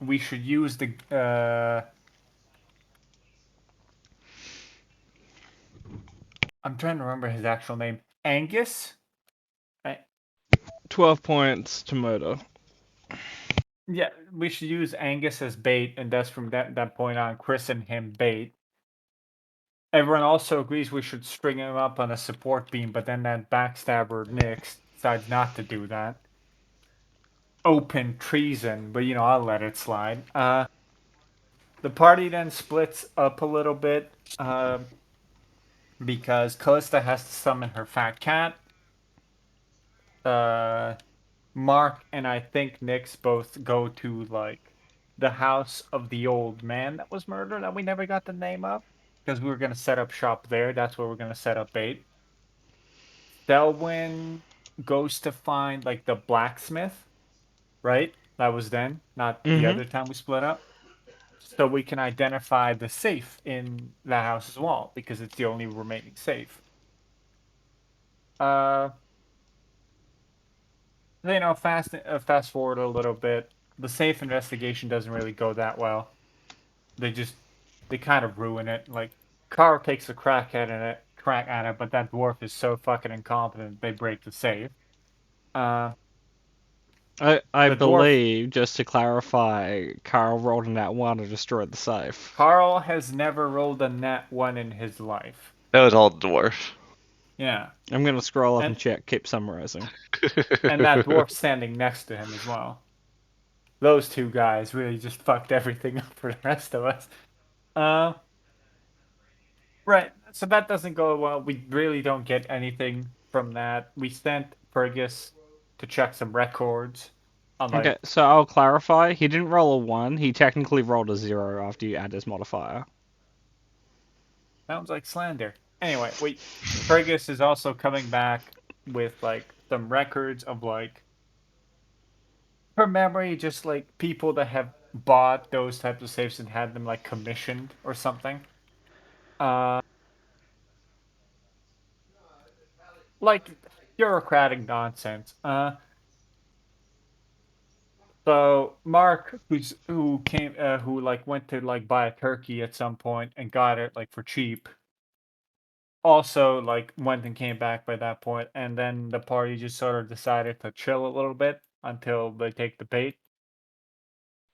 we should use the I'm trying to remember his actual name. Angus? 12 points to murder. Yeah, we should use Angus as bait, and that's from that point on, christen him bait. Everyone also agrees we should string him up on a support beam, but then that backstabber Nyx decides not to do that. Open treason, but I'll let it slide. The party then splits up a little bit because Callista has to summon her fat cat. Mark and I think Nyx both go to like the house of the old man that was murdered that we never got the name of because we were gonna set up shop there. That's where we're gonna set up bait. Selwyn goes to find like the blacksmith, right? That was then, not the Mm-hmm. other time we split up. So we can identify the safe in the house as well because it's the only remaining safe. Uh, fast forward a little bit. The safe investigation doesn't really go that well. They they kind of ruin it. Like Carl takes a crack at it, but that dwarf is so fucking incompetent they break the safe. Uh, I the dwarf believe, just to clarify, Carl rolled in that one to destroy the safe. Carl has never rolled a nat one in his life. That was all dwarf. Yeah, I'm gonna scroll up and and check, keep summarizing. that dwarf standing next to him as well. Those two guys really just fucked everything up for the rest of us. Uh, right. So that doesn't go well. We really don't get anything from that. We sent Fergus to check some records on Okay, like so I'll clarify. He didn't roll a 1, he technically rolled a 0 after you add his modifier. sounds like slander. Anyway, Fergus is also coming back with like some records of like her memory, just like people that have bought those types of safes and had them like commissioned or something. Uh, like bureaucratic nonsense. So Mark, who like went to like buy a turkey at some point and got it like for cheap. Also, like went and came back by that point, and then the party just sort of decided to chill a little bit until they take the bait.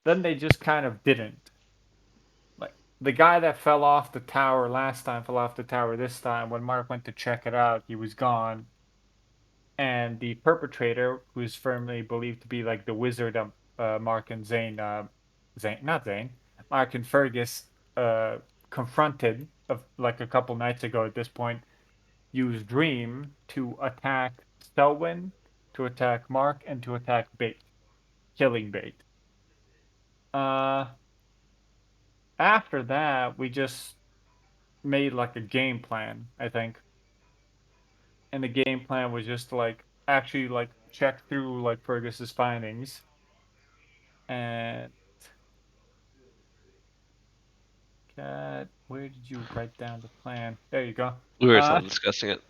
Then they just kind of didn't. Like the guy that fell off the tower last time fell off the tower this time. When Mark went to check it out, he was gone. And the perpetrator, who is firmly believed to be like the wizard of Mark and Zane, not Zane, Mark and Fergus, confronted of like a couple nights ago. At this point, used Dream to attack Selwyn, to attack Mark, and to attack Bait, killing Bait. Uh, After that, we just made like a game plan, I think, and the game plan was just to like actually like check through like Fergus's findings and cat. Where did you write down the plan? There you go. We were still Uh, discussing it.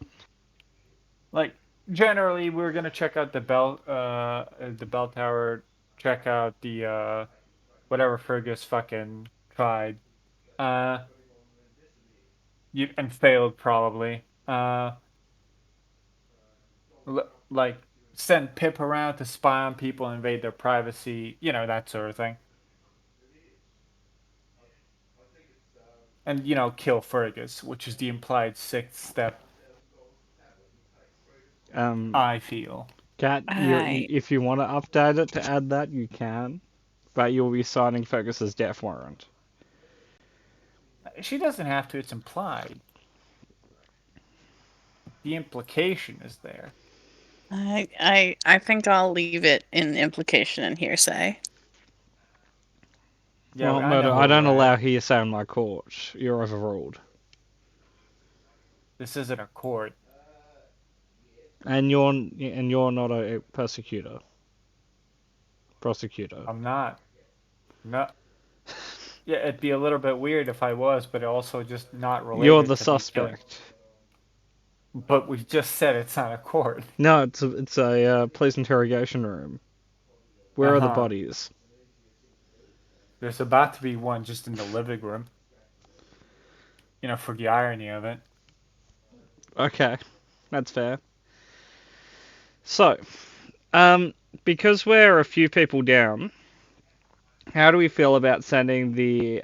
like generally, we're gonna check out the bell tower, check out the whatever Fergus fucking tried, uh, and failed probably. Like send Pip around to spy on people, invade their privacy, that sort of thing, and kill Fergus, which is the implied sixth step. Um, I feel Cat, I if you want to update it to add that, you can, but you'll be signing Fergus's death warrant. she doesn't have to. It's implied. The implication is there. I think I'll leave it in implication and hearsay. Yeah, Well, I know murder, I where don't we're at. allow hearsay in my court. You're overruled. This isn't a court. And you're not a persecutor. Prosecutor. I'm not. No. Yeah, it'd be a little bit weird if I was, but also just not You're related the to me killing. suspect. But we just said it's not a court. No, it's a police interrogation room. Uh Where are the huh. bodies? There's about to be one just in the living room. For the irony of it. Okay, that's fair. So, because we're a few people down, how do we feel about sending the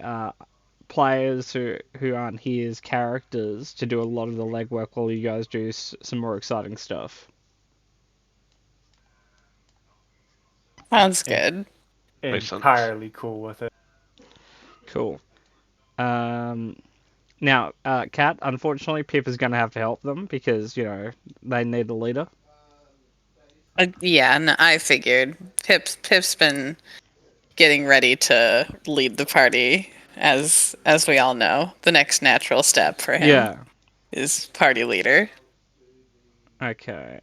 players who aren't here as characters to do a lot of the legwork while you guys do some more exciting stuff? Sounds Yeah. good. Makes sense. Entirely cool with it. Cool. Now, Kat, unfortunately, Pip is going to have to help them because, they need a leader. Yeah, no, I figured. Pip's been getting ready to lead the party, as we all know. The next natural step for him Yeah. is party leader. Okay.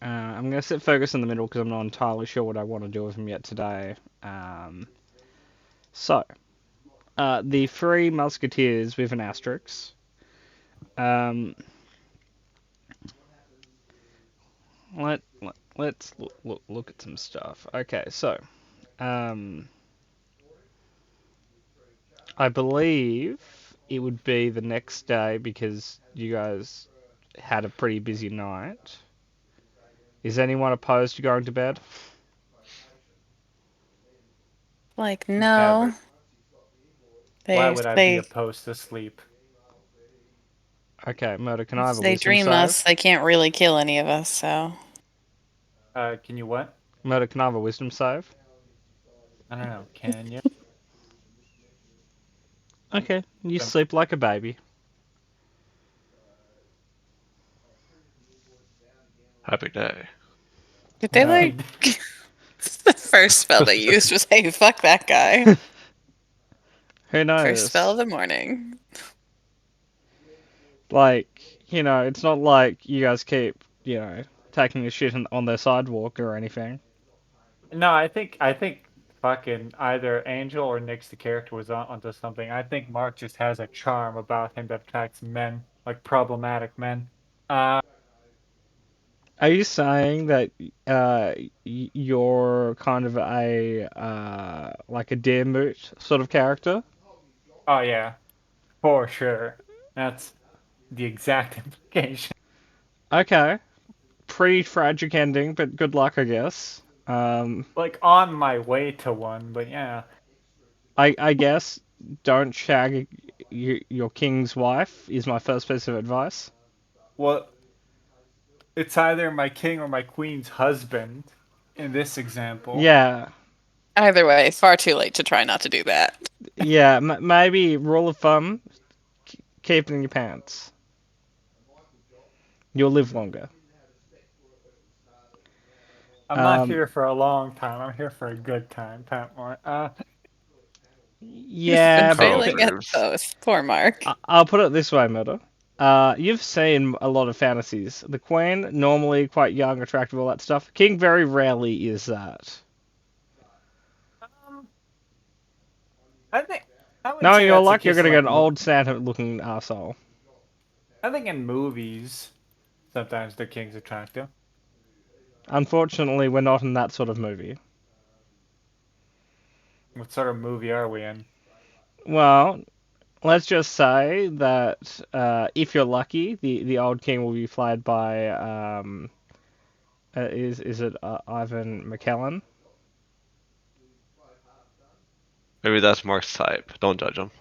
I'm going to set Focus in the middle because I'm not entirely sure what I want to do with him yet today. So, the three musketeers with an asterisk. Let's look at some stuff. Okay, so I believe it would be the next day because you guys had a pretty busy night. Is anyone opposed to going to bed? Like, no. Never. Why They would I be they opposed to sleep? Okay, Murder, can I have a they wisdom dream save? us. They can't really kill any of us, so Can you what? Murder, can I have a wisdom save? I don't know. Can you? Okay, you Um, sleep like a baby. Happy day. did they like the first spell they used was, "Hey, fuck that guy." Who First spell of knows? the morning. Like, it's not like you guys keep, taking a shit on their sidewalk or anything. No, I think fucking either Angel or Nyx the character was onto something. I think Mark just has a charm about him that attracts men, like problematic men. Uh, Are you saying that you're kind of a like a deer moot sort of character? oh yeah, for sure. That's the exact implication. Okay, pretty tragic ending, but good luck, I guess. Like on my way to one, but yeah. I guess don't shag your king's wife is my first piece of advice. Well, it's either my king or my queen's husband in this example. Yeah, Either way, far too late to try not to do that. yeah. Maybe rule of thumb: keep it in your pants. You'll live longer. I'm not Um, here for a long time. I'm here for a good time, Patmore. He's been yeah, but failing at Proverbs. both. Poor Mark. I'll put it this way, Murder. You've seen a lot of fantasies. The Queen, normally quite young, attractive, all that stuff. King very rarely is that. Um, I think I would Knowing say your that's the luck, you're case gonna in get like an old Santa-looking asshole. I think in movies sometimes the king's attractive. Unfortunately, we're not in that sort of movie. What sort of movie are we in? Well, let's just say that if you're lucky, the old king will be played by is it Ivan McKellen? Maybe that's Mark's type. Don't judge him.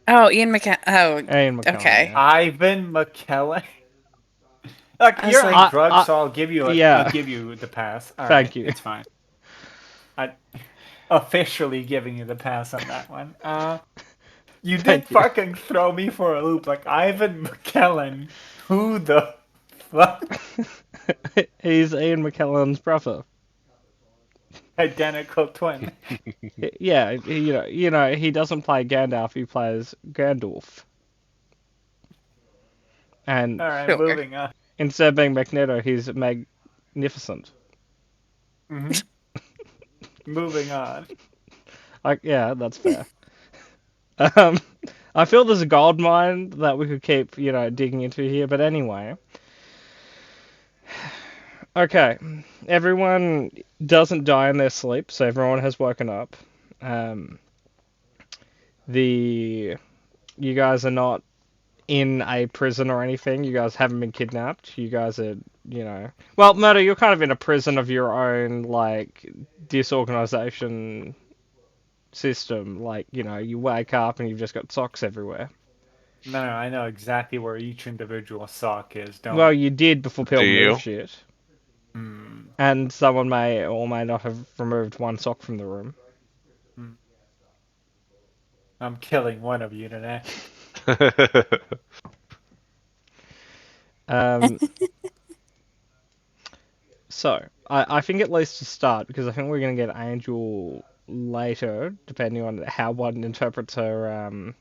Oh, Ian McCann. Oh, Ian McKellen, okay. yeah. Ivan McKellen. Look, I was you're like, on drugs, so I'll yeah. give you the pass. All Thank right, you. it's fine. I officially giving you the pass on that one. You did Thank you. fucking throw me for a loop, like Ivan McKellen. Who the fuck? He's Ian McKellen's brother. Identical twin. Yeah, he doesn't play Gandalf, he plays Gandalf. And All right, sure. moving on. instead of being Magneto, he's magnificent. hmm Moving on. Yeah, that's fair. Um, I feel there's a gold mine that we could keep, digging into here. But anyway, okay, everyone doesn't die in their sleep, so everyone has woken up. Um, you guys are not in a prison or anything. You guys haven't been kidnapped. You guys are, well, Murder, you're kind of in a prison of your own, like, disorganization system. Like, you wake up and you've just got socks everywhere. No, I know exactly where each individual sock is. Don't. Well, you did before people Do you? moved shit. Hmm. And someone may or may not have removed one sock from the room. I'm killing one of you today. So, I think at least to start, because I think we're going to get Angel later, depending on how one interprets her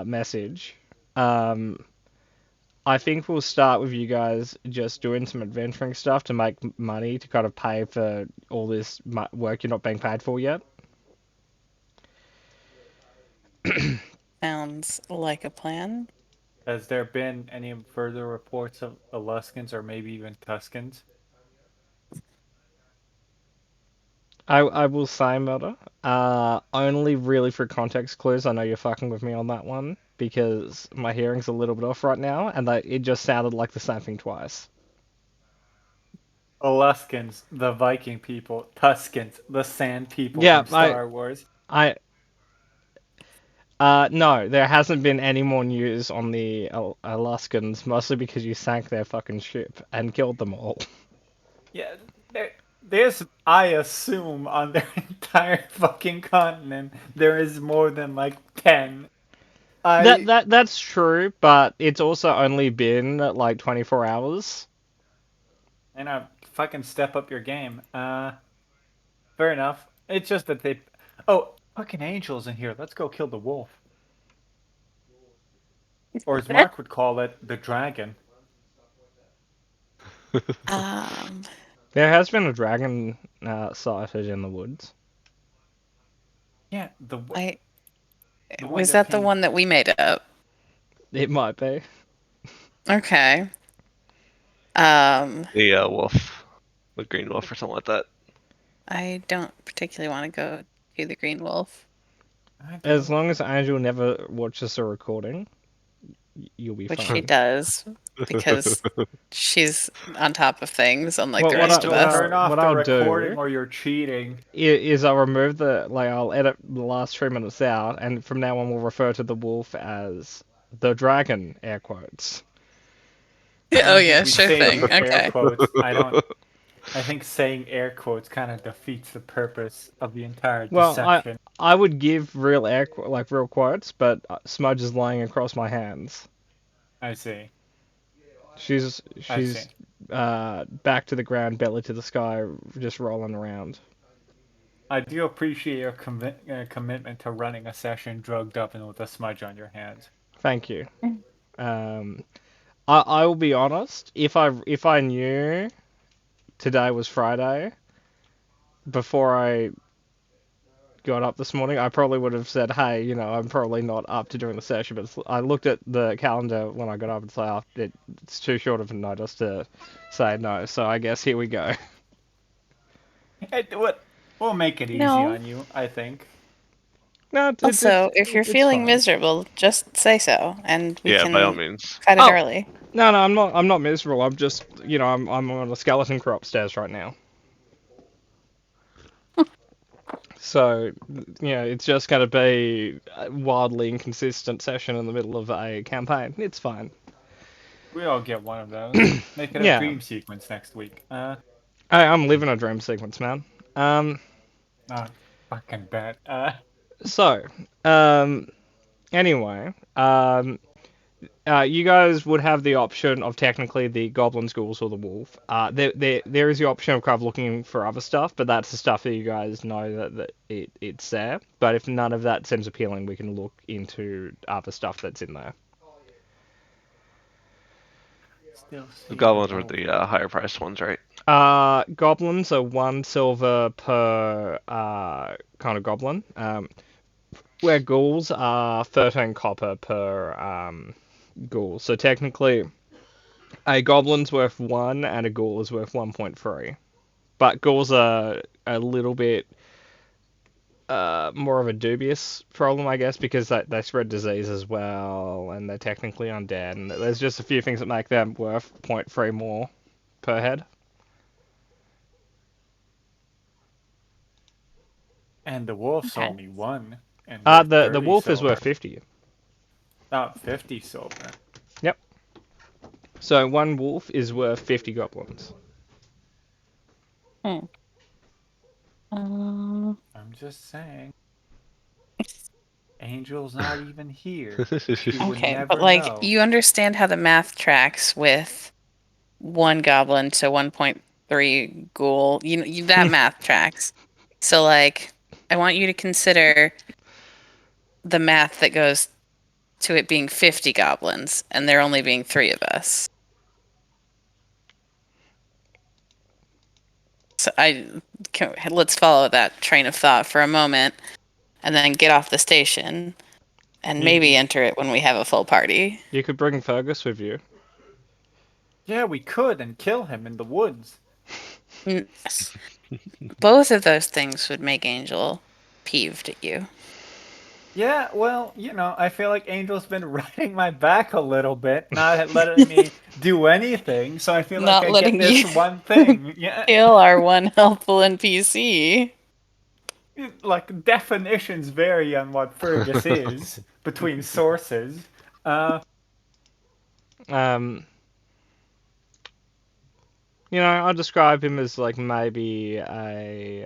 message. I think we'll start with you guys just doing some adventuring stuff to make money to kind of pay for all this work you're not being paid for yet. Sounds like a plan. Has there been any further reports of Aluskans or maybe even Tuscans? I will say, Murder, only really for context clues. I know you're fucking with me on that one because my hearing's a little bit off right now, and it just sounded like the same thing twice. Aluskans, the Viking people. Tuscans, the Sand people Yeah, from Star Wars. No, there hasn't been any more news on the Alaskans, mostly because you sank their fucking ship and killed them all. Yeah, there's, I assume, on their entire fucking continent, there is more than like 10. That's true, but it's also only been like 24 hours. And fucking step up your game. Fair enough. It's just that they. Oh, fucking angels in here. Let's go kill the wolf. Or as Mark would call it, the dragon. Um, There has been a dragon sighted in the woods. Yeah, the one was that that the came- one that we made up? It might be. Okay. The wolf, the green wolf or something like that. I don't particularly want to go to the Green Wolf. As long as Angel never watches a recording, you'll be Which fine. she does, because she's on top of things, unlike Well, the what rest I- of what us. I- Turn off what the I'll do- recording or you're cheating. Is I'll remove I'll edit the last 3 minutes out, and from now on we'll refer to the wolf as the dragon, air quotes. Oh yeah, We sure say thing. Air Okay. quotes. I think saying air quotes kind of defeats the purpose of the entire Well, deception. I would give real real quotes, but Smudge is lying across my hands. I see. She's I see. back to the ground, belly to the sky, just rolling around. I do appreciate your commitment to running a session drugged up and with a smudge on your hands. Thank you. I will be honest. If I knew today was Friday before I got up this morning, I probably would have said, "Hey, I'm probably not up to doing the session." But I looked at the calendar when I got up and said, "It's too short of a notice to say no." So I guess here we go. We'll make it easy No. on you, I think. No, Also, if you're it's feeling fine. miserable, just say so, and we Yeah, can by all means. cut it Oh. early. No, I'm not miserable. I'm just, I'm on a skeleton crew upstairs right now. So, it's just going to be a wildly inconsistent session in the middle of a campaign. It's fine. We all get one of those. Make it a Yeah. dream sequence next week. I'm living a dream sequence, man. Oh, fucking bet. So, anyway, you guys would have the option of technically the goblins, ghouls, or the wolf. There is the option of kind of looking for other stuff, but that's the stuff that you guys know that it's there. But if none of that seems appealing, we can look into other stuff that's in there. The goblins were the higher priced ones, right? Goblins are 1 silver per kind of goblin. Where ghouls are 13 copper per ghoul. So technically, a goblin's worth 1 and a ghoul is worth 1.3. But ghouls are a little bit more of a dubious problem, I guess, because they spread disease as well, and they're technically undead, and there's just a few things that make them worth 0.3 more per head. And the wolf's Okay. only 1. And worth The 30 wolf is silver. worth 50. Not 50 silver. Yep. So one wolf is worth 50 goblins. I'm just saying. Angel's not even here. You would Okay, never but like know. you understand how the math tracks with 1 goblin to 1.3 ghoul. That math tracks. So like, I want you to consider the math that goes to it being 50 goblins and there only being 3 of us. So let's follow that train of thought for a moment and then get off the station and maybe enter it when we have a full party. You could bring Fergus with you. Yeah, we could and kill him in the woods. Both of those things would make Angel peeved at you. Yeah, well, I feel like Angel's been riding my back a little bit, not letting me do anything. So I feel Not like I letting get this you one thing. Yeah, kill our one helpful NPC. like definitions vary on what Fergus is between sources. I'll describe him as like maybe a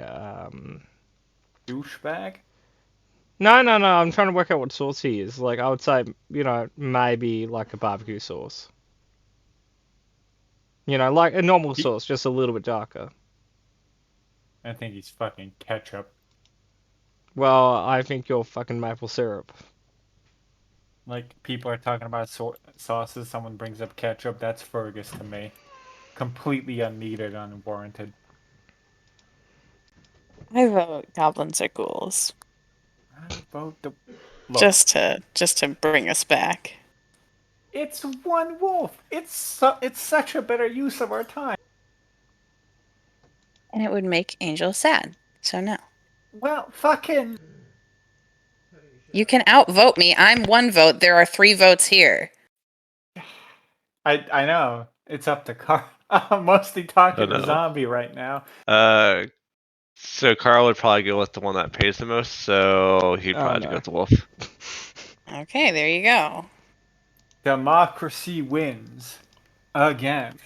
Douchebag. No. I'm trying to work out what sauce he is. Like I would say, maybe like a barbecue sauce. Like a normal sauce, just a little bit darker. I think he's fucking ketchup. Well, I think you're fucking maple syrup. Like people are talking about sauces, someone brings up ketchup. That's Fergus to me. Completely unneeded, unwarranted. I vote goblins are ghouls. I vote the. Look, Just to bring us back. it's one wolf. It's such a better use of our time. And it would make Angel sad. So no. Well, fucking. You can outvote me. I'm 1 vote. There are 3 votes here. I know. It's up to Carl. I'm mostly talking Oh, to no. Zombie right now. So Carl would probably go with the one that pays the most, so he'd Oh, probably no. go with the wolf. Okay, there you go. Democracy wins. Again.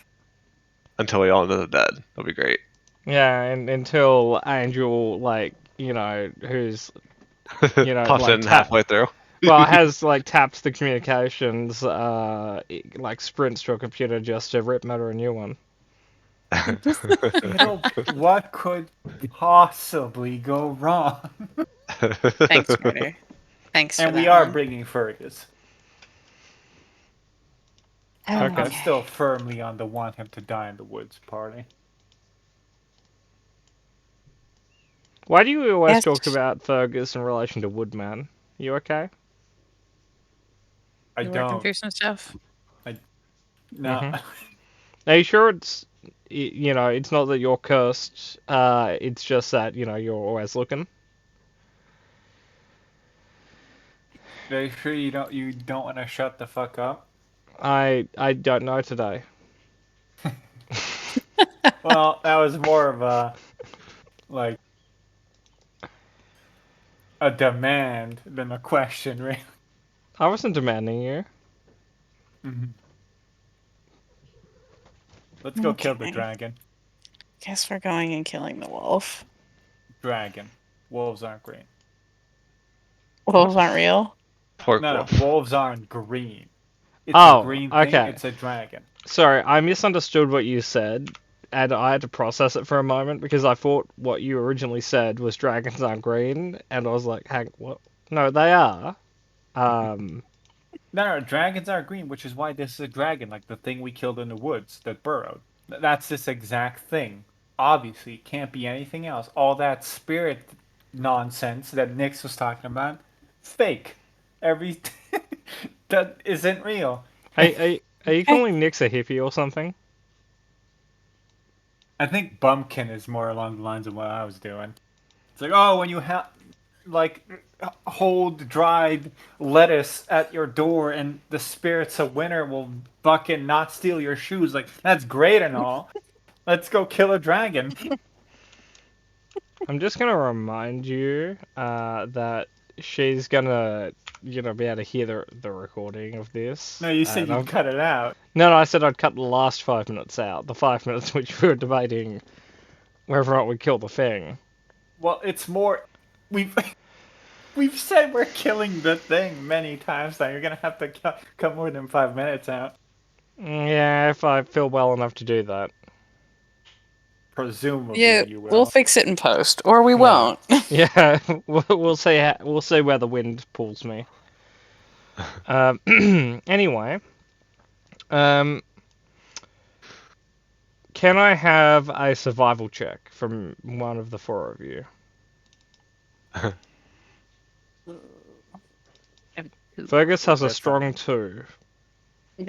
Until we all know they're dead. That'll be great. Yeah, and until Angel, like, who's, Pops like in halfway through. well, has like tapped the communications, like sprints to a computer just to rip Meta a new one. What could possibly go wrong? Thanks, Murder. Thanks for And we that are one. bringing Fergus. Okay. I'm still firmly on the want him to die in the woods party. Why do you always Yes. talk about Fergus in relation to Woodman? You okay? I You working don't. through some stuff? No. Mhm. Are you sure it's it's not that you're cursed? It's just that you're always looking. Very sure you don't want to shut the fuck up? I don't know today. Well, that was more of a like a demand than a question, really. I wasn't demanding you. Let's go kill the Okay. dragon. Guess we're going and killing the wolf. Dragon. Wolves aren't green. Wolves aren't real. Pork No, wolf. wolves aren't green. It's Oh, a green thing. okay. It's a dragon. Sorry, I misunderstood what you said, and I had to process it for a moment because I thought what you originally said was dragons aren't green, and I was like, hang, what? No, they are. No, dragons are green, which is why this is a dragon, like the thing we killed in the woods that burrowed. That's this exact thing. Obviously, it can't be anything else. All that spirit nonsense that Nix was talking about, fake. Every that isn't real. Are you calling Nyx a hippie or something? I think bumpkin is more along the lines of what I was doing. It's like, oh, when you have like hold dried lettuce at your door, and the spirits of winter will fucking not steal your shoes. Like that's great and all. Let's go kill a dragon. I'm just gonna remind you that she's gonna, be able to hear the recording of this. No, you said and you cut it out. No, I said I'd cut the last 5 minutes out. The 5 minutes which we were debating whether or not we kill the thing. Well, it's more. We've we've said we're killing the thing many times now. You're gonna have to cut more than 5 minutes out. Yeah, if I feel well enough to do that. Presumably, Yeah, you will. we'll fix it in post, or we won't. Yeah, we'll see. We'll see where the wind pulls me. Anyway, can I have a survival check from one of the four of you? Fergus has a That's strong 2.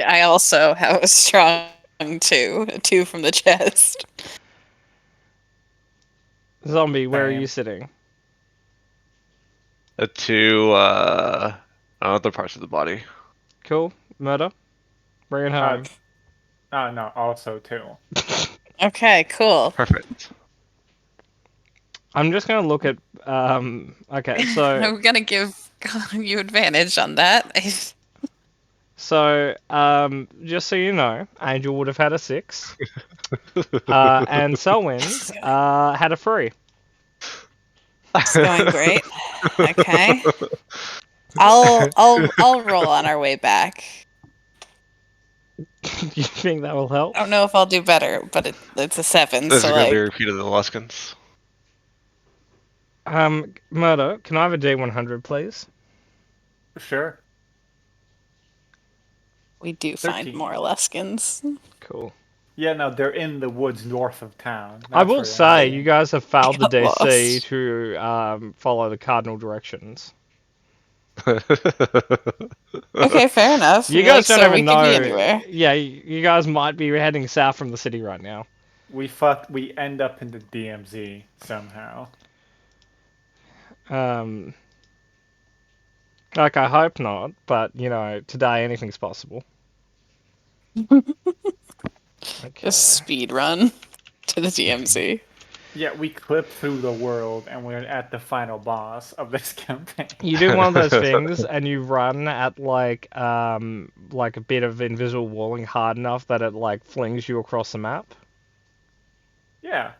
I also have a strong 2, a 2 from the chest. Zombie, where are Same. you sitting? To other parts of the body. Cool. Murder. Bring it home. Oh no, also too. Okay, cool. Perfect. I'm just gonna look at. Okay, so I'm gonna give you advantage on that. just so you know, Angel would have had a 6, and Selwyn had a 3. It's going great. Okay. I'll roll on our way back. Do you think that will help? I don't know if I'll do better, but it's a 7, This so is gonna be like a repeat of the Luskins. Murder, can I have a D100, please? Sure. we do find 13. more Leskins. Cool. Yeah, no, they're in the woods north of town. I That's will where say, they're you guys have failed the Got DC lost. to follow the cardinal directions. Okay, fair enough. You You're guys like, don't so even we know. could be anywhere. Yeah, you guys might be heading south from the city right now. We end up in the DMZ somehow. Like, I hope not, but, today anything's possible. Okay. Just speed run to the DMZ. Yeah, we clip through the world and we're at the final boss of this campaign. You do one of those things, and you run at, like a bit of invisible walling hard enough that it, like, flings you across the map. Yeah.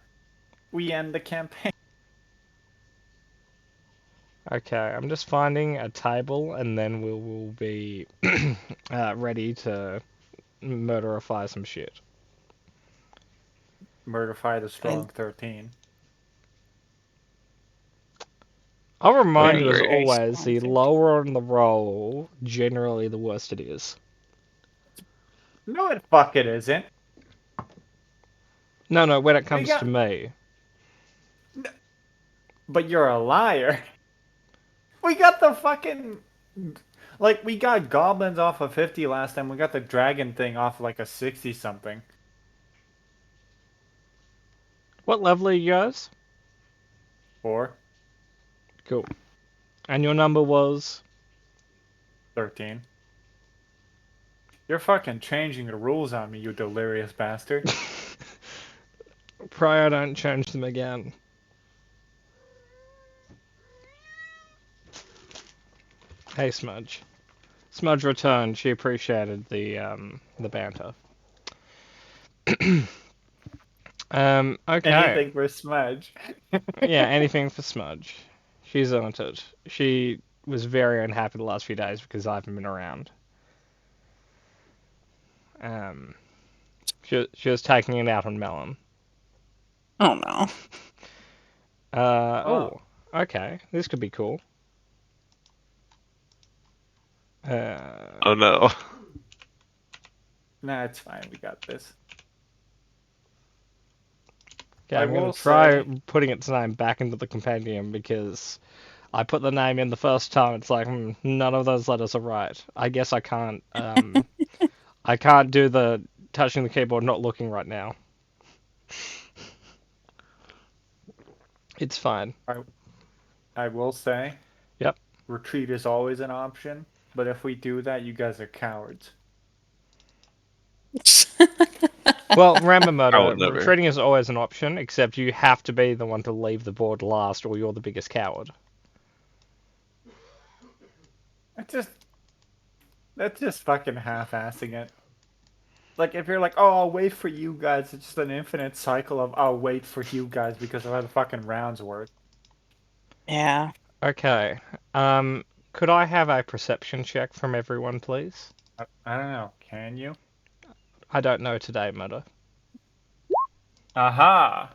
We end the campaign. Okay, I'm just finding a table, and then we will be ready to murderify some shit. Murderfy the strong 13. I'll remind Okay, you, as great. always, the lower on the roll, generally the worse it is. No, it fuck it isn't. No, when it comes got- to me. But you're a liar. We got the fucking... Like, we got goblins off of 50 last time. We got the dragon thing off like a 60-something. What level are you guys? 4, Cool. And your number was? 13. You're fucking changing the rules on me, you delirious bastard. Pray I don't change them again. Hey, Smudge. Smudge returned. She appreciated the banter. Okay. Anything for Smudge. Yeah, anything for Smudge. She's earned it. She was very unhappy the last few days because I haven't been around. She was taking it out on Melon. Oh no. Oh, okay. This could be cool. Oh no. Nah, it's fine. We got this. Okay, I I'm going will to try say- putting its name back into the compendium because I put the name in the first time. It's like, none of those letters are right. I guess I can't. I can't do the touching the keyboard, not looking right now. It's fine. I will say, Yep. retreat is always an option. But if we do that, you guys are cowards. Well, remember, I would Murder, never. retreating is always an option, except you have to be the one to leave the board last, or you're the biggest coward. That's just fucking half-assing it. Like if you're like, oh, I'll wait for you guys, it's just an infinite cycle of I'll wait for you guys because of how the fucking rounds work. Yeah. Okay. Could I have a perception check from everyone, please? I don't know. Can you? I don't know today, Murder. Aha!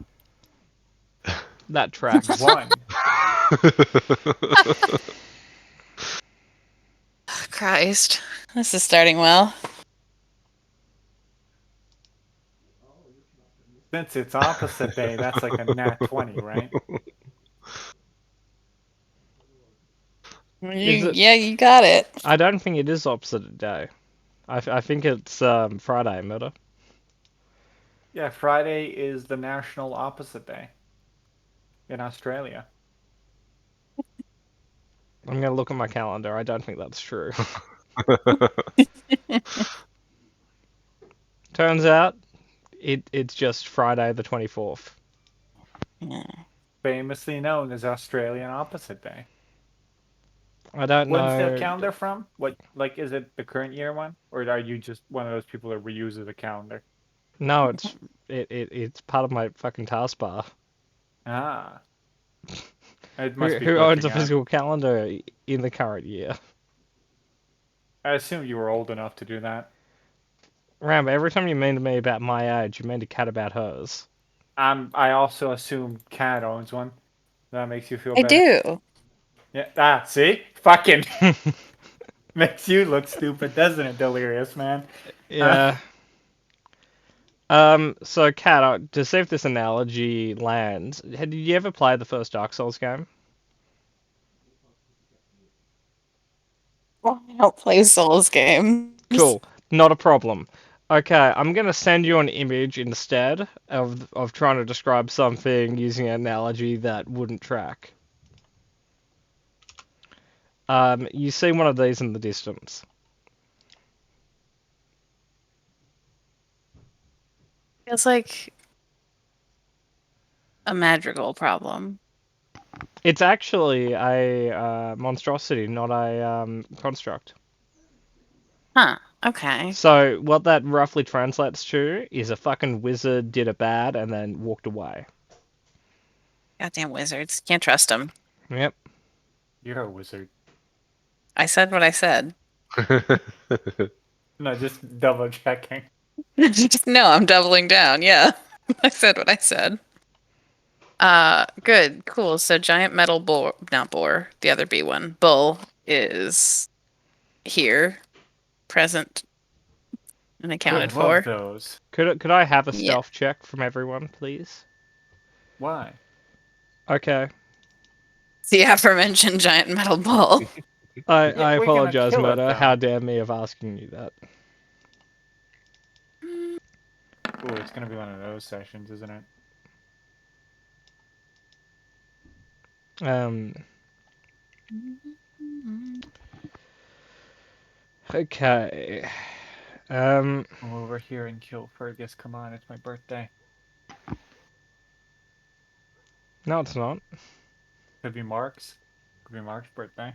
That tracks. One. Christ. This is starting well. Since it's opposite day, that's like a nat 20, right? Is it- Yeah, you got it. I don't think it is opposite day. I think it's Friday, Murder. Yeah, Friday is the national opposite day in Australia. I'm gonna look at my calendar. I don't think that's true. Turns out, it's just Friday the 24th. Yeah. Famously known as Australian opposite day. I don't When's know. the calendar from? What, like, is it the current year one? Or are you just one of those people that reuses the calendar? No, it's part of my fucking taskbar. Ah. It must be Who owns a glitching out. physical calendar in the current year? I assume you were old enough to do that. Rambo, every time you mean to me about my age, you mean to Cat about hers. I also assume Cat owns one. That makes you feel I better. do. Yeah. See? Fucking makes you look stupid, doesn't it, Delirious, man? Yeah. So Cat, to see if this analogy lands, did you ever play the first Dark Souls game? Well, I don't play Souls games. Cool, not a problem. Okay, I'm gonna send you an image instead of trying to describe something using an analogy that wouldn't track. You see one of these in the distance. Feels like a madrigal problem. It's actually a monstrosity, not a construct. Huh. Okay. So what that roughly translates to is a fucking wizard did it bad and then walked away. Goddamn wizards. Can't trust them. Yep. You're a wizard. I said what I said. No, just double checking. No, I'm doubling down. Yeah. I said what I said. Good. Cool. So giant metal boar, not boar, the other B one, bull is here, present, and accounted I love for. those. Could I have a Yeah. stealth check from everyone, please? Why? Okay. The aforementioned giant metal bull. I Yeah, we're gonna apologize, kill it, Murder. though. How dare me of asking you that. Ooh, it's gonna be one of those sessions, isn't it? Okay. Come over here and kill Fergus. Come on, it's my birthday. No, it's not. Could be Mark's. Could be Mark's birthday.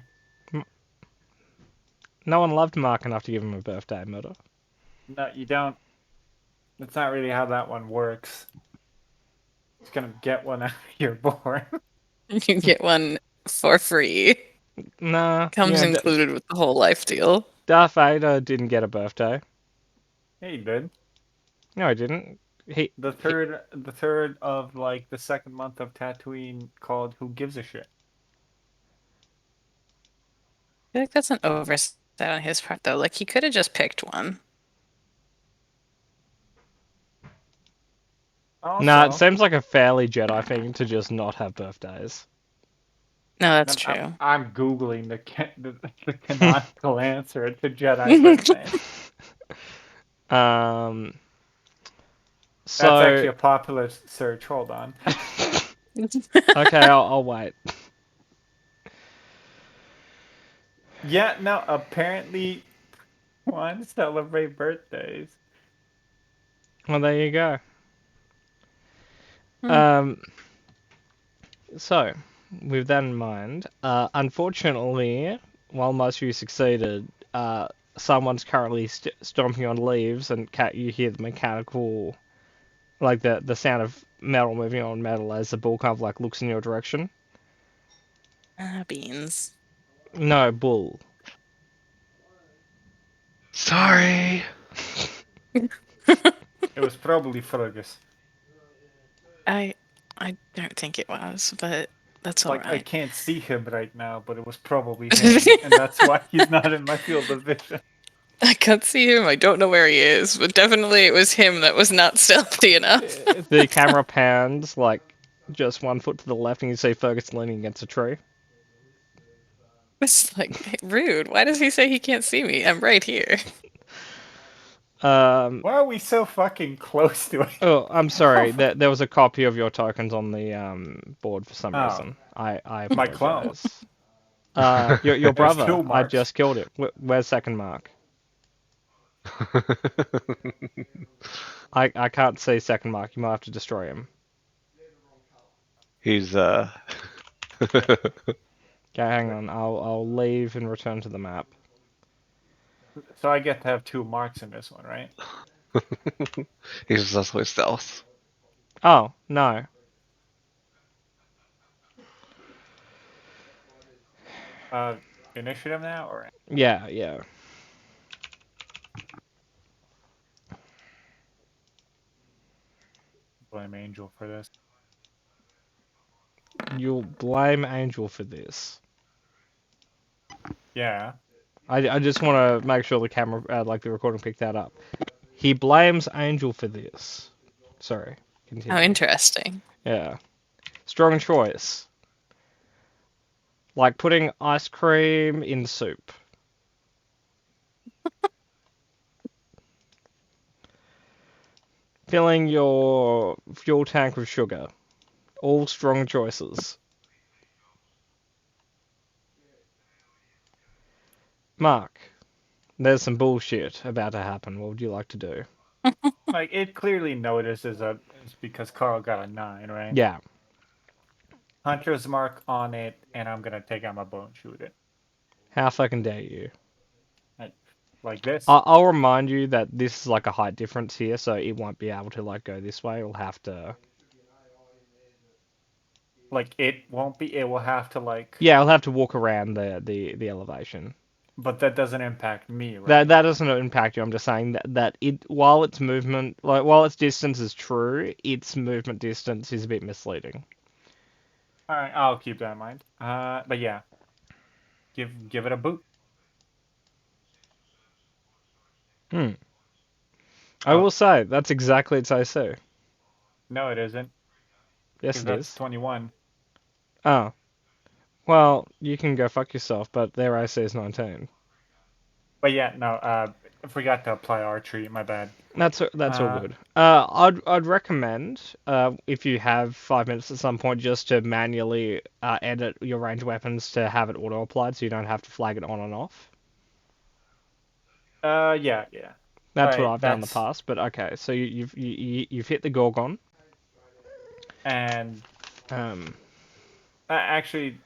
No one loved Mark enough to give him a birthday, Murder. No, you don't. That's not really how that one works. Just gonna get one out of your board. You get one for free. Nah. Comes yeah, included with the whole life deal. Darth Vader didn't get a birthday. Hey, you did. No, he didn't. The third of like the second month of Tatooine called Who Gives a Shit. I feel like that's an oversight on his part, though. Like, he could have just picked one. Also, Nah, it seems like a fairly Jedi thing to just not have birthdays. No, that's I'm, true. I'm googling the canonical answer to Jedi birthday. So That's actually a popular search. Hold on. okay, I'll wait. Yeah, no, apparently want to celebrate birthdays. Well, there you go. Hmm. Um, so, with that in mind, unfortunately, while most of you succeeded, someone's currently stomping on leaves, and you hear the mechanical, like the sound of metal moving on metal as the bull kind of like looks in your direction. Beans. No, bull. Sorry. It was probably Fergus. I don't think it was, but that's all Like, I right. can't see him right now, but it was probably him, and that's why he's not in my field of vision. I can't see him. I don't know where he is, but definitely it was him that was not stealthy enough. The camera pans like just 1 foot to the left, and you see Fergus leaning against a tree. It's like rude. Why does he say he can't see me? I'm right here. Um, Why are we so fucking close to it? oh, I'm sorry. There was a copy of your tokens on the board for some Oh. reason. I My clone. apologize. Your There's brother. two I marks. just killed it. Where's second mark? I can't see second mark. You might have to destroy him. He's Okay, hang on. I'll leave and return to the map. So I get to have 2 marks in this one, right? he's successfully stealth. Oh no. Initiative now, or Yeah. blame Angel for this? You'll blame Angel for this. Yeah. I just want to make sure the camera, like the recording, picked that up. He blames Angel for this. Sorry. Continue. How interesting. Yeah. Strong choice. Like putting ice cream in soup. Filling your fuel tank with sugar. All strong choices. Mark, there's some bullshit about to happen. What would you like to do? Like, it clearly notices that it's because Carl got a 9, right? Yeah. Hunter's mark on it, and I'm gonna take out my bow and shoot it. How fucking dare you? Like this. I'll remind you that this is like a height difference here, so it won't be able to like go this way. It'll have to. Like, it won't be, it will have to, like... Yeah, it'll have to walk around the elevation. But that doesn't impact me, right? That doesn't impact you. I'm just saying that it while its movement, like while its distance is true, its movement distance is a bit misleading. Alright, I'll keep that in mind. But yeah. Give it a boot. I Oh. will say that's exactly its AC. No, it isn't. Yes, 'Cause it that's is. 21. Oh, well, you can go fuck yourself, but their AC is 19. But yeah, no, I forgot to apply archery, my bad. That's all Uh, good. I'd recommend if you have 5 minutes at some point just to manually edit your range weapons to have it auto applied, so you don't have to flag it on and off. yeah. That's what Alright, I've done in the past. But okay, so you've hit the Gorgon. And Um, actually,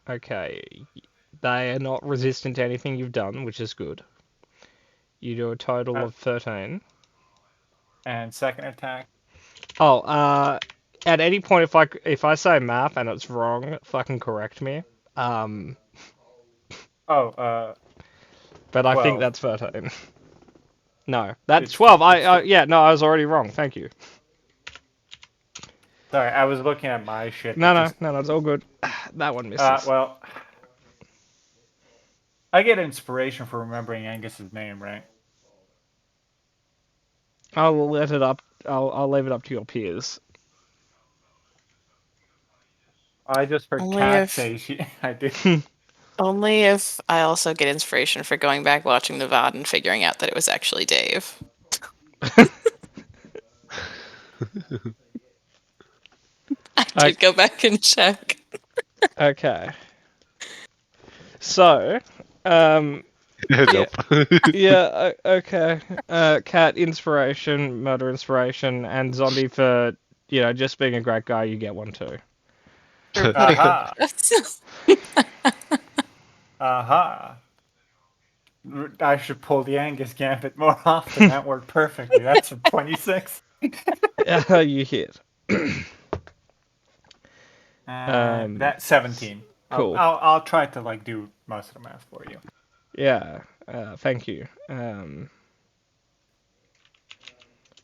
okay, they are not resistant to anything you've done, which is good. You do a total of 13. and second attack. Oh, at any point if I say math and it's wrong, fucking correct me. Oh, But I think 12. that's 13. No, that's It's- 12. it's- Yeah, no, I was already wrong. Thank you. Sorry, I was looking at my shit. No, which is- it's all good. That one misses. well, I get inspiration for remembering Angus's name, right? I'll let it up. I'll leave it up to your peers. I just heard Only Kat if- say she. I did. Only if I also get inspiration for going back watching the VOD and figuring out that it was actually Dave. I did go back and check. Okay. So, Nope. yeah, okay. Cat inspiration, murder inspiration, and zombie for, just being a great guy, you get one too. Aha. Aha. I should pull the Angus Gambit more often. That worked perfectly. That's a 26. You hit. That's 17. Cool. I'll try to like do most of the math for you. Yeah, thank you.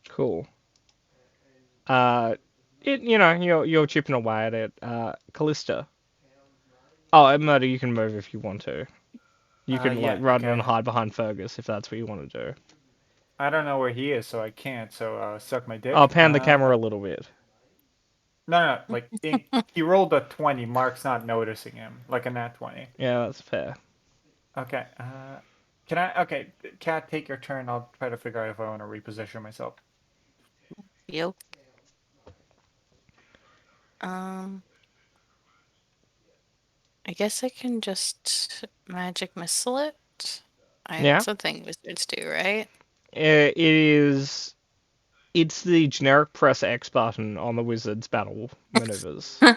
Cool. You're chipping away at it. Callista. Oh, and Murder, you can move if you want to. You can Yeah, run and okay. hide behind Fergus if that's what you want to do. I don't know where he is, so I can't. So suck my dick. I'll pan the camera a little bit. No, like he rolled a 20. Mark's not noticing him, like a nat 20. Yeah, that's fair. Okay. Can I? Okay, Cat, take your turn. I'll try to figure out if I want to reposition myself. Yep. I guess I can just magic missile it. Yeah. That's a thing wizards do, right? It is. It's the generic press X button on the wizard's battle maneuvers. I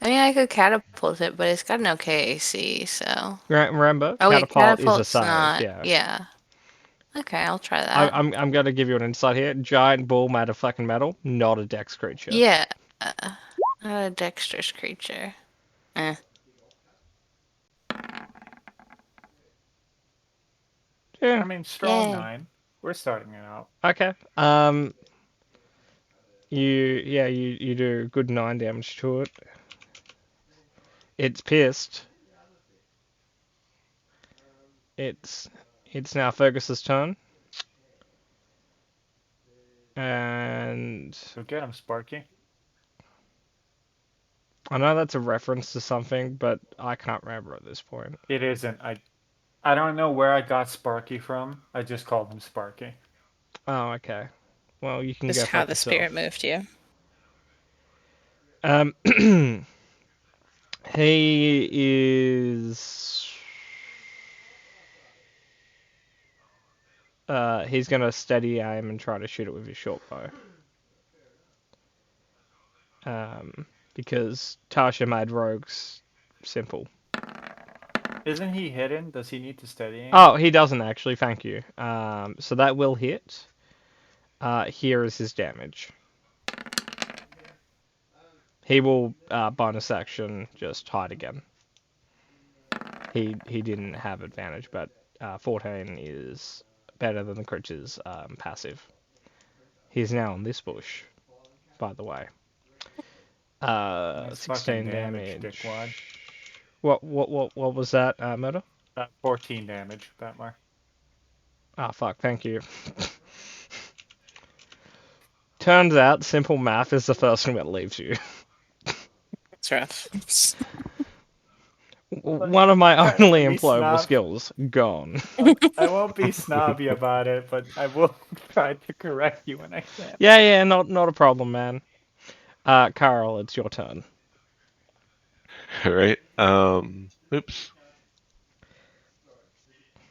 mean, I could catapult it, but it's got an okay AC, so. Remember, Oh wait, catapult is a catapult's save. not. Yeah. Okay, I'll try that. I'm gonna give you an insight here. Giant ball made of fucking metal, not a dex creature. Yeah. Not a dexterous creature. Eh. Yeah. I mean, strong Yay. 9. We're starting it out. Okay. You do good 9 damage to it. It's pissed. It's now Fergus's turn. And So get him, Sparky. I know that's a reference to something, but I can't remember at this point. It isn't. I don't know where I got Sparky from. I just called him Sparky. Oh, okay. Well, you can Just go how fuck the yourself. spirit moved you. He is. He's gonna steady aim and try to shoot it with his short bow. Because Tasha made rogues simple. Isn't he hidden? Does he need to steady aim? Oh, he doesn't actually. Thank you. So that will hit. Here is his damage. He will bonus action just hide again. He didn't have advantage, but 14 is better than the creature's passive. He's now on this bush, by the way. Nice 16 fucking damage. dickwad. What was that, Murder? 14 damage, Batmar. Ah, fuck, thank you. Turns out simple math is the first thing that leaves you. It's rough. One of my only Be employable snob. skills gone. I won't be snobby about it, but I will try to correct you when I can. Yeah, not a problem, man. Carl, it's your turn. Alright. Oops.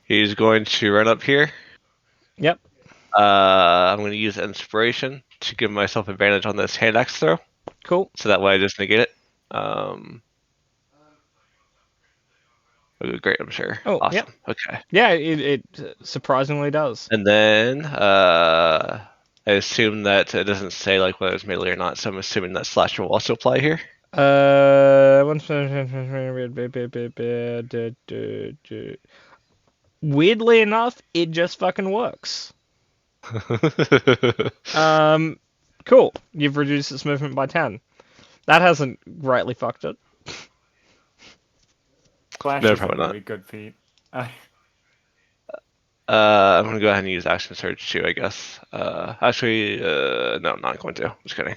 He's going to run up here. Yep. I'm going to use inspiration to give myself advantage on this hand axe throw. Cool. So that way I just negate it. Great, I'm sure. Oh, awesome. yep. Okay. Yeah, it surprisingly does. And then I assume that it doesn't say like whether it's melee or not, so I'm assuming that slash will also apply here. Weirdly enough, it just fucking works. Cool. You've reduced its movement by 10. That hasn't greatly fucked it. Flash No, is probably a not. really good feat. I'm gonna go ahead and use action surge too, I guess. No, I'm not going to. Just kidding.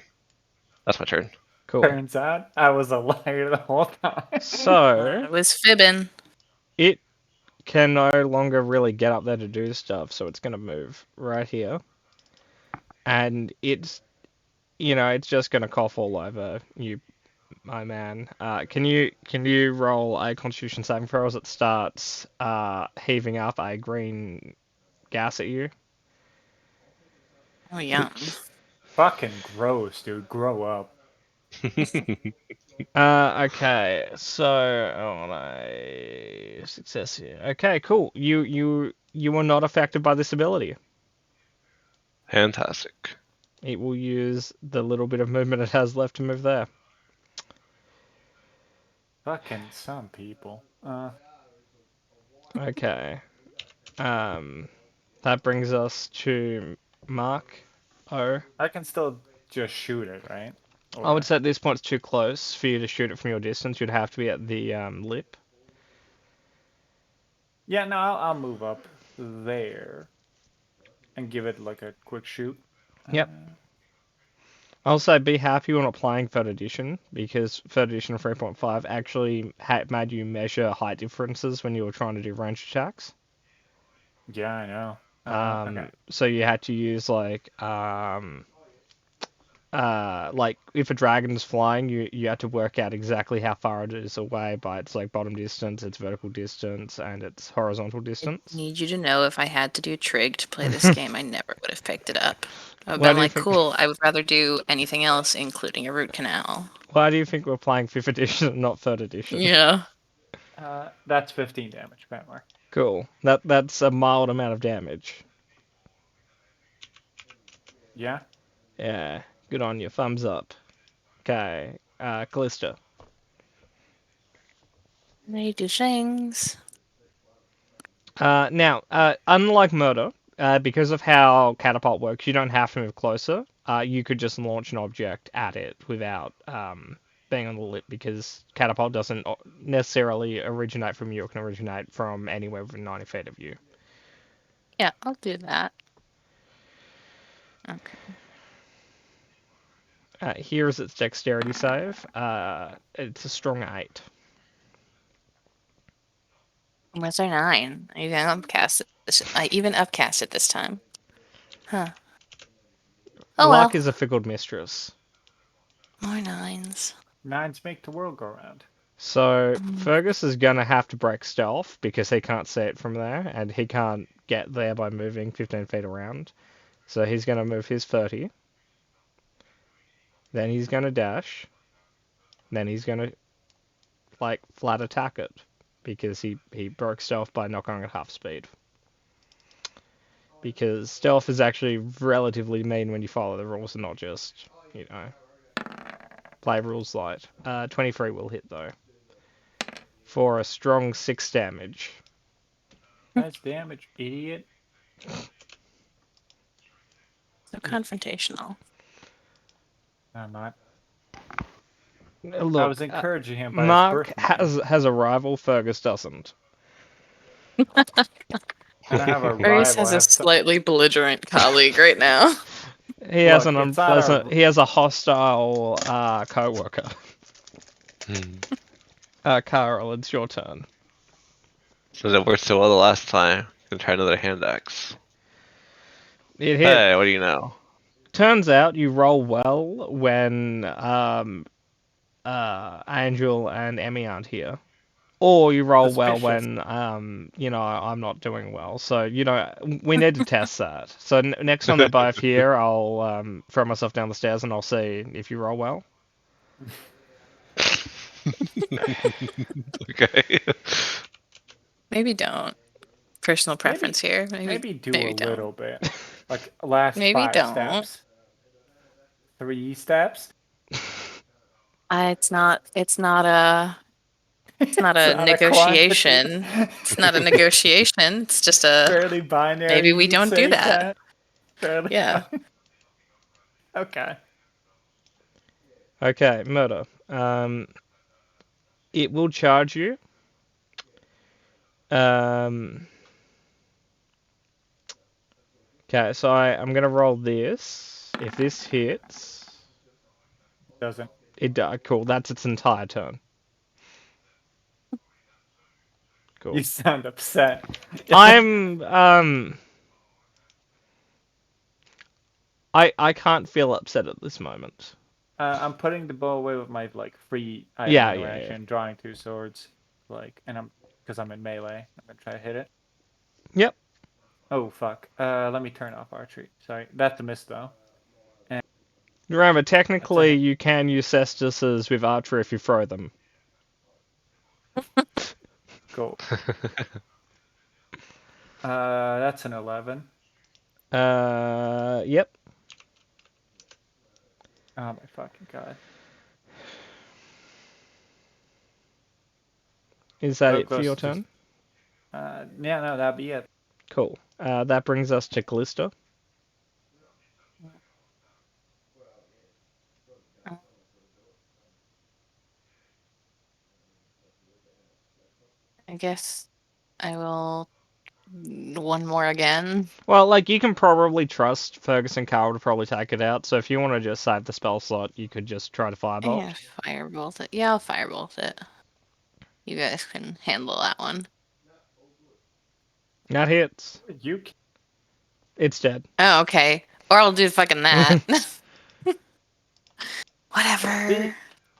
That's my turn. Cool. Turns out I was a liar the whole time. So I was fibbing. it can no longer really get up there to do stuff, so it's gonna move right here. And it's just gonna cough all over you my man. Can you roll a Constitution saving throw as it starts heaving up a green gas at you? Oh, yum. Fucking gross, dude. Grow up. Okay, so on a success here. Okay, cool. You were not affected by this ability. Fantastic. It will use the little bit of movement it has left to move there. Fucking some people. Okay. That brings us to Mark O. I can still just shoot it, right? I would Or say at this point it's too close for you to shoot it from your distance. You'd have to be at the lip. yeah, no, I'll move up there and give it like a quick shoot. Yep. I'll say be happy when not playing third edition because third edition 3.5 actually made you measure height differences when you were trying to do range attacks. Yeah, I know. Okay. So you had to use like if a dragon is flying, you had to work out exactly how far it is away by its like bottom distance, its vertical distance, and its horizontal I distance. need you to know if I had to do trig to play this game, I never would have picked it up. I would Why have been do you like, think- cool, I would rather do anything else, including a root canal. Why do you think we're playing 5th edition and not 3rd edition? Yeah. That's 15 damage, Benmar. Cool. That's a mild amount of damage. Yeah. Yeah. Good on you. Thumbs up. Okay. Callista. They do things. Now, unlike Murder, because of how Catapult works, you don't have to move closer. You could just launch an object at it without being on the lip because Catapult doesn't necessarily originate from you. It can originate from anywhere within 90 feet of you. Yeah, I'll do that. Okay. Here is its dexterity save. It's a strong 8. Where's our 9? I even upcast it. I even upcast it this time. Huh. Oh Luck well. is a fickle mistress. More 9s. 9s make the world go round. So Fergus is gonna have to break stealth because he can't see it from there, and he can't get there by moving 15 feet around. So he's gonna move his 30. Then he's gonna dash. Then he's gonna like flat attack it because he broke stealth by not going at half speed. Because stealth is actually relatively mean when you follow the rules and not just, play rules light. 23 will hit though. For a strong 6 damage. That's damage, idiot. So confrontational. I'm not. Look, I was encouraging him by his Mark birth has a rival, Fergus doesn't. And I have a Arius rival. has I a have slightly belligerent colleague right now. He has Look, an it's not unpleasant. a- He has a hostile co-worker. Carl, it's your turn. Since it worked so well the last time, you can try another hand axe. It hit. Hey, what do you know? Turns out you roll well when Angel and Emmy aren't here. Or you roll well Suspicious. when I'm not doing well. So we need to test that. So next time they're both here, I'll throw myself down the stairs and I'll see if you roll well. Okay. Maybe don't. Personal preference here. Maybe do maybe a don't. little bit. Like last Maybe 5 don't. steps. 3 steps. It's not a It's not a negotiation. quantity. It's not a negotiation. It's just a Fairly binary. maybe we you'd don't do say, that. Kat? Fairly Yeah. Okay. Okay, Murder. It will charge you. Okay, so I'm gonna roll this. If this hits, Doesn't. it does. Cool. That's its entire turn. Cool. You sound upset. I'm I can't feel upset at this moment. I'm putting the bow away with my like free item Yeah, yeah, interaction, drawing 2 swords, like, and because I'm in melee. I'm gonna try to hit it. Yep. Oh fuck. Let me turn off archery. Sorry, that's a miss though. Remember, That's a technically, hit. you can use cestises with archer if you throw them. Cool. That's an 11. Yep. Oh my fucking god. Is that So it for close your to just- turn? Yeah, no, that'd be it. Cool. That brings us to Callista. I guess I will one more again. Well, like, you can probably trust Fergus and Carl to probably take it out, so if you want to just save the spell slot, you could just try to firebolt. Yeah, firebolt it. Yeah, I'll firebolt it. You guys can handle that one. That hits. You can It's dead. Oh, okay. Or I'll do fucking that. Whatever.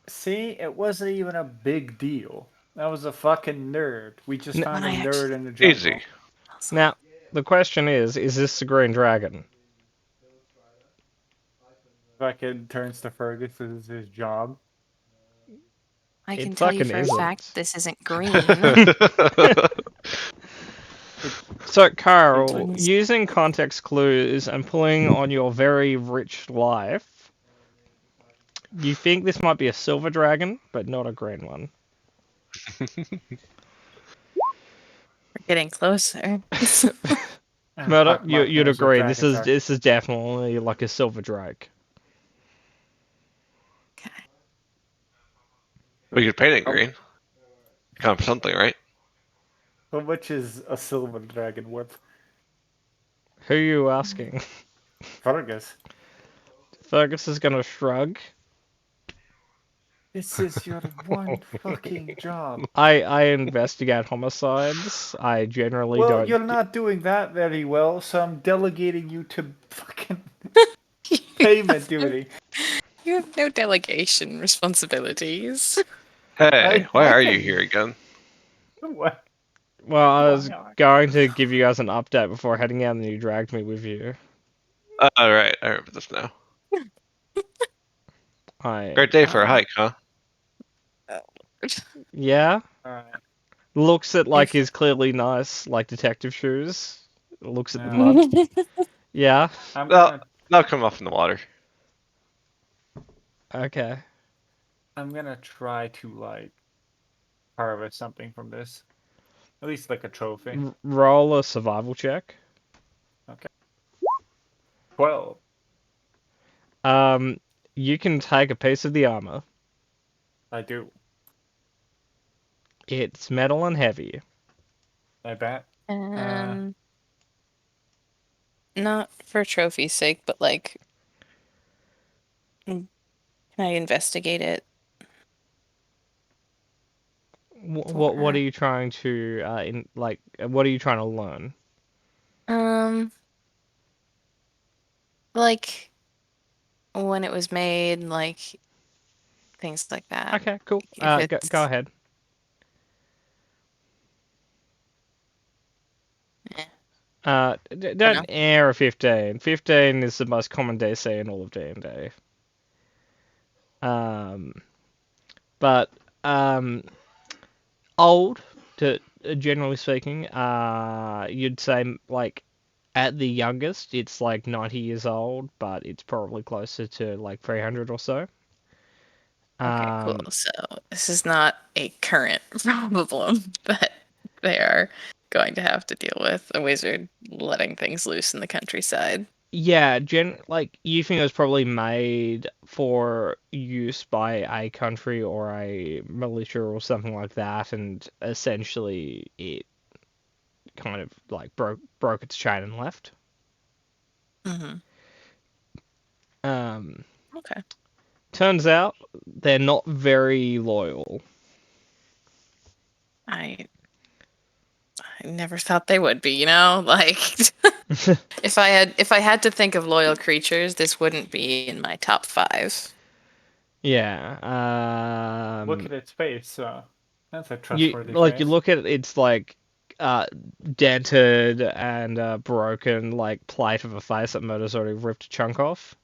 see, it wasn't even a big deal. That was a fucking nerd. We just found a I nerd in the jungle. Easy. Now, the question is this the Green Dragon? Fucking turns to Fergus. This is his job. I It can tell you fucking for a isn't. fact this isn't green. So, Carl, It's- using context clues and pulling on your very rich life, you think this might be a silver dragon, but not a green one. We're getting closer. Ah, Murder, fuck, Mark you'd knows what agree. dragons are. This is definitely like a silver drake. Okay. We could paint it green. Come up with something, right? How much is a silver dragon worth? Who are you asking? Fergus. Fergus is gonna shrug. This is your one fucking job. I investigate homicides. I generally Well, don't. you're not doing that very well, so I'm delegating you to fucking payment duty. You have no delegation responsibilities. Hey, why I are you can- here again? What? Well, I was Why not? going to give you guys an update before heading out, and you dragged me with you. Alright, I remember this now. Great day for a hike, huh? Yeah. Alright. Looks at like his clearly nice like detective shoes. Looks at the No. mud. Yeah. I'm Well- gonna They'll come off in the water. Okay. I'm gonna try to like harvest something from this. At least like a trophy. Roll a survival check. 12. You can take a piece of the armor. I do. It's metal and heavy. I bet. Not for trophy's sake, but like, can I investigate it? What are you trying to what are you trying to learn? Like when it was made, like things like that. Okay, cool. If Go it's- ahead. Don't air a 15. 15 is the most common DC in all of D&D. But old, generally speaking, you'd say like at the youngest, it's like 90 years old, but it's probably closer to like 300 or so. Okay, cool. So this is not a current problem that they are going to have to deal with. A wizard letting things loose in the countryside. Yeah, like you think it was probably made for use by a country or a militia or something like that, and essentially it kind of like broke its chain and left. Mm-hmm. Okay. Turns out they're not very loyal. I never thought they would be, you know? Like if I had to think of loyal creatures, this wouldn't be in my top 5. Yeah. Look at its face. That's a You trustworthy like you face. look at it, it's like dented and broken, like plate of a face that Murder's already ripped a chunk off.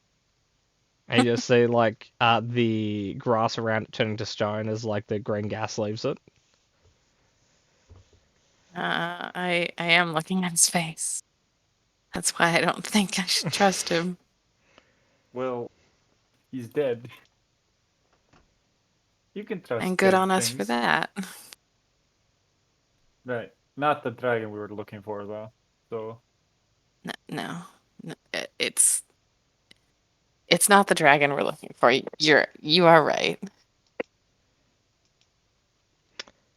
And you just see like the grass around it turning to stone as like the green gas leaves it. I am looking at his face. That's why I don't think I should trust him. Well, he's dead. You can trust And good dead on us for things. that. Right. Not the dragon we were looking for, though. So, No, it's not the dragon we're looking for. You are right.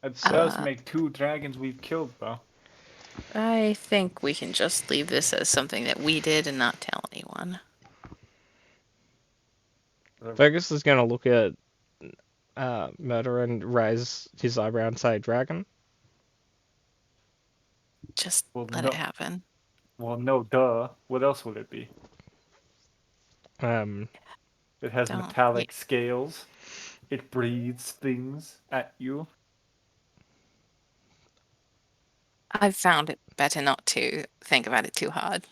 it does Uh, make 2 dragons we've killed, though. I think we can just leave this as something that we did and not tell anyone. Fergus is gonna look at Murder and raise his eyebrow and say, "Dragon." Just Well, let no. it happen. Well, no, duh. What else would it be? Um, It has Don't- metallic scales. It breathes things at you. I've found it better not to think about it too hard.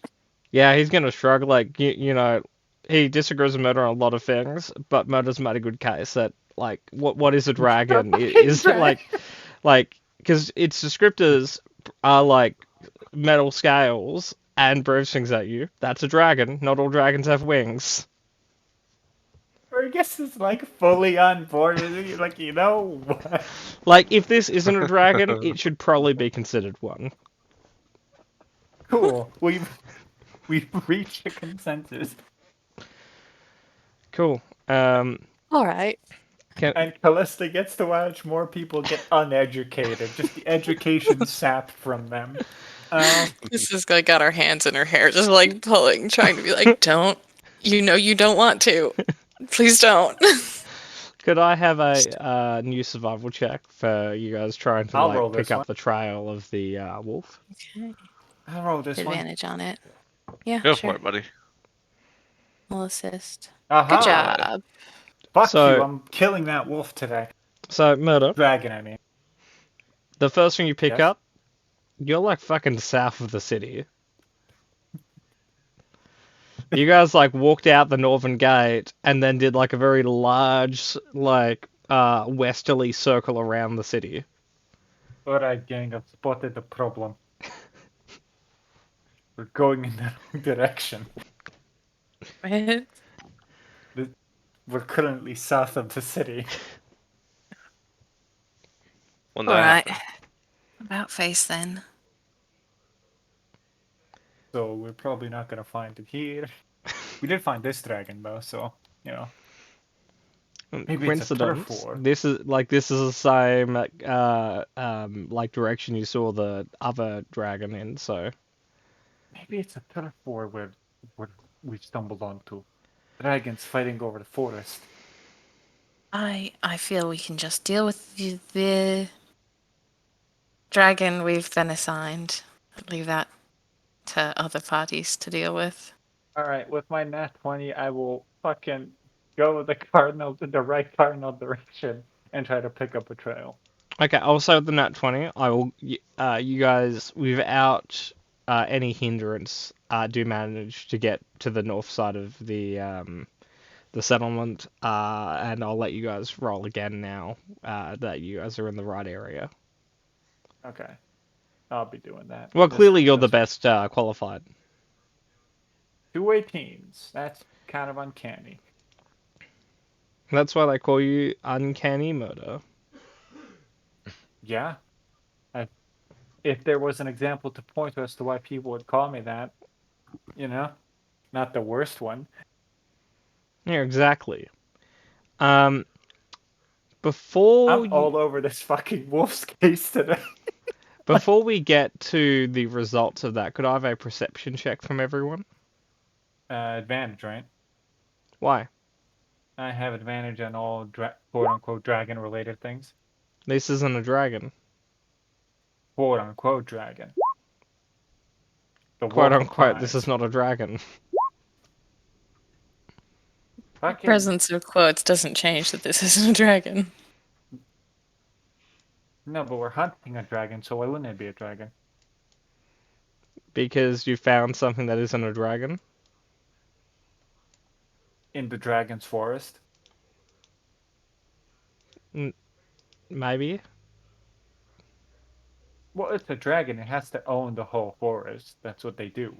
yeah, he's gonna shrug. Like you know, he disagrees with Murder on a lot of things, but Murder's made a good case that like what is a dragon is like because its descriptors are like metal scales and breathes things at you. That's a dragon. Not all dragons have wings. Fergus is like fully on board with it. Like, you know what? Like if this isn't a dragon, it should probably be considered one. Cool. We've reached a consensus. Cool. All right. And Callista gets to watch more people get uneducated. Just the education sapped from them. This is like got our hands in her hair, just like pulling, trying to be like, don't. You don't want to. Please don't. Could I have a new survival check for you guys trying to I'll roll like pick this up one. the trail of the wolf? Okay. I'll roll this one. Advantage on it. Yeah, Go sure. for it, buddy. We'll assist. Aha! Good job. Fuck So- you, I'm killing that wolf today. So, Murder, Dragon, I mean. the first thing you pick Yes? up, you're like fucking south of the city. You guys like walked out the northern gate and then did like a very large like westerly circle around the city. Alright, gang, I've spotted the problem. We're going in the wrong direction. Right? We're currently south of the city. When All that right. happens. About face then. So we're probably not gonna find it here. We did find this dragon though, so you know. Maybe it's a turf Coincidence. war. This is the same like direction you saw the other dragon in. So Maybe it's a turf war where we stumbled onto. Dragons fighting over the forest. I feel we can just deal with the dragon we've been assigned. Leave that to other parties to deal with. Alright, with my nat 20, I will fucking go the right cardinal direction and try to pick up a trail. okay, also the nat 20, I will you guys without any hindrance do manage to get to the north side of the settlement, and I'll let you guys roll again now that you guys are in the right area. Okay. I'll be doing that. Well, Just- clearly you're the just best qualified. 2 18s. That's kind of uncanny. That's why they call you Uncanny Murder. Yeah. If there was an example to point as to why people would call me that, you know, not the worst one. Yeah, exactly. Before I'm all over this fucking wolf's case today. before we get to the results of that, could I have a perception check from everyone? Advantage, right? Why? I have advantage on all quote unquote dragon related things. This isn't a dragon. Quote unquote dragon. The Quote wolf unquote, this applies. is not a dragon. Fucking Presence of quotes doesn't change that this isn't a dragon. no, but we're hunting a dragon, so why wouldn't it be a dragon? Because you found something that isn't a dragon. In the dragon's forest. Maybe. Well, it's a dragon. It has to own the whole forest. That's what they do.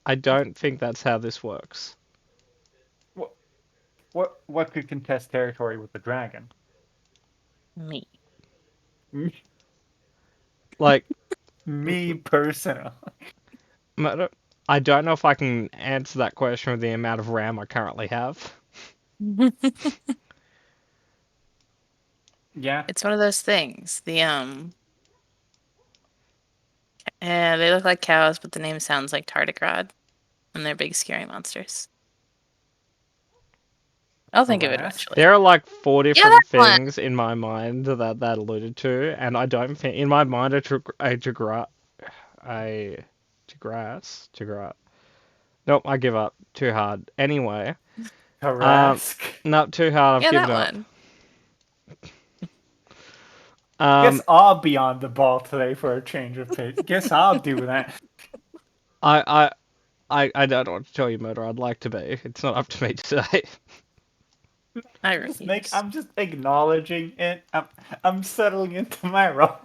I don't think that's how this works. What could contest territory with a dragon? Me. Like, Me personally. I don't know if I can answer that question with the amount of RAM I currently have. Yeah. It's one of those things. They look like cows, but the name sounds like tardigrade, and they're big, scary monsters. I'll think of it Harass? eventually. There are like 4 different that one. things in my mind that alluded to, and I don't think in my mind a Nope, I give up. Too hard. Anyway, Harass. not too hard. I've Yeah, given that up. one. Guess I'll be on the ball today for a change of pace. Guess I'll do that. I don't know what to tell you, Murder. I'd like to be. It's not up to me today. I Just refuse. I'm just acknowledging it. I'm settling into my role.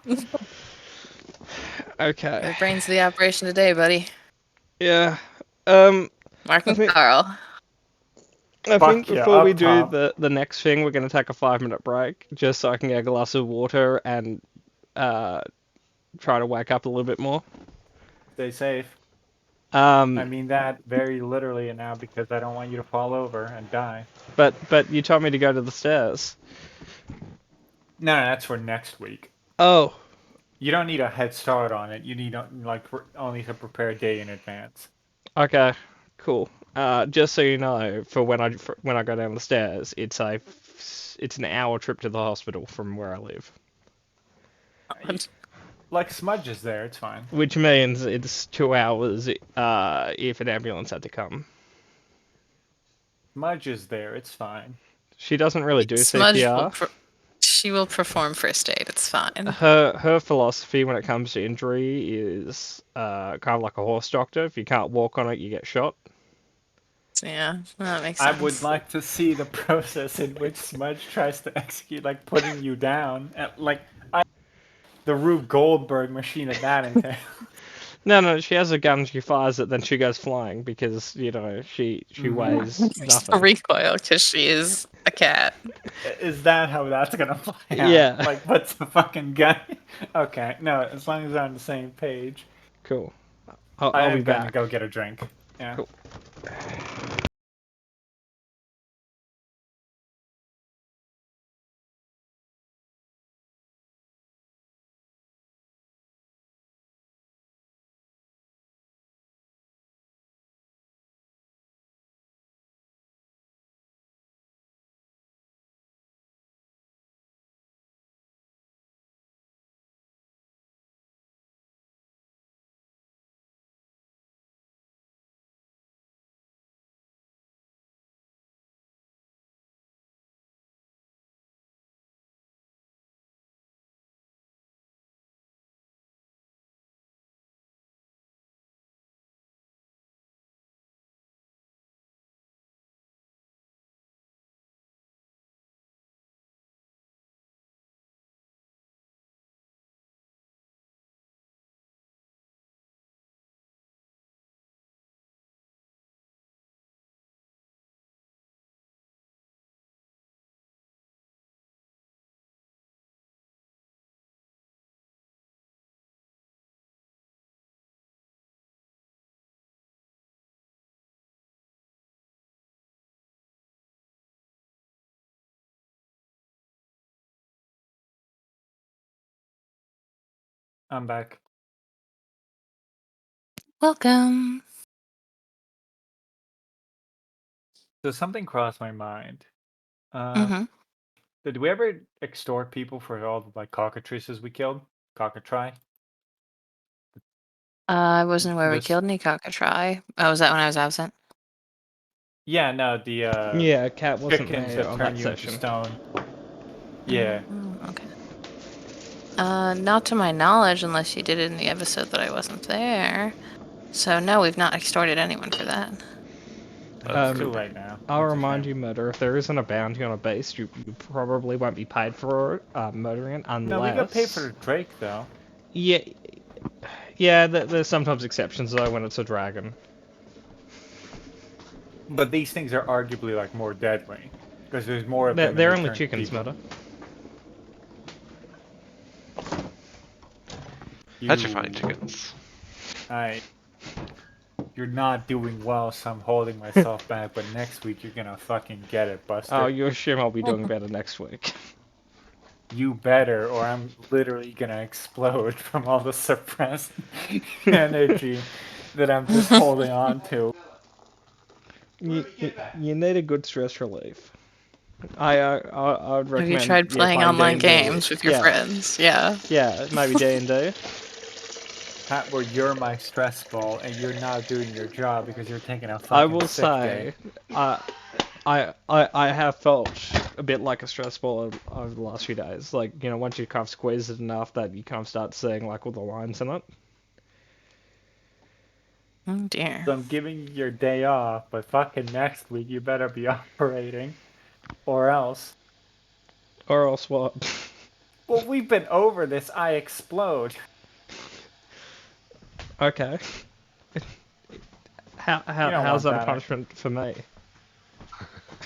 Okay. You're the brains of the operation today, buddy. Yeah. Mark and think- Carl. I Fuck think yeah, before we up do top. the next thing, we're going to take a 5-minute break just so I can get a glass of water and try to wake up a little bit more. Stay safe. I Um, mean that very literally now because I don't want you to fall over and die. but you told me to go to the stairs. No, that's for next week. Oh, You don't need a head start on it. You need only to prepare a day in advance. okay, cool. Just so you know, for when I go down the stairs, it's an hour trip to the hospital from where I live, Like Smudge is there, it's fine. which means it's 2 hours if an ambulance had to come. Smudge is there, it's fine. She doesn't really do Smudge CPR. she will perform first aid. It's fine. Her philosophy when it comes to injury is kind of like a horse doctor. If you can't walk on it, you get shot. Yeah, that makes I sense. would like to see the process in which Smudge tries to execute, like putting you down. The Rube Goldberg machine of that entails. No, she has a gun, she fires it, then she goes flying because, she weighs It's a nothing. recoil because she is a cat. Is that how that's gonna play out? Yeah. Like, what's the fucking gun? Okay, no, as long as we're on the same page. Cool. I I'll am be gonna back. go get a drink. Yeah. Cool. I'm back. Welcome. So something crossed my mind. Mm-hmm. Did we ever extort people for all the cockatrices we killed? Cockatry? I wasn't aware we This- killed any cockatrice. Oh, was that when I was absent? Yeah, no, the Yeah, Cat wasn't chickens there that on turn that you into session. stone. Yeah. Okay. Not to my knowledge, unless you did it in the episode that I wasn't there. So no, we've not extorted anyone for that. It's too Um, late now. I'll That's a remind shame. you, Murder, if there isn't a bounty on a base, you probably won't be paid for murdering it No, we got paid unless... for the Drake though. Yeah, yeah. There's sometimes exceptions though when it's a dragon. But these things are arguably like more deadly because there's more of them and They're they only turn chickens, people. Murder. Petrifying You, chickens. you're not doing well, so I'm holding myself back. But next week you're gonna fucking get it, Buster. Oh, you assume I'll be doing better next week. You better, or I'm literally gonna explode from all the suppressed energy that I'm just holding on to. You need a good stress relief. I would Have you recommend tried playing online D&D. games with your friends? Yeah. Yeah, maybe D&D. Pat, where you're my stress ball and you're not doing your job because you're taking a I fucking will sick day. say, I have felt a bit like a stress ball over the last few days. Like, you know, once you kind of squeeze it enough that you kind of start seeing like all the lines in it. Oh dear. So I'm giving you your day off, but fucking next week you better be operating, or else. Or else what? Well, we've been over this. I explode. Okay. You don't How's want that a that. punishment for me?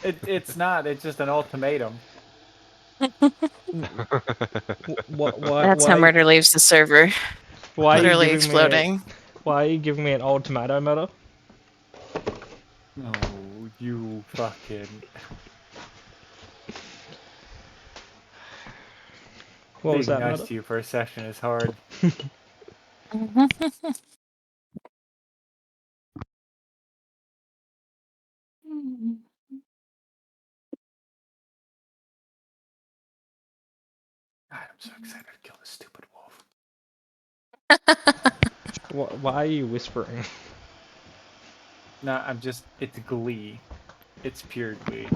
It's not. It's just an ultimatum. That's how murder leaves the server. Why are you Literally giving me exploding. why are you giving me an old tomato murder? Oh, you fucking. What was Being that nice murder? to you for a session is hard. God, I'm so excited to kill this stupid wolf. Why are you whispering? No, I'm just. It's glee. It's pure glee.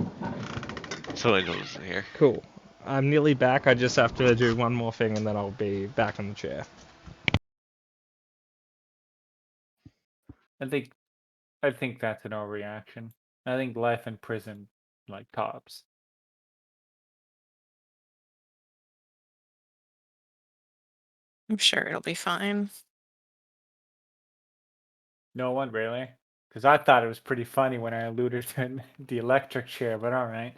So Angel's in here. Cool. I'm nearly back. I just have to do one more thing and then I'll be back in the chair. I think that's an overreaction. I think life in prison, like tops. I'm sure it'll be fine. No one really, because I thought it was pretty funny when I alluded to the electric chair. But all right.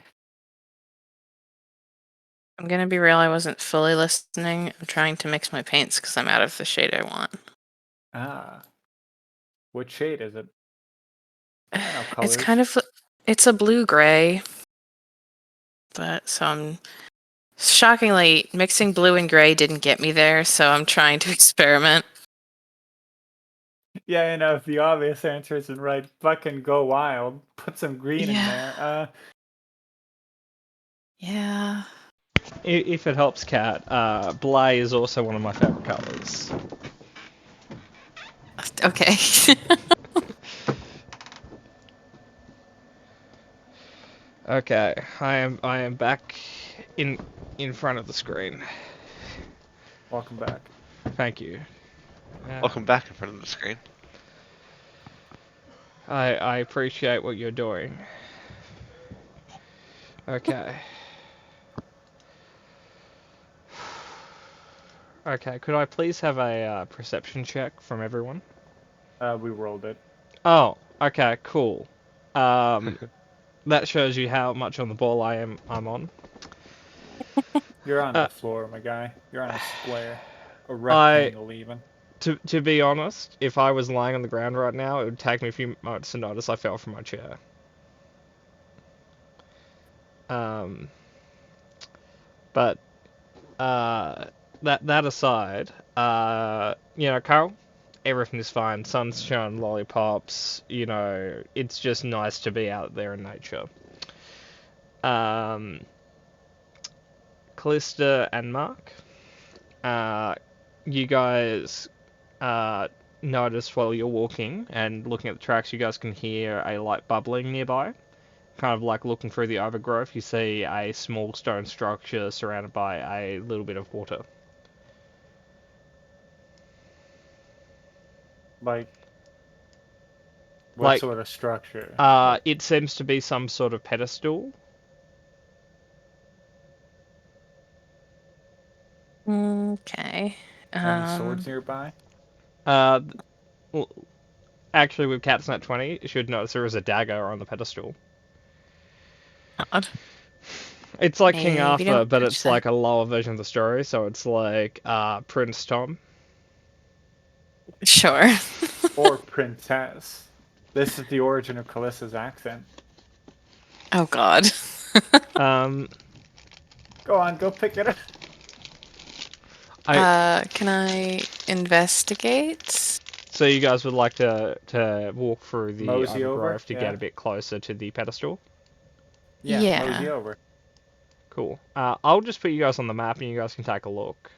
I'm gonna be real, I wasn't fully listening. I'm trying to mix my paints because I'm out of the shade I want. Ah, what shade is it? I know It's colors. kind of, it's a blue-gray. But, so I'm, shockingly, mixing blue and gray didn't get me there, so I'm trying to experiment. Yeah, you know, if the obvious answer isn't right, fucking go wild. Put some green in there. Yeah. If it helps, Cat, Blay is also one of my favorite colors. Okay. Okay, I am back in front of the screen. Welcome back. Thank you. Welcome back in front of the screen. I appreciate what you're doing. Okay. Okay, could I please have a perception check from everyone? We rolled it. Oh, okay, cool. That shows you how much on the ball I'm on. You're on Uh, the floor, my guy. You're on a square, a I rectangle, even. to be honest, if I was lying on the ground right now, it would take me a few moments to notice I fell from my chair. But that aside, you know, Carl, everything is fine. Sunshine, lollipops. You know, it's just nice to be out there in nature. Callista and Mark, you guys notice while you're walking and looking at the tracks, you guys can hear a light bubbling nearby. Kind of like looking through the overgrowth, you see a small stone structure surrounded by a little bit of water. Like, what Like, sort of structure? It seems to be some sort of pedestal. Okay. Any swords nearby? Uh, well, actually, with Catsnat 20, you should notice there is a dagger on the pedestal. God. It's like King Maybe Arthur, don't but touch it's that. like a lower version of the story, so it's like Prince Tom. Sure. Or princess? This is the origin of Calissa's accent. Oh God. Um, Go on, go pick it up. Can I investigate? So you guys would like to walk through the Mosey over? overgrowth to get a bit closer to the pedestal? Yeah. Mosey over. Cool. I'll just put you guys on the map and you guys can take a look.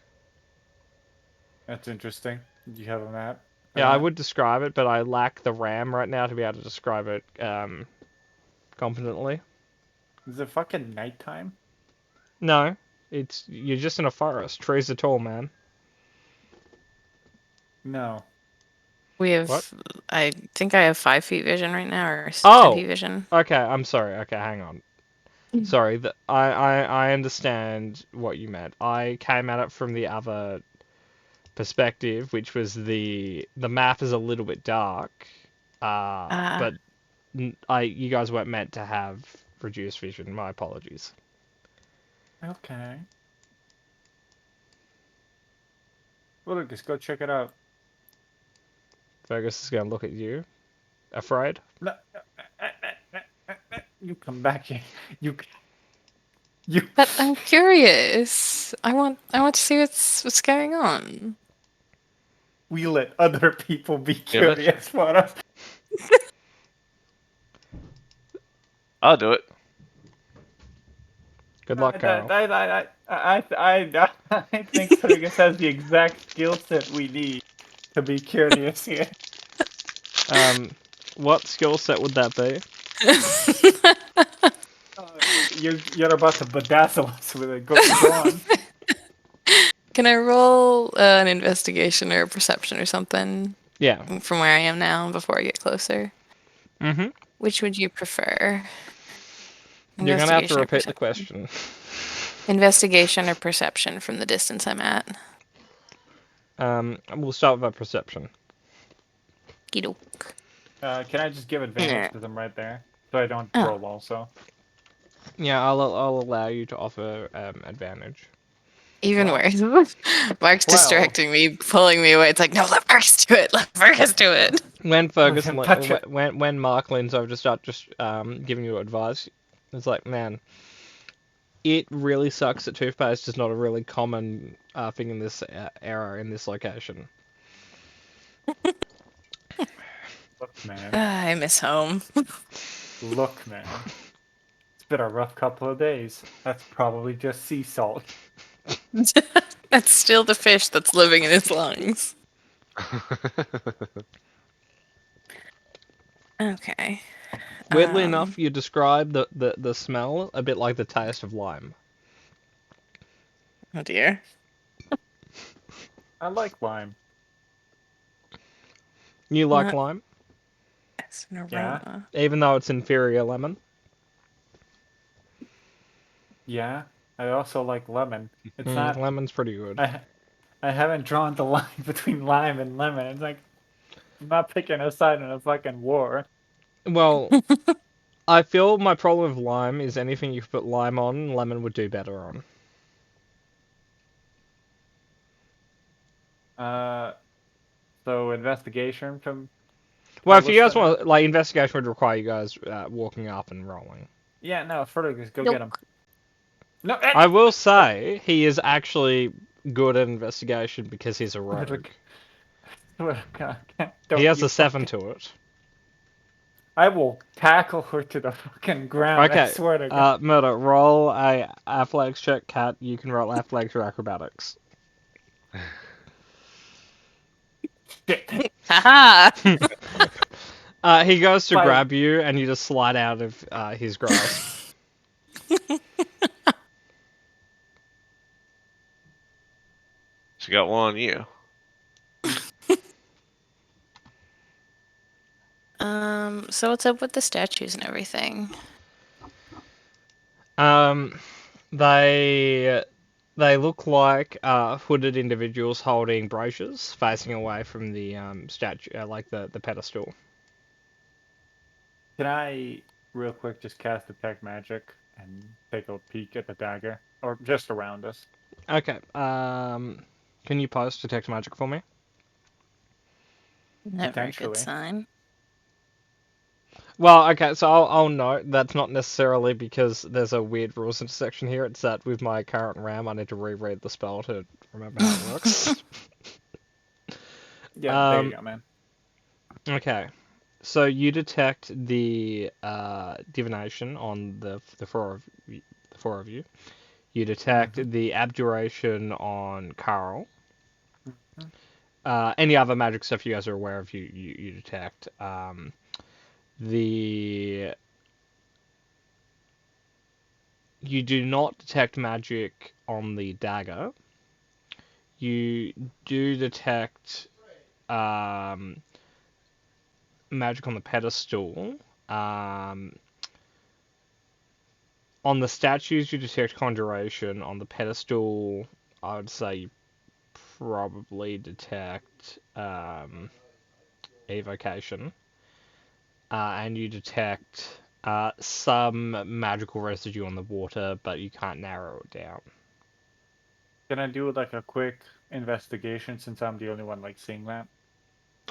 That's interesting. You have a map? Yeah, I would describe it, but I lack the RAM right now to be able to describe it competently. Is it fucking nighttime? No, you're just in a forest. Trees are tall, man. No. We have. What? I think I have 5 feet vision right now, or 10 Oh! feet vision. Okay, I'm sorry. Okay, hang on. Sorry, I understand what you meant. I came at it from the other perspective, which was the map is a little bit dark, but you guys weren't meant to have reduced vision. My apologies. Okay. Well, Lucas, go check it out. Fergus is gonna look at you, afraid. No, you come back here. You. But I'm curious. I want to see what's going on. We let other people be Yeah, that's- curious for us. I'll do it. Good luck, Carol. I think Fergus has the exact skill set we need to be curious here. What skill set would that be? You're about to bedazzle us with it. Go on. Can I roll an investigation or a perception or something Yeah. from where I am now before I get closer? Mm-hmm. Which would you prefer? You're gonna have to Investigation or repeat the perception? question. Investigation or perception from the distance I'm at? We'll start with a perception. Okey-doke. Can I just give advantage to them right there, so I don't Oh. roll also? Yeah, I'll allow you to offer advantage. Even Wow. worse. Mark's distracting me, pulling me away. It's like, no, let Fergus do it. Let Fergus do it. When Fergus, him touch it. when Mark leans over to start just giving you advice, it's like, man, it really sucks that toothpaste is not a really common thing in this era in this location. Look, man. I miss home. Look, man. It's been a rough couple of days. That's probably just sea salt. That's still the fish that's living in his lungs. Okay. Weirdly enough, you describe the smell a bit like the taste of lime. Oh dear. I like lime. You like What? lime, It's an Yeah. aroma. even though it's inferior lemon. Yeah. I also like lemon. It's not. Lemon's pretty good. I haven't drawn the line between lime and lemon. It's like I'm not picking a side in a fucking war. Well, I feel my problem with lime is anything you put lime on, lemon would do better on. So investigation from. Well, if you what's guys the- want, like, investigation would require you guys walking up and rolling. Yeah, no, Fergus, go Nope. get him. No, I will say he is actually good at investigation because he's a rogue. Don't He has you a 7 fucking- to it. I will tackle her to the fucking ground. I Okay, swear to God. Murder, roll a athletics check. Cat, you can roll athletics or acrobatics. Shit. Aha! He goes to Fine. grab you, and you just slide out of his grasp. She got one on you. So what's up with the statues and everything? They look like hooded individuals holding brochures, facing away from the statue, like the pedestal. Can I real quick just cast detect magic and take a peek at the dagger, or just around us? Okay. Can you post detect magic for me? Never a good Potentially. sign. Well, okay, so I'll note that's not necessarily because there's a weird rules intersection here. It's that with my current RAM, I need to reread the spell to remember how it works. Yeah, there you go, man. Okay, so you detect the divination on the four of you. You detect the abjuration on Carl. Mhm. Any other magic stuff you guys are aware of, you detect. The You do not detect magic on the dagger. You do detect magic on the pedestal. On the statues, you detect conjuration. On the pedestal, I would say you probably detect evocation. And you detect some magical residue on the water, but you can't narrow it down. Can I do like a quick investigation since I'm the only one like seeing that?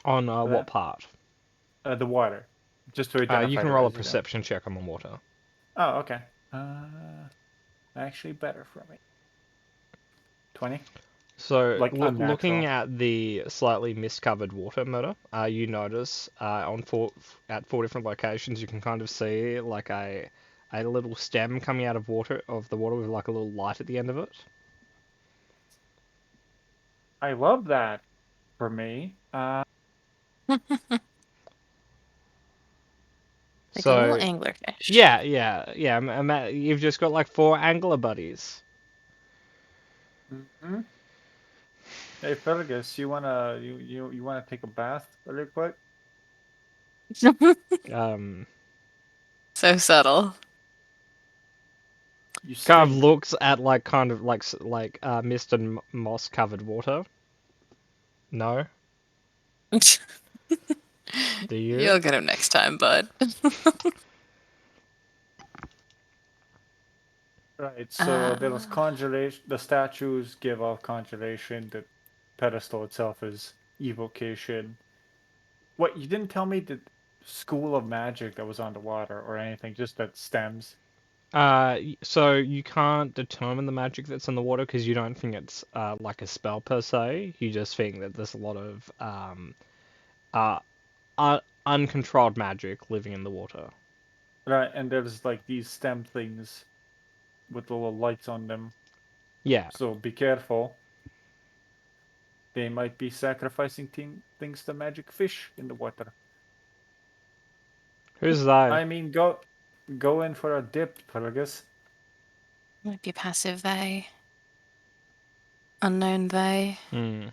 On For what part? The water, just to You identify can the roll a residue. perception check on the water. Oh, okay. Actually better for me. 20. So, Like looking unnatural. at the slightly mist-covered water, Murder, you notice at four different locations you can kind of see like a little stem coming out of the water with like a little light at the end of it. I love that for me. Like a little So, anglerfish. yeah. You've just got like four angler buddies. Mhm. Hey Fergus, you wanna take a bath really quick? Um, So subtle. You kind of stink. looks at like kind of like mist and moss-covered water. No, do you? You'll get him next time, bud. Right, so there was conjuration. The statues give off conjuration. The pedestal itself is evocation. What, you didn't tell me the school of magic that was underwater or anything, just that stems. So you can't determine the magic that's in the water because you don't think it's like a spell per se. You just think that there's a lot of uh, uncontrolled magic living in the water. Right, and there's like these stem things with little lights on them. Yeah. So be careful. They might be sacrificing things to magic fish in the water. Who's they? I mean, go in for a dip, Fergus. Might be passive they. Unknown they. Hmm.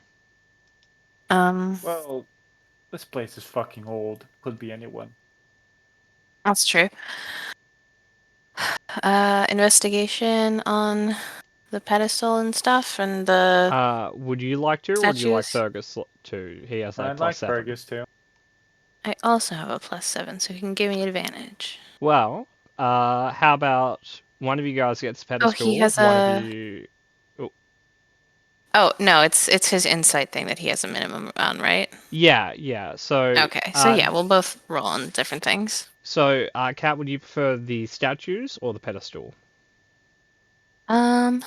Well, this place is fucking old. Could be anyone. That's true. Investigation on the pedestal and stuff and the Would you like to, or would you like statues. Fergus to? He has a I'd like +7. Fergus too. I also have a +7, so he can give me advantage. Well, how about one of you guys gets the Oh, he pedestal, has one of a. you. Oh, Oh no, it's his insight thing that he has a minimum on, right? yeah. Okay, so yeah, we'll both roll on different things. Kat, would you prefer the statues or the pedestal? Um,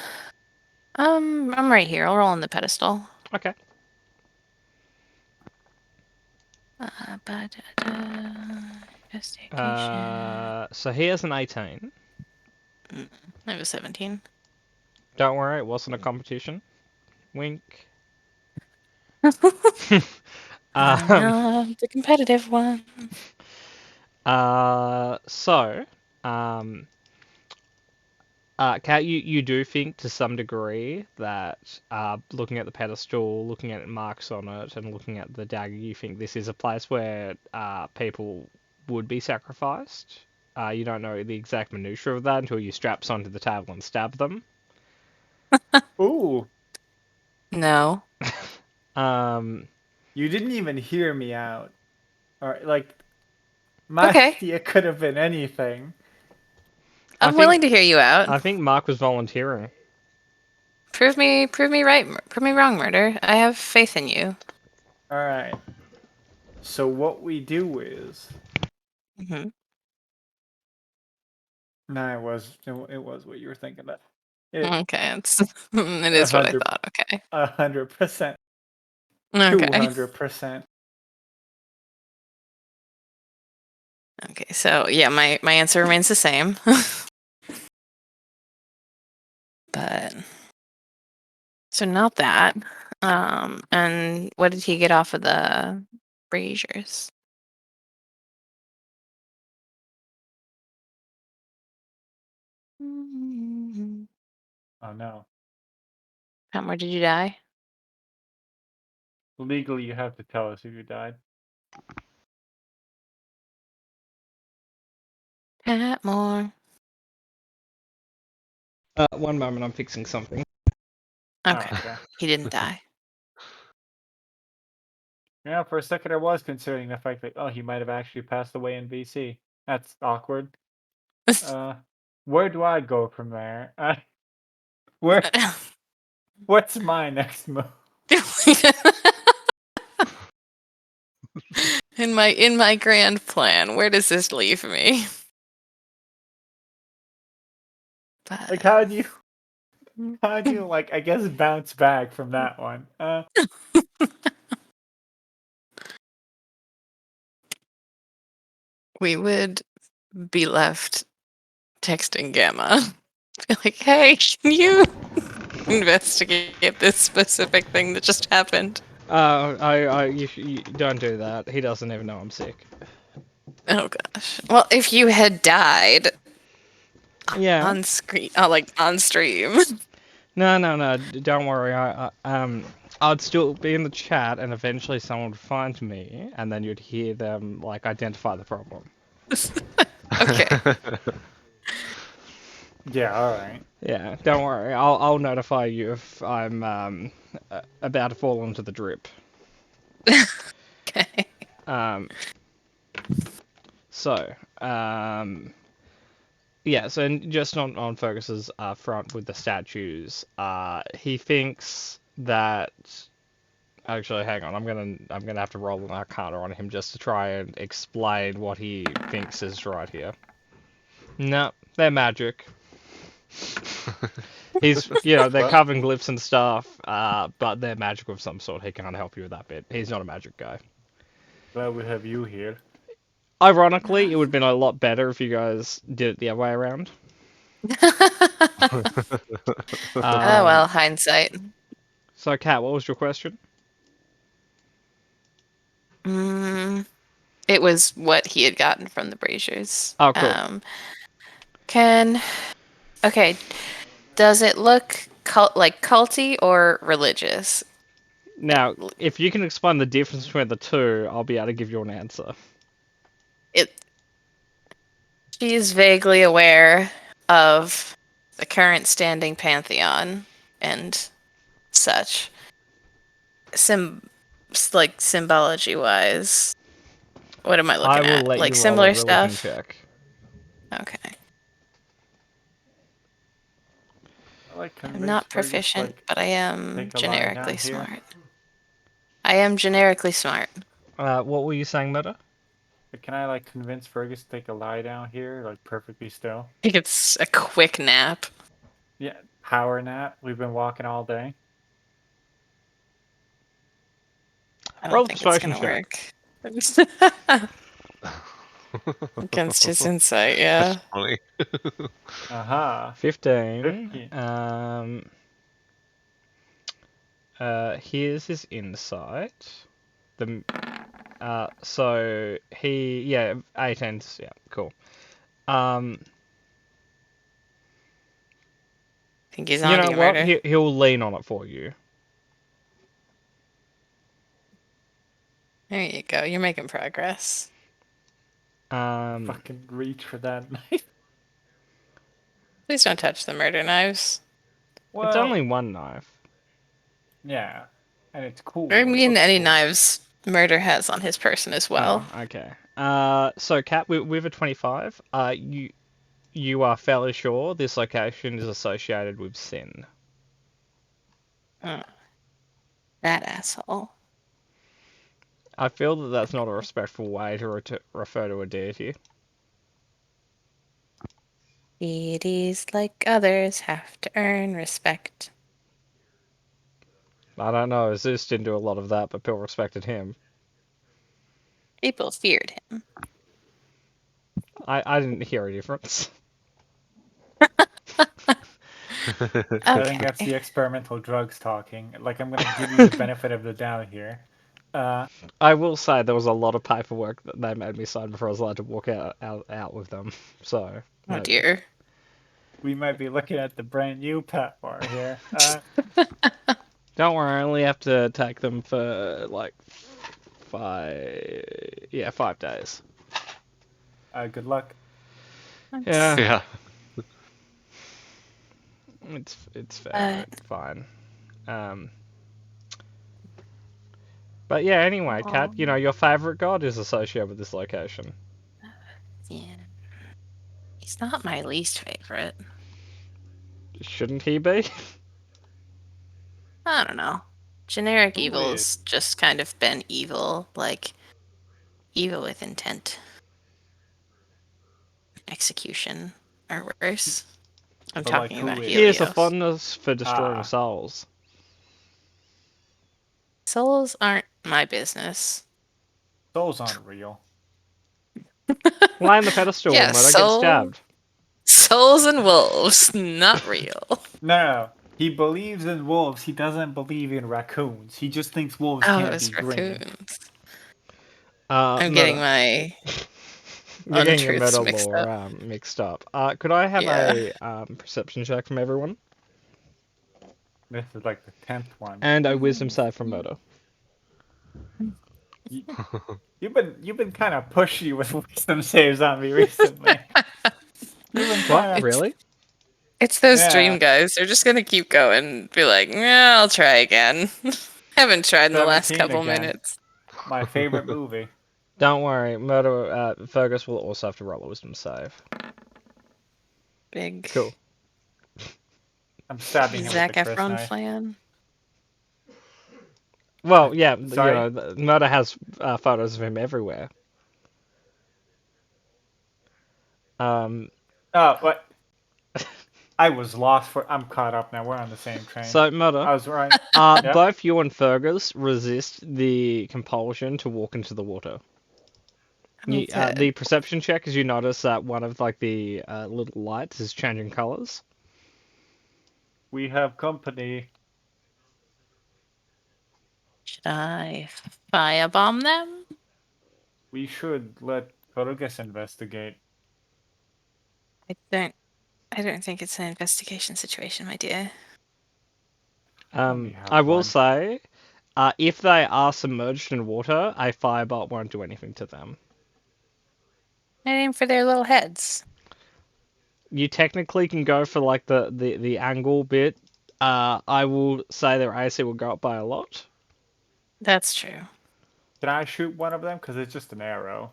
I'm right here. I'll roll on the pedestal. Okay. Investigation. So he has an 18. I have a 17. Don't worry, it wasn't a competition. Wink. The competitive one. So, Kat, you do think to some degree that looking at the pedestal, looking at marks on it, and looking at the dagger, you think this is a place where people would be sacrificed. You don't know the exact minutiae of that until you straps onto the table and stab them. Ooh, No. you didn't even hear me out. Or like, my Okay. idea could have been anything. I I'm think- willing to hear you out. I think Mark was volunteering. Prove me right. Prove me wrong, Murder. I have faith in you. All right. So what we do is, Hmm. nah, it was what you were thinking of. It Okay, it is what I 100 thought. Okay. 100%, Okay. 200%. Okay. So yeah, my answer remains the same. But so not that. And what did he get off of the braziers? Oh no. Patmore, did you die? Legally, you have to tell us if you died. Patmore. One moment, I'm fixing something. Okay. Oh, okay. He didn't die. Yeah, for a second I was considering the fact that, oh, he might have actually passed away in VC. That's awkward. Where do I go from there? What's my next move? in my grand plan, where does this leave me? But, Like, how do you like, I guess, bounce back from that one? we would be left texting Gamma. Be like, hey, can you investigate this specific thing that just happened? You don't do that. He doesn't even know I'm sick. Oh gosh. Well, if you had died Yeah. on screen, like on stream. No. Don't worry. I'd still be in the chat, and eventually someone would find me, and then you'd hear them like identify the problem. Okay. Yeah, all right. Yeah. Don't worry. I'll notify you if I'm about to fall into the drip. Okay. So yeah. So just on Fergus's front with the statues, he thinks that. Actually, hang on. I'm gonna have to roll an Arcana on him just to try and explain what he thinks is right here. No, they're magic. They're carving glyphs and stuff, but they're magic of some sort. He can't help you with that bit. He's not a magic guy. Glad we have you here. Ironically, it would have been a lot better if you guys did it the other way around. Oh well, hindsight. So, Kat, what was your question? It was what he had gotten from the braziers. Oh, cool. Okay, does it look like culty or religious? Now, if you can explain the difference between the two, I'll be able to give you an answer. She is vaguely aware of the current standing pantheon and such. Symbology wise, what am I looking I will at? let Like you similar roll a religion stuff. check. Okay. Like, I'm not proficient, but I am take a lie down generically here. smart. I am generically smart. What were you saying, Meta? Can I like convince Fergus to take a lie down here, like perfectly still? I think it's a quick nap. Yeah, power nap. We've been walking all day. I Roll don't the think it's persuasion gonna work. Against his insight, yeah. Funny. Aha. 15. 15. Here's his insight. So he, yeah, 18s, yeah, cool. Um, Think he's you on to know you, what? murder. He'll lean on it for you. There you go. You're making progress. Fucking reach for that knife. Please don't touch the murder knives. It's only one knife. Yeah, and it's cool. I It mean, looks any cool. knives murder has on his person as well. Oh, okay. So Cat, with a 25, you are fairly sure this location is associated with sin. That asshole. I feel that that's not a respectful way to refer to a deity. Deities, like others, have to earn respect. I don't know, Zeus didn't do a lot of that, but people respected him. People feared him. I didn't hear a difference. I think that's the experimental drugs talking. Like, I'm gonna give you the benefit of the doubt here. I will say there was a lot of paperwork that they made me sign before I was allowed to walk out with them. So Oh maybe. dear. We might be looking at the brand new Pat bar here. Don't worry, I only have to take them for like 5 days. Good luck. Yeah, Yeah. it's fair, it's fine. But yeah, anyway, Kat, you know, your favorite god is associated with this location. Yeah. He's not my least favorite. Shouldn't he be? I don't know. Generic Who evil's just kind of been evil, like evil with intent. Execution or worse. I'm But, like, talking who about is? He has a Helios. fondness for destroying Ah. souls. Souls aren't my business. Souls aren't real. Lie on the pedestal, Yeah, Murder, get stabbed. Souls and wolves, not real. No. He believes in wolves. He doesn't believe in raccoons. He just thinks wolves Oh, can't it's be green. raccoons. Murder. I'm getting my You're getting your untruths murder mixed lore up. mixed up. Could I have Yeah. a perception check from everyone? This is like the 10th one. And a wisdom save from Murder. You've been kind of pushy with wisdom saves on me recently. You've been What? kind of Really? It's those Yeah. dream guys. They're just gonna keep going. Be like, yeah, I'll try again. Haven't tried in the last 17 couple again. minutes. my favorite movie. Don't worry, Murder. Fergus will also have to roll a wisdom save. Big Cool. I'm stabbing him Zac with the Chris Efron knife. plan. Well, yeah, Sorry? you know, Murder has photos of him everywhere. Oh, what? I was lost for. I'm caught up now. We're on the same train. So, Murder, I was right. Yep. both you and Fergus resist the compulsion to walk into the water. The perception check, as you notice that one of like the little lights is changing colors. We have company. Should I firebomb them? We should let Fergus investigate. I don't think it's an investigation situation, my dear. We have I will one. say, if they are submerged in water, a firebolt won't do anything to them. I aim for their little heads. You technically can go for like the angle bit. I will say their AC will go up by a lot. That's true. Can I shoot one of them? Because it's just an arrow.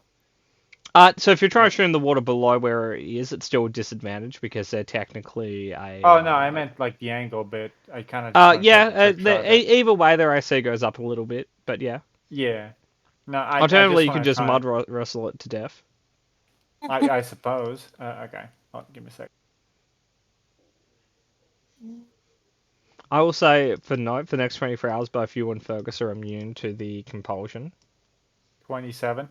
So if you're trying to shoot in the water below where it is, it's still a disadvantage because they're technically a. Oh no, I meant like the angle bit. I kind of. Either way, their AC goes up a little bit, but yeah. Yeah. No, Alternatively, I you could just mud wrestle it to death. I suppose. Okay. Oh, give me a sec. I will say for the next 24 hours, both you and Fergus are immune to the compulsion. 27.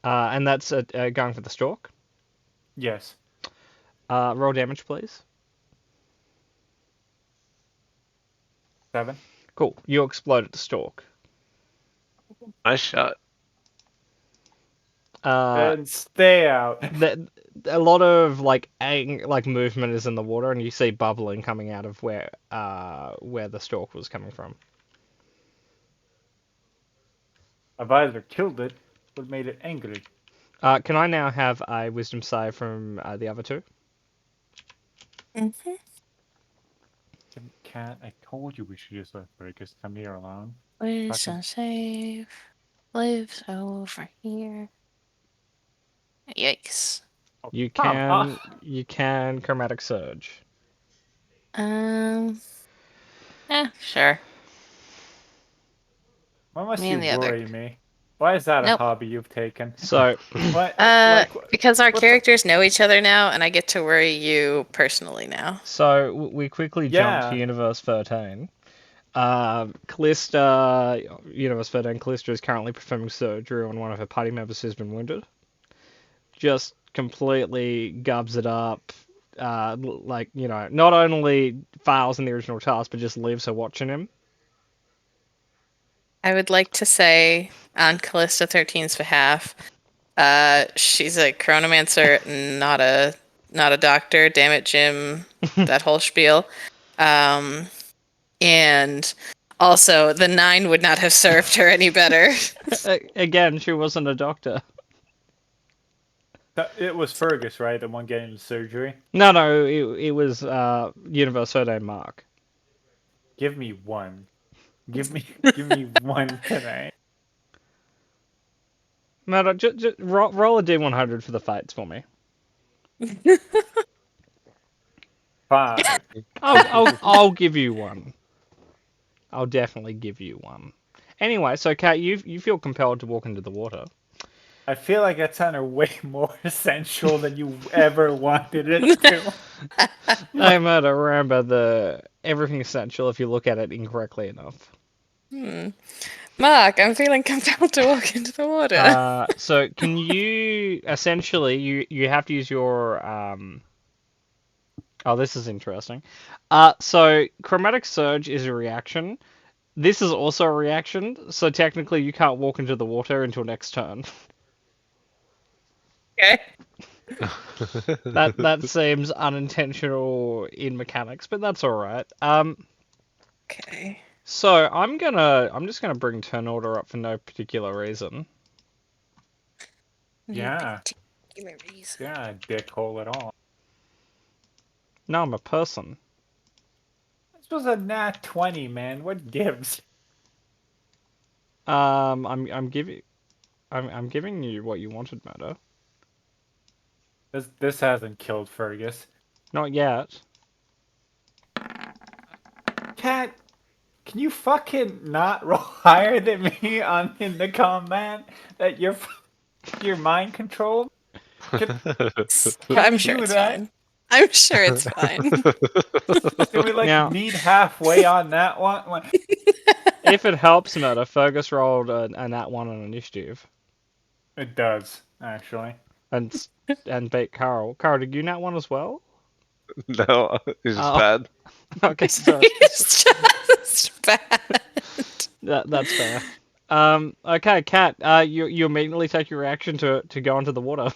And that's going for the stalk. Yes. Roll damage, please. 7. Cool. You explode at the stalk. Nice shot. And stay out. A lot of like movement is in the water, and you see bubbling coming out of where the stalk was coming from. I've either killed it or made it angry. Can I now have a wisdom save from the other two? Mm-hmm. Cat, I told you we should just let Fergus come here alone. Wisdom save lives over here. Yikes. You Come on. can chromatic surge. Sure. Why must Me you and the other. worry me? Why is that a Nope. hobby you've taken? So What? Because our what the- characters know each other now, and I get to worry you personally now. we quickly jump to Yeah. Universe 13. Callista, Universe 13, Callista is currently performing surgery on one of her party members who's been wounded. Just completely gubs it up. Not only fails in the original task, but just leaves her watching him. I would like to say, on Callista 13's behalf, she's a chronomancer, not a doctor. Damn it, Jim. That whole spiel. And also, the 9 would not have served her any better. Again, she wasn't a doctor. It was Fergus, right? The one getting the surgery. No, it was Universe 13 Mark. Give me one. Give me one tonight. No, just roll a D100 for the fates for me. Fine. I'll give you one. I'll definitely give you one. Anyway, so Kat, you feel compelled to walk into the water. I feel like that sounded way more essential than you ever wanted it to. No matter, remember everything essential if you look at it incorrectly enough. Mark, I'm feeling compelled to walk into the water. So can you essentially you have to use your Oh, this is interesting. So chromatic surge is a reaction. This is also a reaction, so technically you can't walk into the water until next turn. Okay. That seems unintentional in mechanics, but that's all right. Okay. So I'm just gonna bring turn order up for no particular reason. Yeah. Particular reason. Yeah, dickhole at all. No, I'm a person. This was a nat 20, man. What gives? I'm giving you what you wanted, Murder. This hasn't killed Fergus. Not yet. Cat, can you fucking not roll higher than me in the combat that you're mind controlled? I'm sure it's fine. I'm sure it's fine. Do we Now- meet halfway on that one? If it helps, Murder, Fergus rolled a nat 1 on initiative It does, actually. and beat Carl. Carl, did you nat 1 as well? No, it's just Oh. bad. Okay, sorry. It's just bad. That's fair. Okay, Kat, you immediately take your action to go into the water.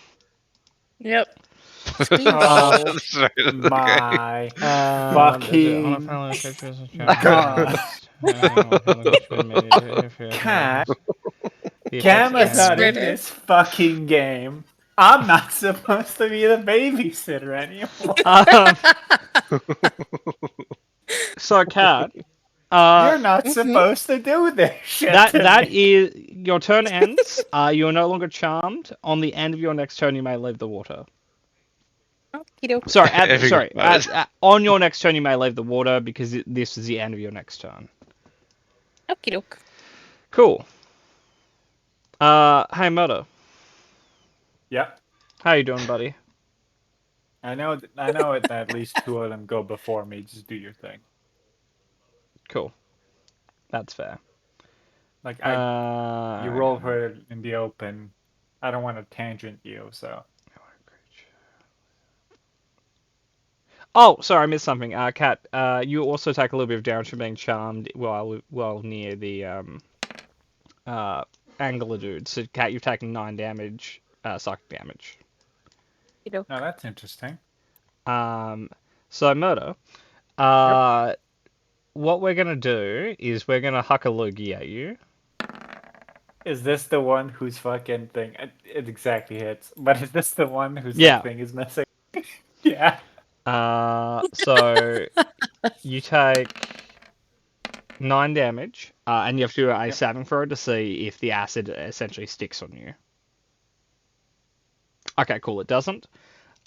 Yep. Oh Sorry, okay. my Fucking Cat. Gamma's not in Ritter. this fucking game. I'm not supposed to be the babysitter anymore. So, Kat, You're not supposed to do this shit. to that me. is your turn ends. You are no longer charmed. On the end of your next turn, you may leave the water. Okey-doke. Sorry, Everything fine. on your next turn, you may leave the water because this is the end of your next turn. Okey-doke. Cool. Hey, Murder. Yep. How you doing, buddy? I know at least 2 of them go before me. Just do your thing. Cool. That's fair. Like you roll her in the open. I don't want to tangent you, so. Oh, sorry, I missed something. Kat, you also take a little bit of damage from being charmed while near the Angler dude. So Cat, you've taken 9 damage, psychic damage. Oh, that's interesting. So Murder. What we're gonna do is we're gonna huck a loogie at you. Is this the one whose fucking thing? It exactly hits. But is this the one whose Yeah. like, thing is missing? Yeah. So you take 9 damage, and you have to do a Yep. saving throw to see if the acid essentially sticks on you. Okay, cool. It doesn't.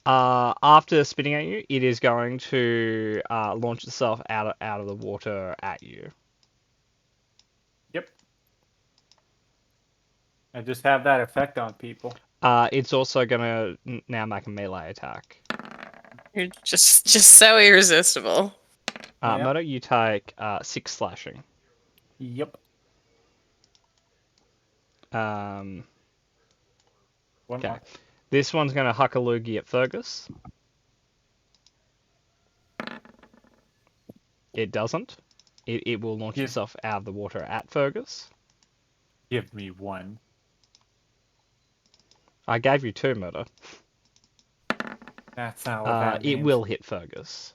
After spitting at you, it is going to launch itself out of the water at you. Yep. I just have that effect on people. It's also gonna now make a melee attack. You're just so irresistible. Yep. Moto, you take 6 slashing. Yep. Um, One okay. more. This one's gonna huck a loogie at Fergus. It doesn't. It will launch Yeah. itself out of the water at Fergus. Give me one. I gave you 2, Murder. That's not what that It means. will hit Fergus.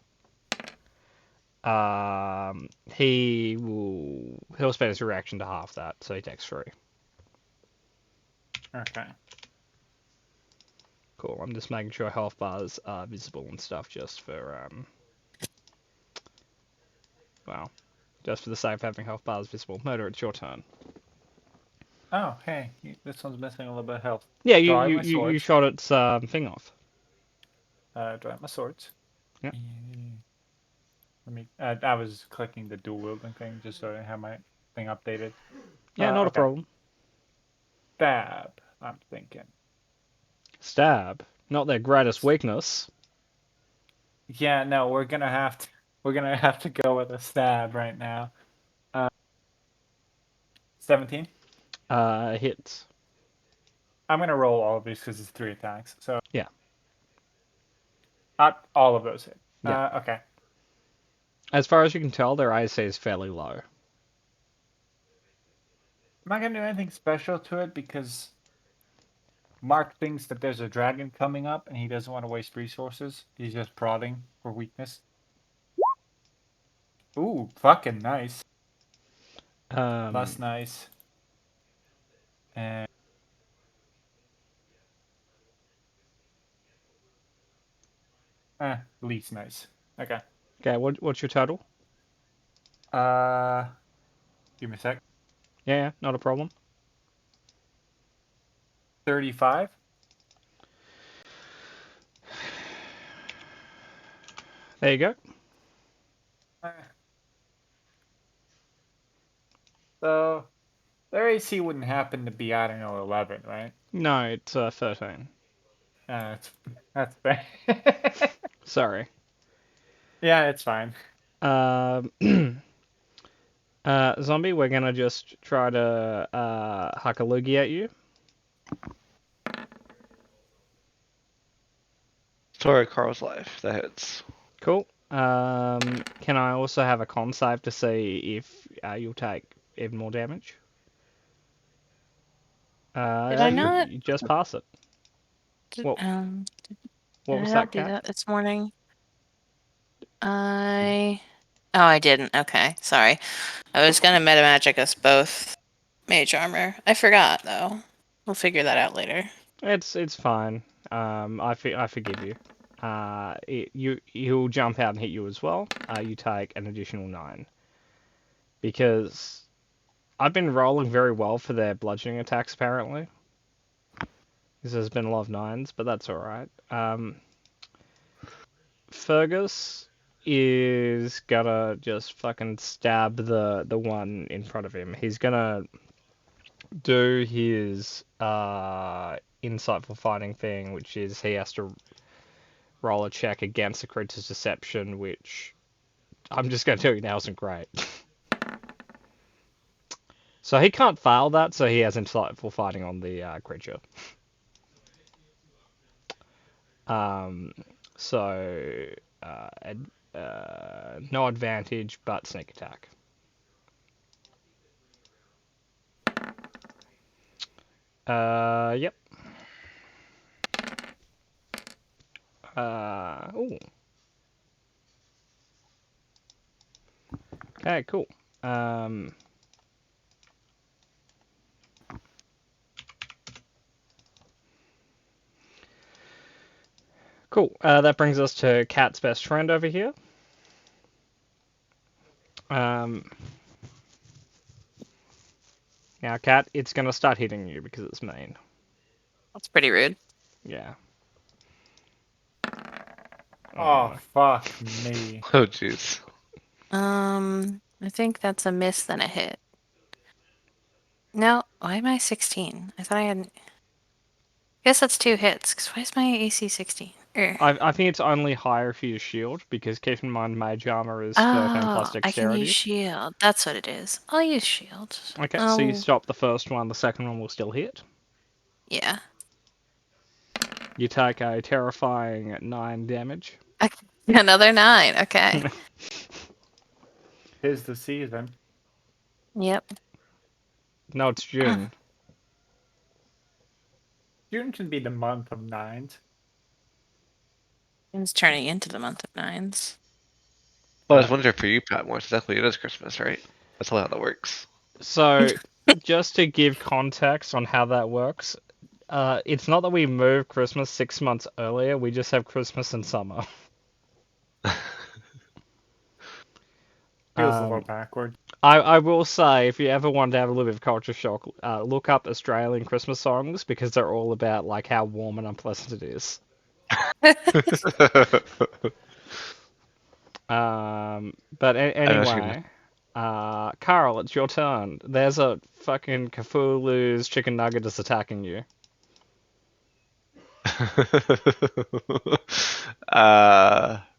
He'll spend his reaction to half that, so he takes 3. Okay. Cool. I'm just making sure health bars are visible and stuff, just for well, just for the sake of having health bars visible. Murder, it's your turn. Oh, hey, this one's missing a little bit of health. Yeah, Draw my you swords. shot its thing off. Draw my swords. Yeah. Let me. I was clicking the dual wielding thing just so I have my thing updated. Yeah, not a okay. problem. Stab. I'm thinking. Stab, not their greatest weakness. Yeah, no, we're gonna have to go with a stab right now. 17. Hits. I'm gonna roll all of these because it's 3 attacks. So Yeah. not all of those hit. Yeah. Okay. As far as you can tell, their AC is fairly low. I'm not gonna do anything special to it because Mark thinks that there's a dragon coming up and he doesn't want to waste resources. He's just prodding for weakness. Ooh, fucking nice. That's nice. And least nice. Okay. Okay, what's your total? Give me a sec. Yeah, not a problem. 35. There you go. So their AC wouldn't happen to be, I don't know, 11, right? No, it's 13. That's fair. Sorry. Yeah, it's fine. Zombie, we're gonna just try to huck a loogie at you. Story of Carl's life. That hits. Cool. Can I also have a con save to see if you'll take even more damage? Did I not? You just pass it. What Did was I that, not do Cat? that this morning? Oh, I didn't. Okay, sorry. I was gonna meta magic us both mage armor. I forgot though. We'll figure that out later. It's fine. I forgive you. He'll jump out and hit you as well. You take an additional 9 because I've been rolling very well for their bludgeoning attacks apparently. Because there's been a lot of 9s, but that's all right. Fergus is gonna just fucking stab the one in front of him. He's gonna do his insightful fighting thing, which is he has to roll a check against the creature's deception, which I'm just gonna tell you now isn't great. So he can't fail that, so he has insightful fighting on the creature. So no advantage, but sneak attack. Yep. Ooh. Okay, cool. Cool. That brings us to Cat's best friend over here. Now, Cat, it's gonna start hitting you because it's mean. That's pretty rude. Yeah. Oh, fuck me. Oh, jeez. I think that's a miss than a hit. No, why am I 16? I thought I had. Guess that's 2 hits. Cause why is my AC 16? I think it's only higher for your shield because keep in mind mage armor is 13 plus Oh, I can use dexterity. shield. That's what it is. I'll use shield. Okay, so you stop the first one, the second one will still hit. Yeah. You take a terrifying 9 damage. Another 9. Okay. Tis the season. Yep. No, it's June. June can be the month of 9s. It's turning into the month of 9s. Well, I was wondering for you, Pat, more exactly, it is Christmas, right? That's how that works. So, just to give context on how that works, it's not that we move Christmas 6 months earlier, we just have Christmas in summer. Feels a little backward. I will say, if you ever want to have a little bit of culture shock, look up Australian Christmas songs because they're all about like how warm and unpleasant it is. But anyway, Carl, it's your turn. There's a fucking Cthulhu's chicken nugget is attacking you.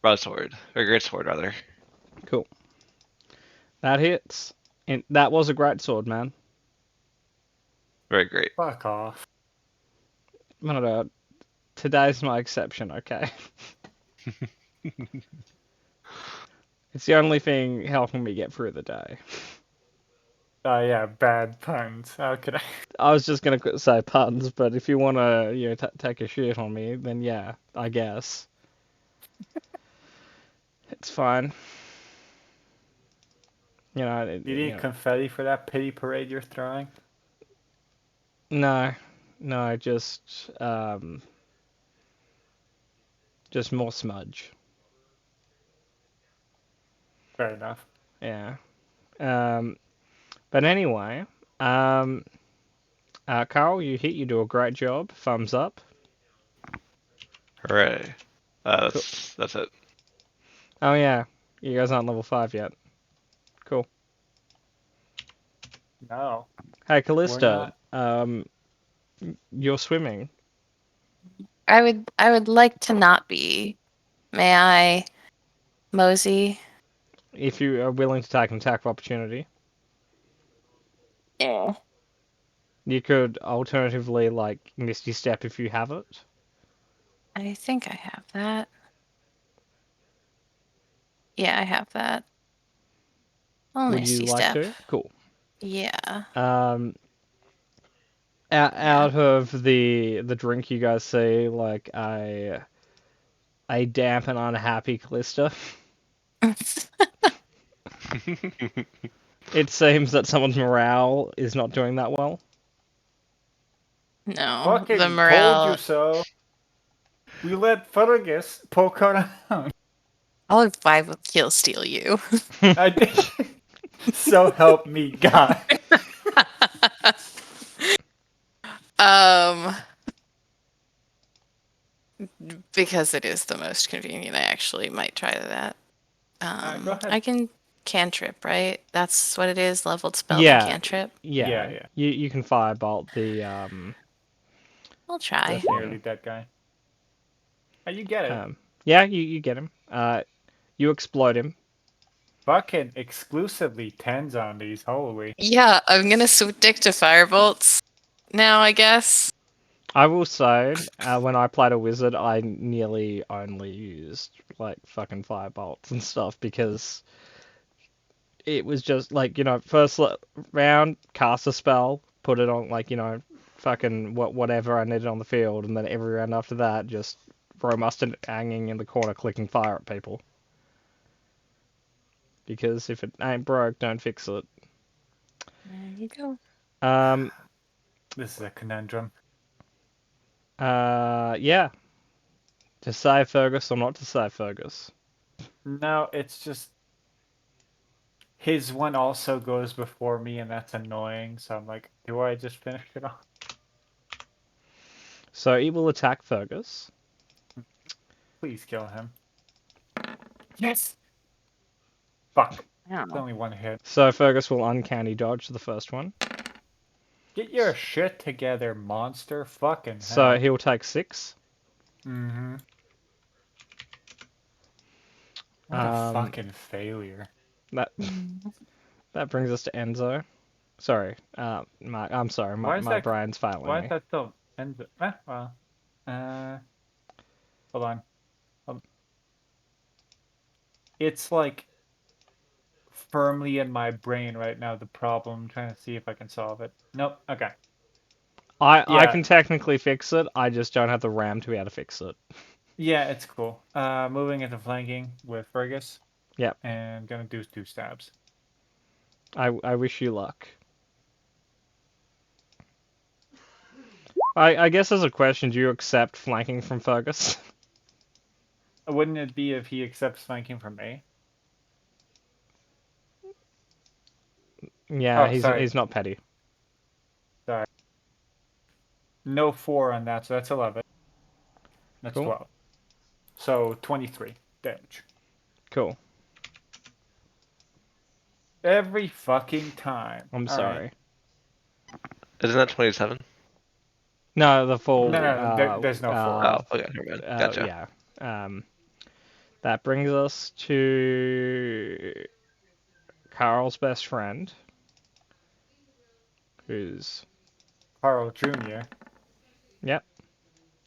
Broadsword. Or great sword, rather. Cool. That hits. And that was a great sword, man. Very great. Fuck off. No. Today's my exception, okay? It's the only thing helping me get through the day. Yeah, bad puns. How could I? I was just gonna say puns, but if you wanna, take a shit on me, then yeah, I guess. It's fine. You need confetti for that pity parade you're throwing? No, just more smudge. Fair enough. Yeah. But anyway, Carl, you do a great job. Thumbs up. Hooray. That's it. Oh yeah, you guys aren't level 5 yet. Cool. No. Hey, Callista, you're swimming. I would like to not be. May I, Mosey? If you are willing to take an attack of opportunity, Yeah. you could alternatively like Misty Step if you have it. I think I have that. Yeah, I have that. Oh, Would Misty you like Step. to? Cool. Yeah. Out of the drink, you guys see like a damp and unhappy Callista. It seems that someone's morale is not doing that well. No, Fucking the morale. told you so. We let Fergus poke around. I'll 5 kill steal you. I did. So help me God. Because it is the most convenient, I actually might try that. Go ahead. I can cantrip, right? That's what it is. Leveled spells Yeah. and cantrip. Yeah. You can firebolt the I'll try. Nearly dead guy. Oh, you get it. Yeah, you get him. You explode him. Fucking exclusively 10s on these. Holy. Yeah, I'm gonna stick to firebolts now, I guess. I will say, when I played a wizard, I nearly only used like fucking firebolts and stuff because it was just like first round, cast a spell, put it on fucking whatever I needed on the field, and then every round after that, just Bro Mustard hanging in the corner clicking fire at people. Because if it ain't broke, don't fix it. There you go. This is a conundrum. Yeah. To save Fergus or not to save Fergus? No, it's just his one also goes before me, and that's annoying. So I'm like, do I just finish it off? So he will attack Fergus. Please kill him. Yes. Fuck. I don't It's know. only one hit. So Fergus will uncanny dodge the first one. Get your shit together, monster. Fucking So hell. he'll take 6. Mm-hmm. What a fucking failure. That brings us to Enzo. Sorry, I'm sorry, Why is my that- brain's failing Why me. is that still end? Well. Hold on. It's like firmly in my brain right now. The problem. I'm trying to see if I can solve it. Nope. Okay. I Yeah. can technically fix it. I just don't have the RAM to be able to fix it. Yeah, it's cool. Moving into flanking with Fergus. Yep. And gonna do 2 stabs. I wish you luck. I guess as a question, do you accept flanking from Fergus? Wouldn't it be if he accepts flanking from me? Yeah, Oh, sorry. he's not petty. No 4 on that, so that's 11. That's Cool. 12. So 23 damage. Cool. Every fucking time. I'm All sorry. right. Isn't that 27? No, the full. No, there's no 4. Oh, okay, never mind. Gotcha. Yeah. That brings us to Carl's best friend, who's Carl Jr.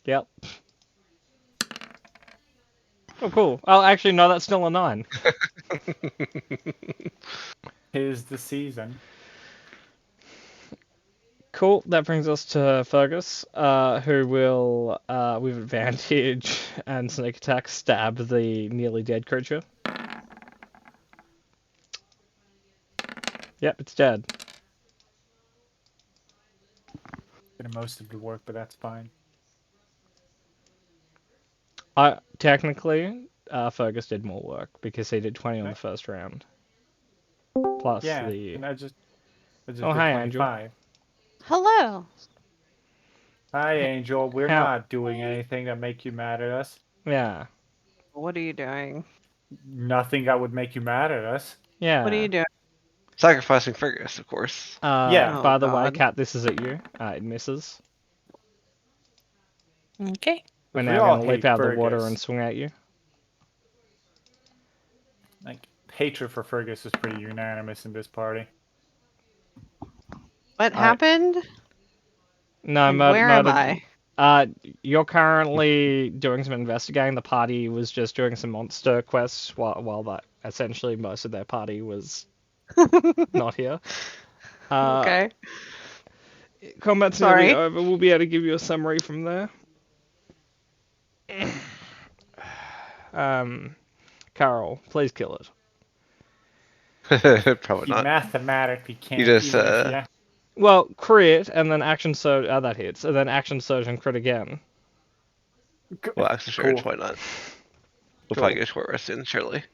Yep. Oh, cool. Oh, actually, no, that's still a 9. Tis the season. Cool. That brings us to Fergus, who will, with advantage and sneak attack, stab the nearly dead creature. Yep, it's dead. Did most of the work, but that's fine. Technically, Fergus did more work because he did 20 on the first round. Plus Yeah, the. and I just Oh, did hi, Angel. 25. Hello. Hi, Angel. We're How- not doing anything that make you mad at us. Yeah. What are you doing? Nothing that would make you mad at us. Yeah. What are you doing? Sacrificing Fergus, of course. Yeah. Oh, By the way, God. Kat, this is at you. It misses. Okay. We're We now all going to leap hate out of the water Fergus. and swing at you. Like, hatred for Fergus is pretty unanimous in this party. What I- happened? No, And where am murdered. I? You're currently doing some investigating. The party was just doing some monster quests while that essentially most of their party was not here. Okay. Combat's Sorry. nearly over. We'll be able to give you a summary from there. Carol, please kill it. Probably He not. mathematically can't. just, even if he- Well, crit and then action surge. That hits, and then action surge and crit again. Well, actually, sure, Cool. why not? We'll Cool. probably get short rest soon, surely.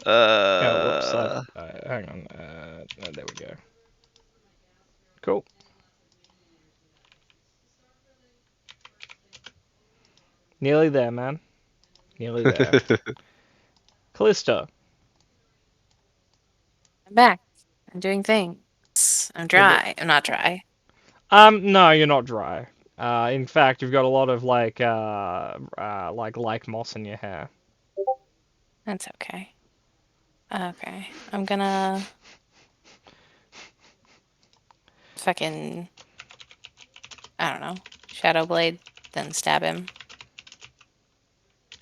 Oh, whoops! Hang on. There we go. Cool. Nearly there, man. Nearly there. Callista. I'm back. I'm doing things. I'm dry. I'm not dry. No, you're not dry. In fact, you've got a lot of like moss in your hair. That's okay. Okay. I'm gonna fucking I don't know. Shadow Blade, then stab him.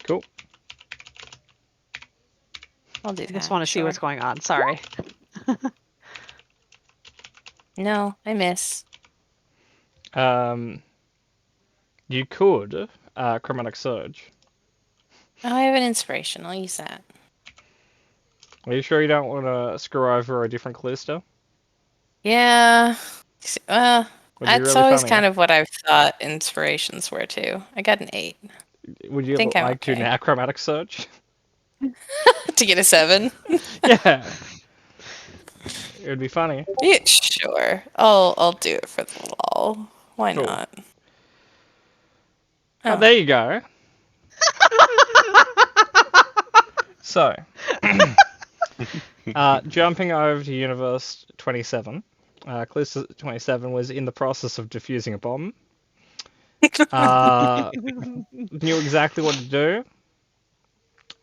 Cool. I'll do I that. just want to see sure. what's going on. Sorry. No, I miss. You could Chromatic Surge. Oh, I have an inspiration. I'll use that. Are you sure you don't want to screw over a different Callista? Yeah. Well, Would be that's really always funny. kind of what I've thought inspirations were too. I got an 8 Would you think I'm like to okay. now Chromatic Surge? to get a 7. Yeah. It would be funny. Yeah, sure. I'll do it for the lol. Why Cool. not? Oh, Oh. there you go. So, jumping over to Universe 27, Callista 27 was in the process of defusing a bomb. Knew exactly what to do.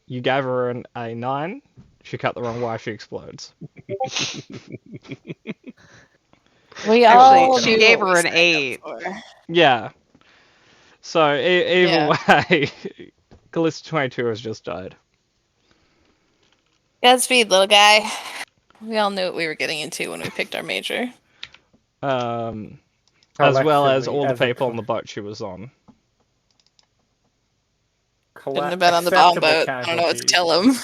You gave her a 9. She cut the wrong wire. She explodes. We Actually, all she knew gave what her we an signed up 8. for. Yeah. So either Yeah. way, Callista 22 has just died. Godspeed, little guy. We all knew what we were getting into when we picked our major. As well as Collectively, all the as a people on the boat she was on. Shouldn't have been on the bomb acceptable boat. I don't know what to casualties. tell them.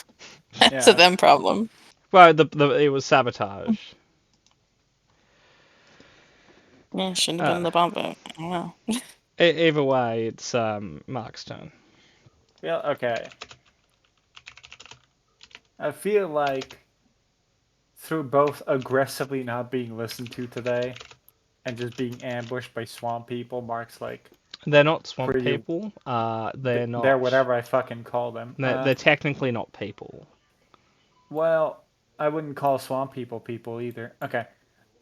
That's a Yeah. them problem. Well, it was sabotage. Yeah, shouldn't have been on the bomb boat. I don't know. Either way, it's Mark's turn. Yeah, okay. I feel like through both aggressively not being listened to today and just being ambushed by swamp people, Mark's like, They're not swamp Pretty- people. They're not. they're whatever I fucking call them. They're technically not people. Well, I wouldn't call swamp people people either. Okay,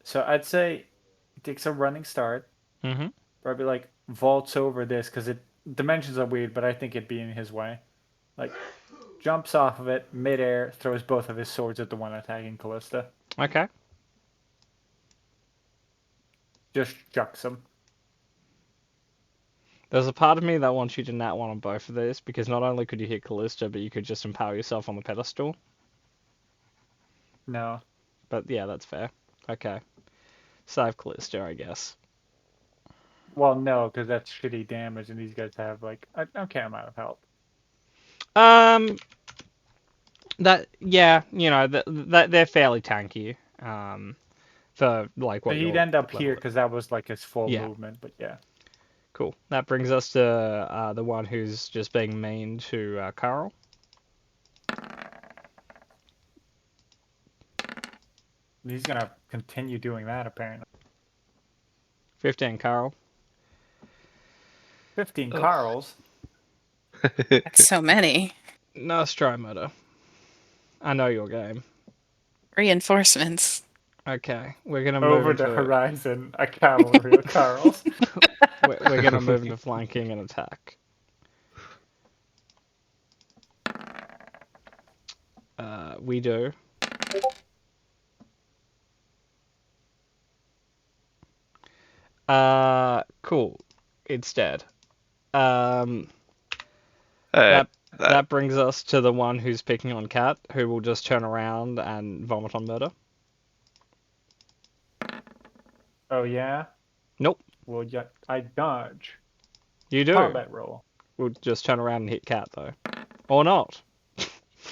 so I'd say it takes a running start. Mm-hmm. Probably like vaults over this because it dimensions are weird, but I think it'd be in his way. Like jumps off of it midair, throws both of his swords at the one attacking Callista. Okay. Just chucks him. There's a part of me that wants you to nat one on both of these because not only could you hit Callista, but you could just empower yourself on the pedestal. No. But yeah, that's fair. Okay. Save Callista, I guess. Well, no, because that's shitty damage, and these guys have like an okay amount of health. That yeah, you know that they're fairly tanky. For like what But he'd your end up level here is. because that was like his full Yeah. movement. But yeah. Cool. That brings us to the one who's just being mean to Carl. He's gonna continue doing that apparently. 15, Carl. 15 Carls. That's so many. No strike murder. I know your game. Reinforcements. Okay, we're gonna move Over into, the horizon, a cavalry of Carls. we're gonna move into flanking and attack. We do. Cool. It's dead. Alright, That brings us to the one who's picking on Cat, who will just turn around and vomit on murder. Oh yeah. Nope. Well, yeah, I dodge. You do. Combat roll. We'll just turn around and hit Cat though, or not.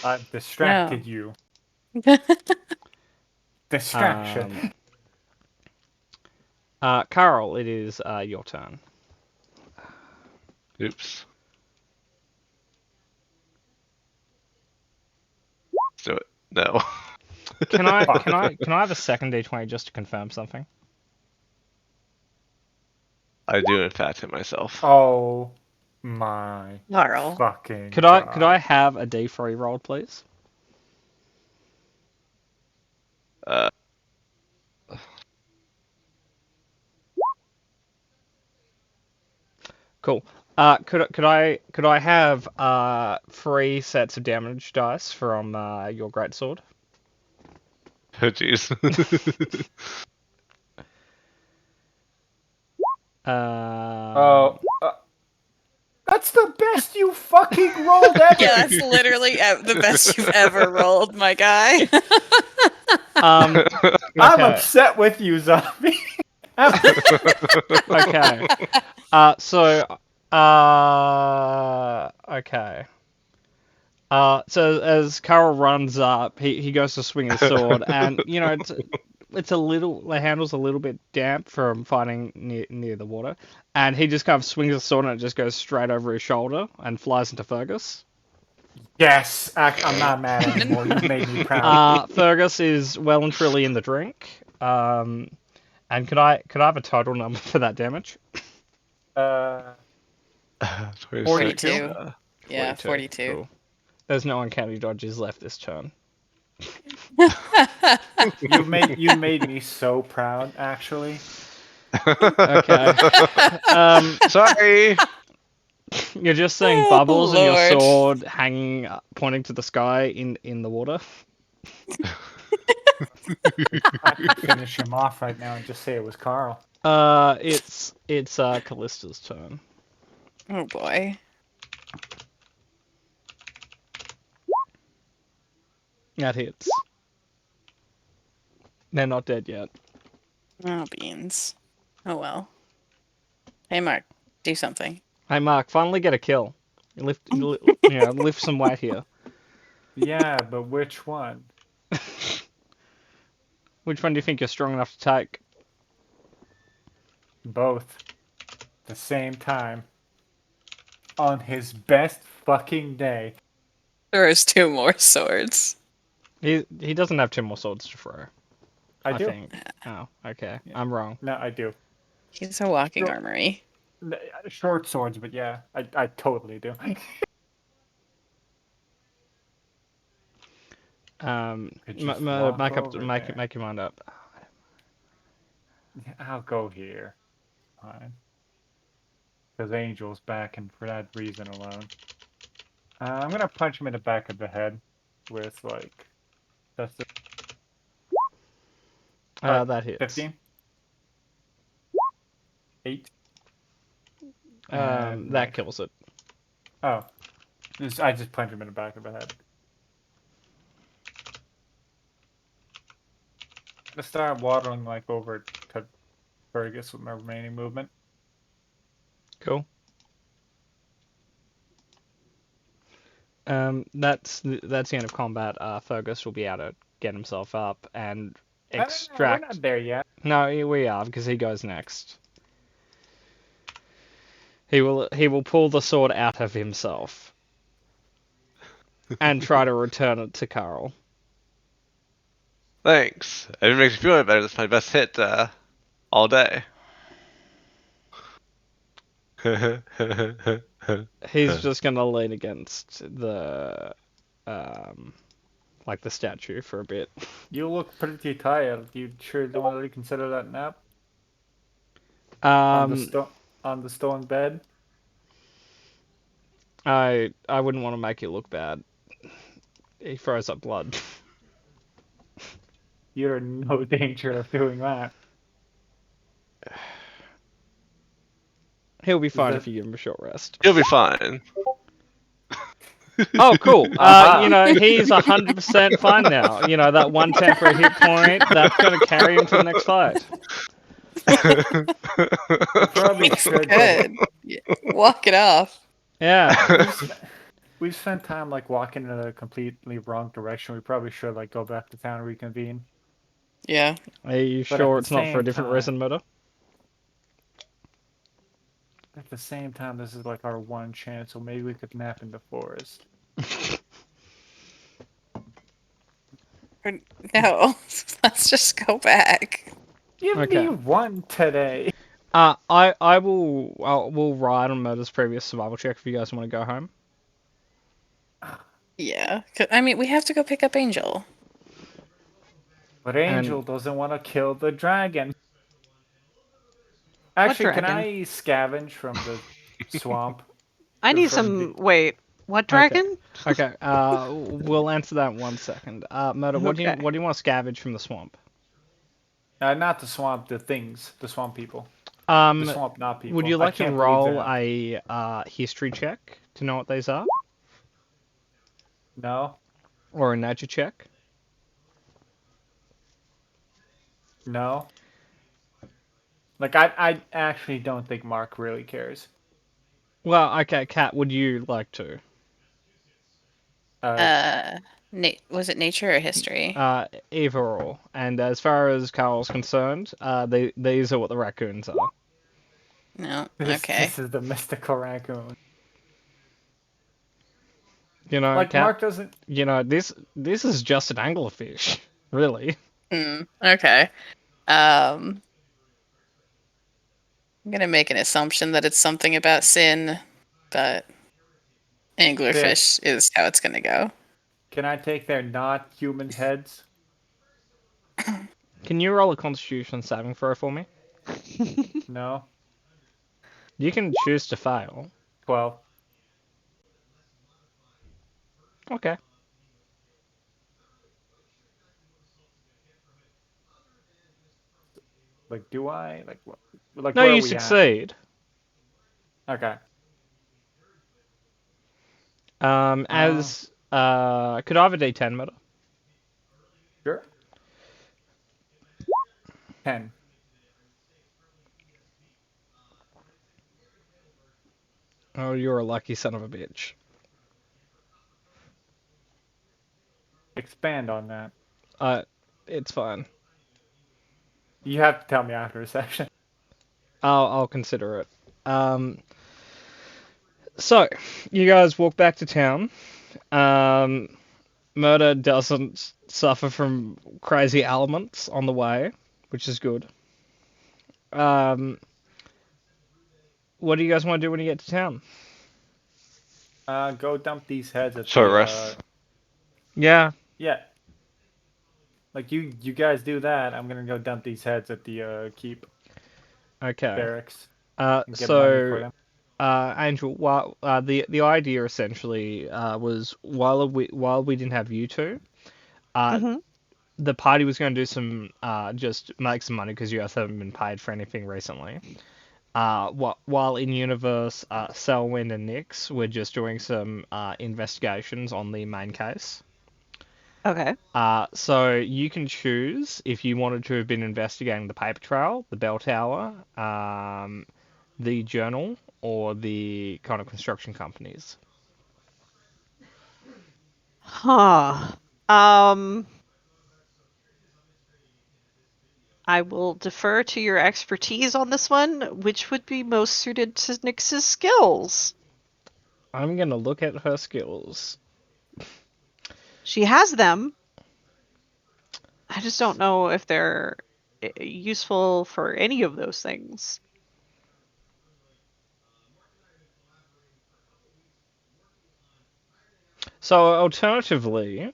I've distracted you. Distraction. Carl, it is your turn. oops. Let's do it. No. Can I have a second D20 just to confirm something? I do in fact hit myself. Oh my Carl. fucking Could God. I have a D3 roll, please? Cool. Could I have 3 sets of damage dice from your greatsword? Oh jeez. That's the best you fucking rolled ever. Yeah, that's literally the best you've ever rolled, my guy. I'm okay. upset with you, zombie. Okay. Okay. So as Carl runs up, he goes to swing his sword, and it's a little, the handle's a little bit damp from fighting near the water, and he just kind of swings his sword and it just goes straight over his shoulder and flies into Fergus. Yes, I'm not mad anymore. You made me proud. Fergus is well and truly in the drink. And could I have a total number for that damage? 26, 42. Yeah, 42. Cool. There's no uncanny dodges left this turn. You made me so proud, actually. Okay. Sorry. You're just seeing Oh, bubbles and your Lord. sword hanging, pointing to the sky in the water. I could finish him off right now and just say it was Carl. It's Callista's turn. Oh boy. That hits. They're not dead yet. Oh beans. Oh well. Hey Mark, do something. Hey Mark, finally get a kill. Lift some weight here. Yeah, but which one? Which one do you think you're strong enough to take? Both. The same time. On his best fucking day. There's 2 more swords. He doesn't have 2 more swords to throw. I do. think. Oh, okay. Yeah. I'm wrong. No, I do. He's a walking Sure. armory. Short swords, but yeah, I totally do. Could just walk over there. Make your mind up. I'll go here. Fine. Because Angel's back, and for that reason alone. I'm gonna punch him in the back of the head with, like, that's the That hits. 15. 8. And That kills it. Oh. I just punch him in the back of the head. Let's start waddling, like, over to Fergus with my remaining movement. Cool. That's the end of combat. Fergus will be able to get himself up and extract. We're not there yet. No, we are, because he goes next. He will pull the sword out of himself and try to return it to Carl. Thanks. If it makes you feel any better, that's my best hit all day. He's just gonna lean against the like the statue for a bit. You look pretty tired. You sure don't want to reconsider that nap Um, on the stone bed? I wouldn't want to make you look bad. He throws up blood. You're in no danger of doing that. He'll be fine that- if you give him a short rest. You'll be fine. Oh, cool. He's 100% fine now. That one temporary hit point, that's going to carry him to the next fight. Probably It's should. good. Walk it off. Yeah. We've spent time, like, walking in a completely wrong direction. We probably should, like, go back to town and reconvene. Yeah. Are you But at sure the it's not for a same different time- reason, Murder? At the same time, this is, like, our one chance, so maybe we could nap in the forest. No. Let's just go back. Give Okay. me one today. We'll ride on Murder's previous survival check if you guys want to go home. Yeah. I mean, we have to go pick up Angel. But Angel doesn't want to kill the dragon. Actually, can dragon? I scavenge from the swamp? I need from some. Wait, what dragon? Okay. We'll answer that in 1 second. Murder, what do you Okay. want to scavenge from the swamp? Not the swamp, the things, the swamp people. The swamp, not people. Would you I like to can't believe roll that. a history check to know what these are, No, or a nature check? no. Like I actually don't think Mark really cares. Well, okay, Kat, would you like to? Was it nature or history? Either or. And as far as Carl's concerned, these are what the raccoons are. No. This Okay. is the mystical raccoon. You know, Like Kat, Mark doesn't. you know, this is just an anglerfish, really. Okay. I'm gonna make an assumption that it's something about sin, but anglerfish is how it's gonna go. Can I take their not human heads? Can you roll a Constitution saving throw for me? No. You can choose to fail. 12. Okay. Like, do I? Like, what? Like, No, where are you we succeed. at? Okay. Could I have a D10 meta? Sure. 10. Oh, you're a lucky son of a bitch. Expand on that. It's fine. You have to tell me after a session. I'll consider it. So you guys walk back to town. Murder doesn't suffer from crazy elements on the way, which is good. What do you guys want to do when you get to town? Go dump these heads at Short the. rest. Yeah. Yeah. Like you guys do that. I'm gonna go dump these heads at the keep Okay. barracks and get money for them. Angel, the idea essentially was while we didn't have you two, Mhm. the party was going to do some just make some money because you guys haven't been paid for anything recently. While in universe, Selwyn and Nix were just doing some investigations on the main case. Okay. So you can choose if you wanted to have been investigating the paper trail, the bell tower, the journal, or the kind of construction companies. Huh. I will defer to your expertise on this one, which would be most suited to Nyx's skills. I'm gonna look at her skills. She has them. I just don't know if they're useful for any of those things. So alternatively,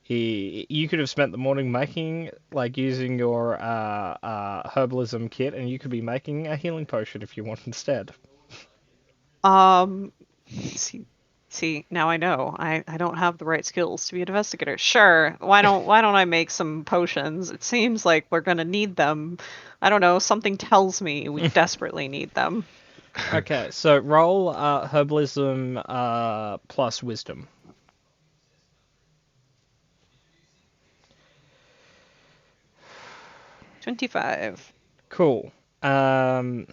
you could have spent the morning making, like, using your herbalism kit, and you could be making a healing potion if you want instead. See, now I know. I don't have the right skills to be an investigator. Sure, why don't I make some potions? It seems like we're gonna need them. I don't know, something tells me we desperately need them. Okay, so roll herbalism plus wisdom. 25. Cool. I'll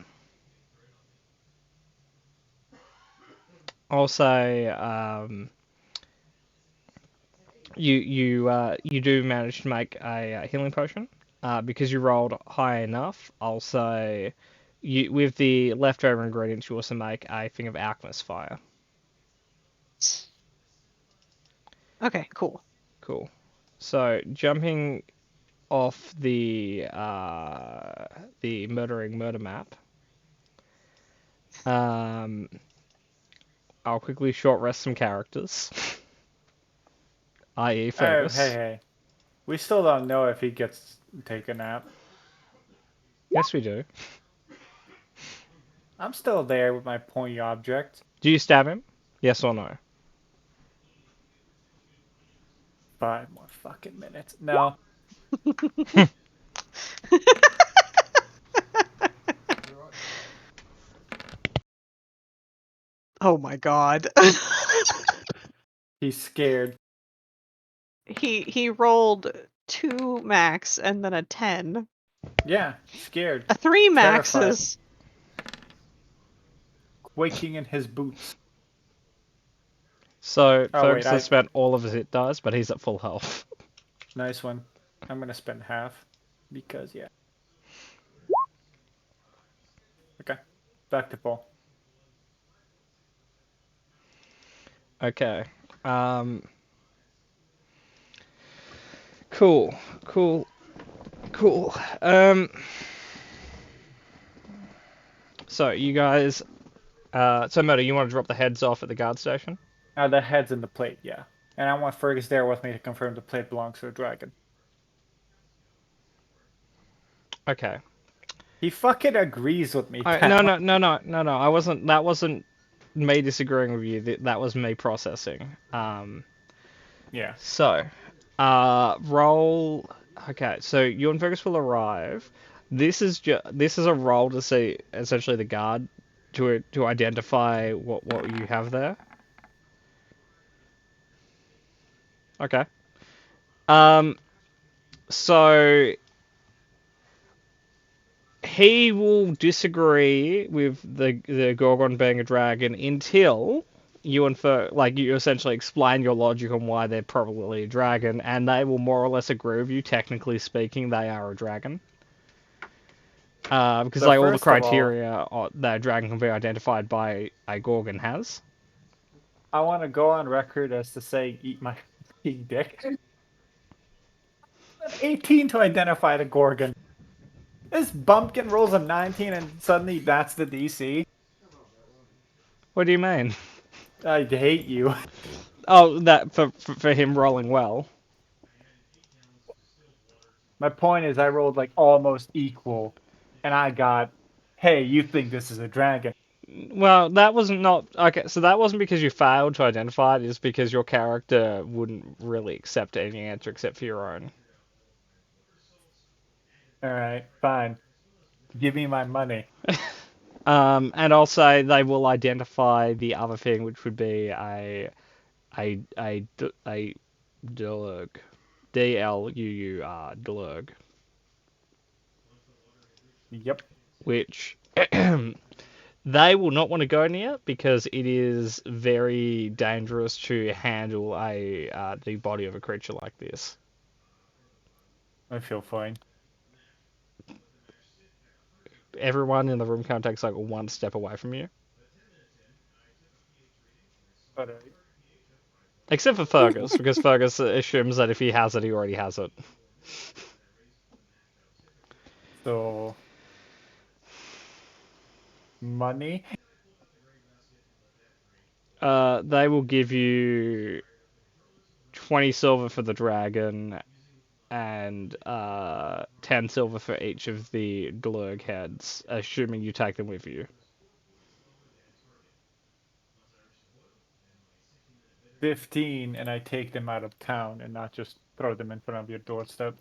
say you do manage to make a healing potion because you rolled high enough. I'll say you with the leftover ingredients you also make a thing of alchemist fire. Okay, cool. Cool. So jumping off the murder map. I'll quickly short rest some characters. i.e. Oh, Fergus. hey. We still don't know if he gets to take a nap. Yes, we do. I'm still there with my pointy object. Do you stab him? Yes or no? 5 more fucking minutes. No. Oh my god. He's scared. He rolled 2 max and then a 10. Yeah, scared, A 3 max Terrified. is. quaking in his boots. So Oh, Fergus wait, has spent all of his hit dice, but he's at full health. Nice one. I'm gonna spend half because yeah. Okay, back to Paul. Okay. Cool. Cool. Cool. So you guys. So Moto, you want to drop the heads off at the guard station? The head's in the plate, yeah. And I want Fergus there with me to confirm the plate belongs to a dragon. Okay. He fucking agrees with me. No, no, no, no, no, no. I wasn't. That wasn't me disagreeing with you. That was me processing. Yeah. So, roll. Okay, so you and Fergus will arrive. This is a roll to see essentially the guard to identify what you have there. Okay. So he will disagree with the Gorgon being a dragon until you you essentially explain your logic on why they're probably a dragon, and they will more or less agree with you. Technically speaking, they are a dragon. Because So like all the first of all, criteria that a dragon can be identified by a Gorgon has. I want to go on record as to say, eat my fucking dick. 18 to identify the Gorgon. This bumpkin rolls a 19 and suddenly that's the DC. What do you mean? I hate you. Oh, that for him rolling well. My point is, I rolled like almost equal, and I got, hey, you think this is a dragon? Well, that wasn't not okay. So that wasn't because you failed to identify it. It's because your character wouldn't really accept any answer except for your own. All right, fine. Give me my money. And I'll say they will identify the other thing, which would be a Dlurg, Dluur Dlurg, Yep. which they will not want to go near because it is very dangerous to handle the body of a creature like this. I feel fine. Everyone in the room kind of takes like one step away from you, But except for Fergus, because Fergus assumes that if he has it, he already has it. so money. They will give you 20 silver for the dragon and 10 silver for each of the Glurg heads, assuming you take them with you. 15, and I take them out of town and not just throw them in front of your doorstep.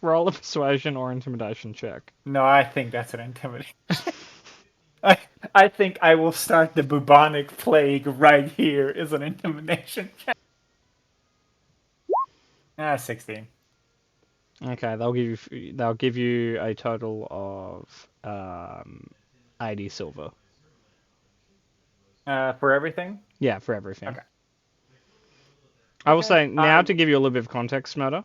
Roll a persuasion or intimidation check. No, I think that's an intimidation. I think I will start the bubonic plague right here is an intimidation check. 16. Okay, they'll give you a total of 80 silver. For everything? Yeah, for everything. Okay. I will Okay, say now to give you a little bit of context, Murder.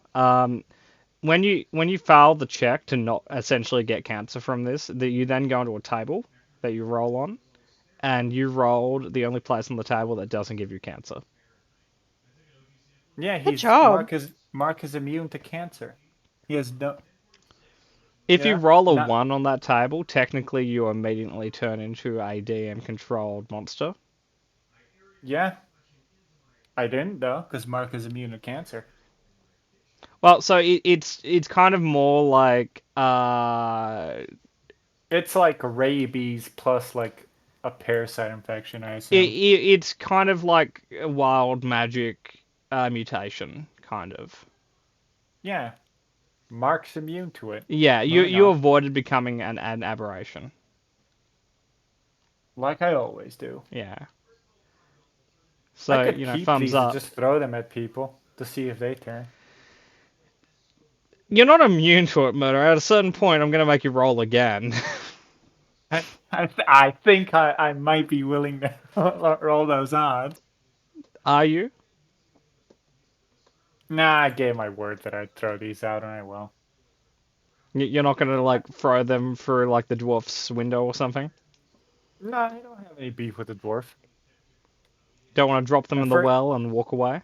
When you fail the check to not essentially get cancer from this, that you then go into a table that you roll on, and you rolled the only place on the table that doesn't give you cancer. Yeah, Good job. Mark is immune to cancer. He has no. If you Yeah, roll a not- 1 on that table, technically you immediately turn into a DM-controlled monster. Yeah. I didn't though, because Mark is immune to cancer. Well, so it's kind of more like It's like rabies plus like a parasite infection, I assume. it's kind of like a wild magic mutation, kind of. Yeah. Mark's immune to it. Yeah, you Moving you on. avoided becoming an aberration. Like I always do. Yeah. I So, could keep thumbs these up. and just throw them at people to see if they turn. You're not immune to it, Murder. At a certain point, I'm gonna make you roll again. I think I might be willing to roll those odds. Are you? Nah, I gave my word that I'd throw these out, and I will. You're not gonna like throw them through like the dwarf's window or something? No, I don't have any beef with the dwarf. Don't want to drop them And in the for- well and walk away?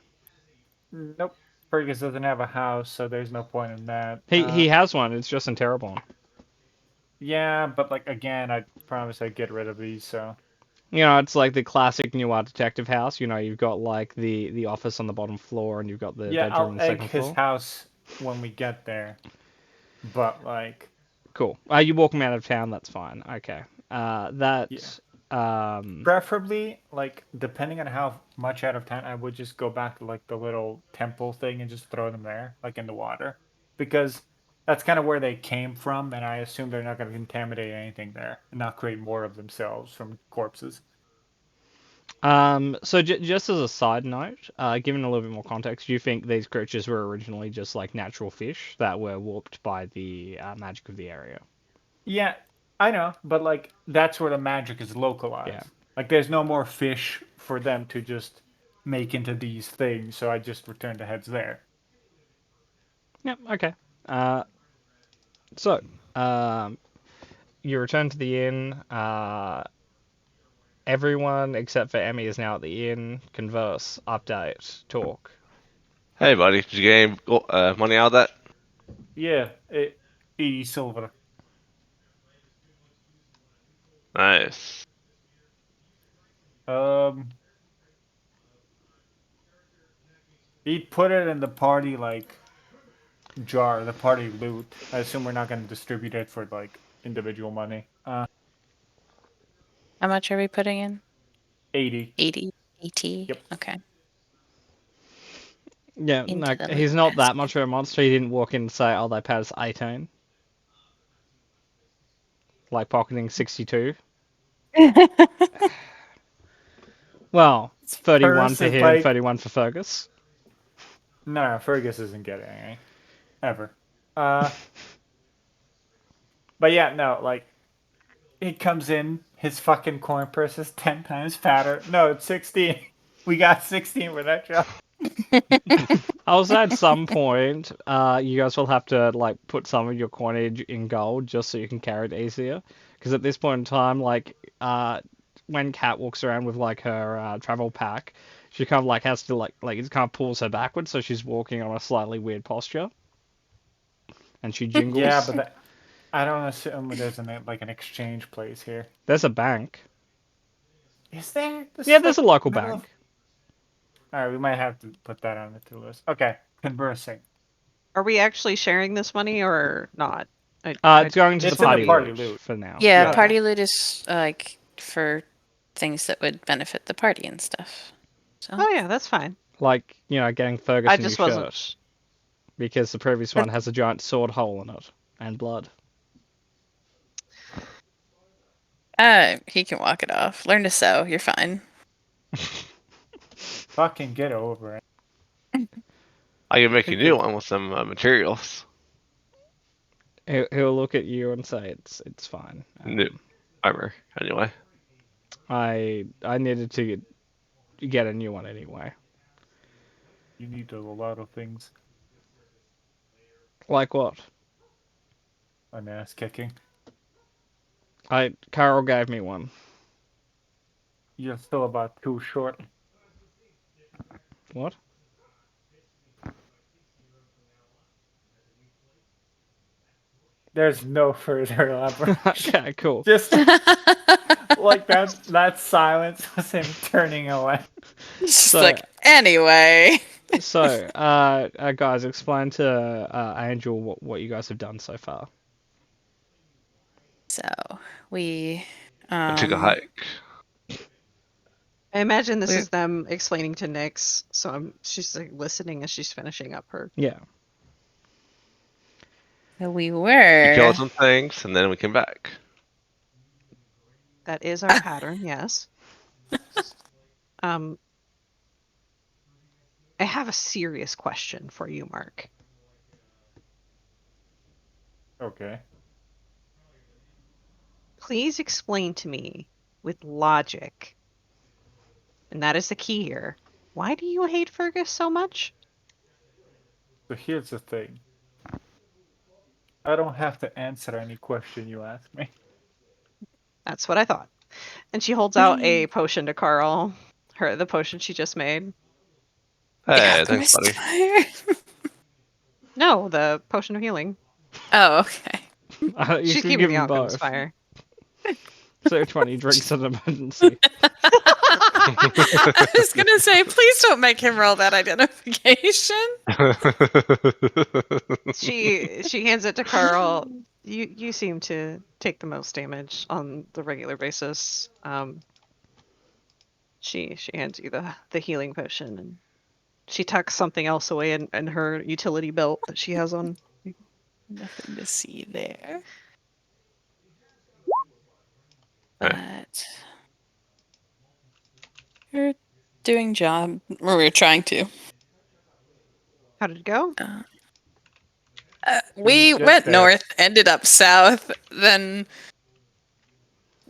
Nope. Fergus doesn't have a house, so there's no point in that. He has one. It's just in Terrebonne. Yeah, but like again, I promise I'd get rid of these. So You know, it's like the classic noir detective house. You know, you've got like the office on the bottom floor, and you've got the yeah, bedroom I'll on the egg second his floor. house when we get there. But like, Cool. You walk him out of town. That's fine. Okay. That. preferably, like depending on how much out of town, I would just go back to like the little temple thing and just throw them there, like in the water, because that's kind of where they came from, and I assume they're not going to contaminate anything there and not create more of themselves from corpses. So just as a side note, given a little bit more context, do you think these creatures were originally just like natural fish that were warped by the magic of the area? Yeah, I know, but like that's where the magic is localized. Yeah. Like there's no more fish for them to just make into these things, so I just return the heads there. Yep. Okay. So, you return to the inn. Everyone except for Emmy is now at the inn. Converse, update, talk. Hey, buddy, did you get any money out of that? Yeah, 80 silver. Nice. He'd put it in the party like jar, the party loot. I assume we're not going to distribute it for like individual money. How much are we putting in? 80. 80. 80. Yep. Okay. Yeah, Into like the he's loot not that basket. much of a monster. He didn't walk in and say, "Oh, they paid us 18." Like pocketing 62. Well, 31 for Fergus is him, like, 31 for Fergus. no, Fergus isn't getting any ever. But yeah, no, like he comes in, his fucking coin purse is 10 times fatter. No, it's 16. We got 16 for that job. Also, at some point, you guys will have to like put some of your coinage in gold just so you can carry it easier. Because at this point in time, like, when Kat walks around with like her travel pack, she kind of like has to like it kind of pulls her backwards, so she's walking on a slightly weird posture, and she jingles. Yeah, but I don't assume there's like an exchange place here. There's a bank. Is there? This Yeah, is, there's a like, local middle bank. All right, we might have to put that on the to list. Okay, conversing. Are we actually sharing this money or not? It's going to It's the in the party, party loot loot. for now. Yeah, Yeah. party loot is like for things that would benefit the party and stuff. So Oh yeah, that's fine. Like, you know, getting Fergus I a new just wasn't. shirt. Because the previous one has a giant sword hole in it. And blood. he can walk it off. Learn to sew. You're fine. Fucking get over it. I can make a new one with some materials. He'll look at you and say it's fine. New armor, anyway. I needed to get a new one anyway. You need a lot of things. Like what? An ass kicking. Carol gave me one. You're still about 2 short. What? There's no further elaboration. Okay, cool. Just like that silence was him turning away. It's just So- like anyway. So, guys, explain to Angel what you guys have done so far. So we I took a hike. I imagine this We're- is them explaining to Nyx, so she's like listening as she's finishing up her. Yeah. we We were killed some things, and then we came back. That is our pattern, yes. I have a serious question for you, Mark. Okay. Please explain to me with logic, and that is the key here. Why do you hate Fergus so much? So here's the thing. I don't have to answer any question you ask me. That's what I thought. And she holds out a potion to Carl. The potion she just made. Hey, The thanks, alchemist buddy. fire. No, the potion of healing. Oh, okay. You She's should keeping give the him alchemist both. fire. So which one he drinks an emergency. I was gonna say, please don't make him roll that identification. She hands it to Carl. You seem to take the most damage on the regular basis. She hands you the healing potion, and she tucks something else away in her utility belt that she has on. Nothing to see there. Okay. But you're doing job, or we're trying to. How did it go? We just went there. north, ended up south, then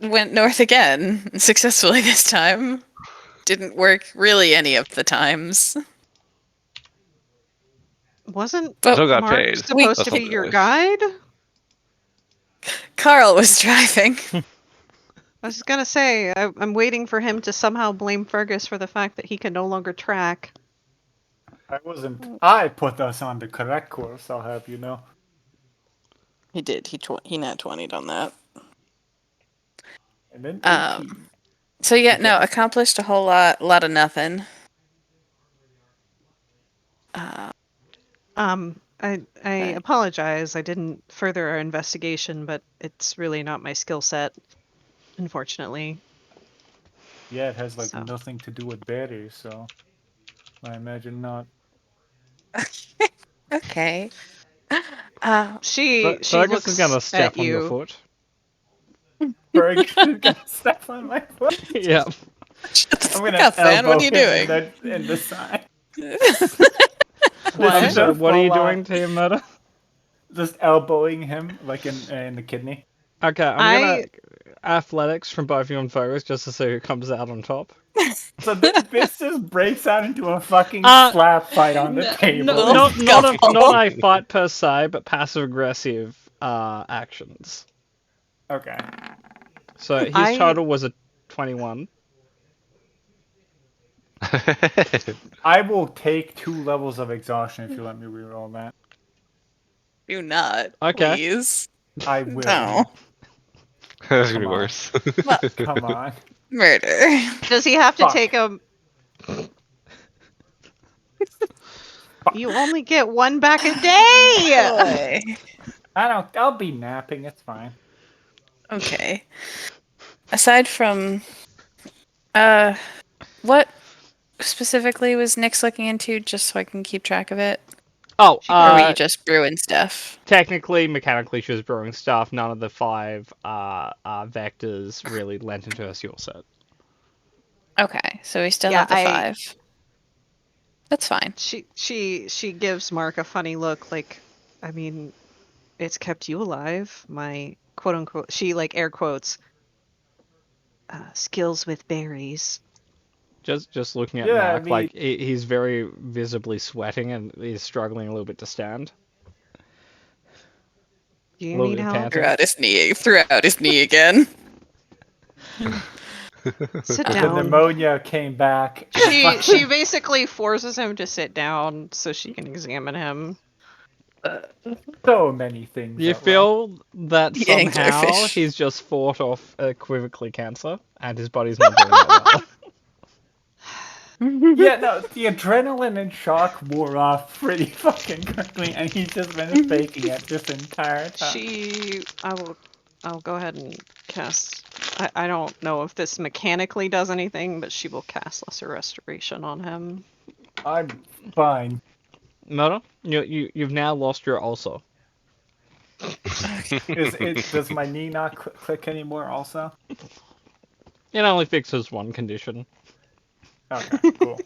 went north again successfully this time. Didn't work really any of the times. Wasn't But Still got Mark paid. supposed That's to be all that your is. guide? Carl was driving. I was gonna say, I'm waiting for him to somehow blame Fergus for the fact that he can no longer track. I wasn't. I put us on the correct course. I'll have you know. He did. He nat 20'd on that. And then 18. So yeah, no, accomplished a whole lot of nothing. I apologize. I didn't further our investigation, but it's really not my skill set, unfortunately. Yeah, it has like So. nothing to do with berries, so I imagine not. Okay. She Fergus looks is gonna step at on your you. foot. Fergus is gonna step on my foot. Yeah. I'm gonna up, man. elbow What are you him doing? in the side. What? This is a What are you full-on- doing to your murder? Just elbowing him like in the kidney. Okay, I'm gonna athletics from both you and Fergus just to see who comes out on top. So this just breaks out into a fucking Uh, slap fight on the table. Not Scuffle. a fight per se, but passive aggressive actions. Okay. So his I- total was a 21. I will take 2 levels of exhaustion if you let me reroll that. Do not. Okay. Please. I will. No. That's gonna be Come on. worse. Come on. Murder. Does he have to Fuck. take a? You only get one back a day. Boy. I'll be napping, it's fine. Okay. Aside from, what specifically was Nick's looking into, just so I can keep track of it? Oh, Or were you just brewing stuff? technically, mechanically, she was brewing stuff. None of the 5 vectors really lent into her skill set. Okay, so we still Yeah, have the 5. That's fine. She gives Mark a funny look, like, I mean, it's kept you alive. My quote unquote, she like air quotes, skills with berries. Just looking at Yeah, I Mark, like mean- he's very visibly sweating and he's struggling a little bit to stand. Do you Little need bit help? panting. Threw out his knee again. Sit The down. pneumonia came back. She basically forces him to sit down so she can examine him. So many things. You that feel that The somehow anglerfish. he's just fought off equivocally cancer and his body's not doing that well. Yeah, no, the adrenaline and shock wore off pretty fucking quickly, and he's just been faking it this entire time. I'll go ahead and cast. I don't know if this mechanically does anything, but she will cast Lesser Restoration on him. I'm fine. Murder, you've now lost your ulcer. Does my knee not click anymore also? It only fixes one condition. Okay, cool.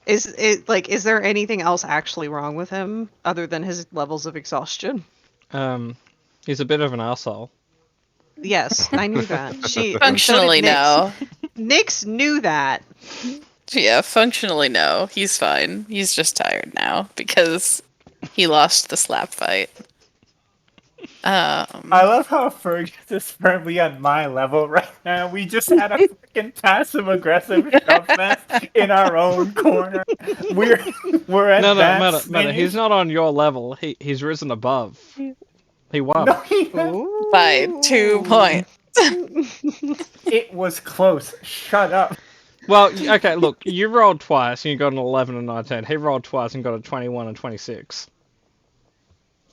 Is it like? Is there anything else actually wrong with him other than his levels of exhaustion? He's a bit of an asshole. Yes, I knew that. So did Functionally, Nyx. no. Nyx knew that. Yeah, functionally, no. He's fine. He's just tired now because he lost the slap fight. I love how Fergus is firmly on my level right now. We just had a freaking passive aggressive shove fest in our own corner. We're at No, that Meta, stage. he's not on your level. He's risen above. He won. No, he by 2 points. it was close. Shut up. Well, okay, look, you rolled twice and you got an 11 and 19. He rolled twice and got a 21 and 26.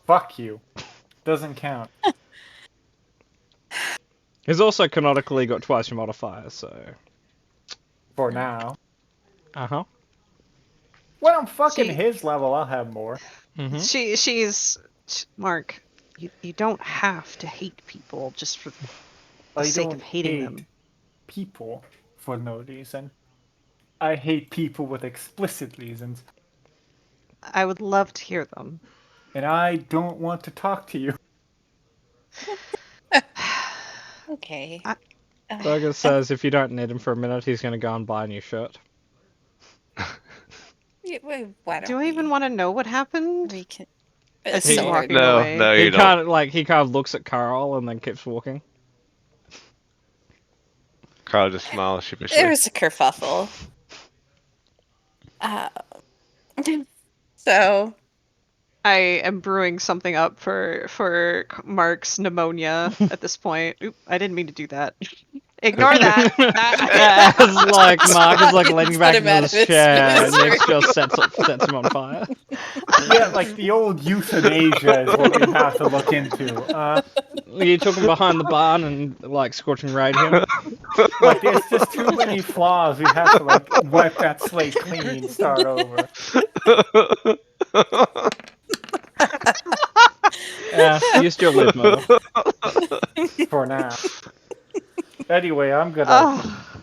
Fuck you. Doesn't count. He's also canonically got twice your modifier, so... For now. Uh-huh. When I'm fucking See- his level, I'll have more. Mm-hmm. She's Mark. You don't have to hate people just for the I sake don't of hating hate them. people for no reason. I hate people with explicit reasons. I would love to hear them. And I don't want to talk to you. Okay. Fergus says if you don't need him for a minute, he's going to go and buy a new shirt. Why don't Do I even want to know what happened? we can? As he's he's walking No, away. no, He you don't. kind of looks at Carl and then keeps walking. Carl just smiles sheepishly. There was a kerfuffle. So I am brewing something up for Mark's pneumonia at this point. Oop, I didn't mean to do that. Ignore that. As like Mark is like leaning Put back him into out his of his chair, and misery. Nick just sets him on fire. Yeah, like the old euthanasia is what we have to look into. You took him behind the barn and like scorching raid him. Like there's just too many flaws. We have to like wipe that slate clean, start over. Yeah, you still live, mother. For now. Anyway, I'm gonna Oh,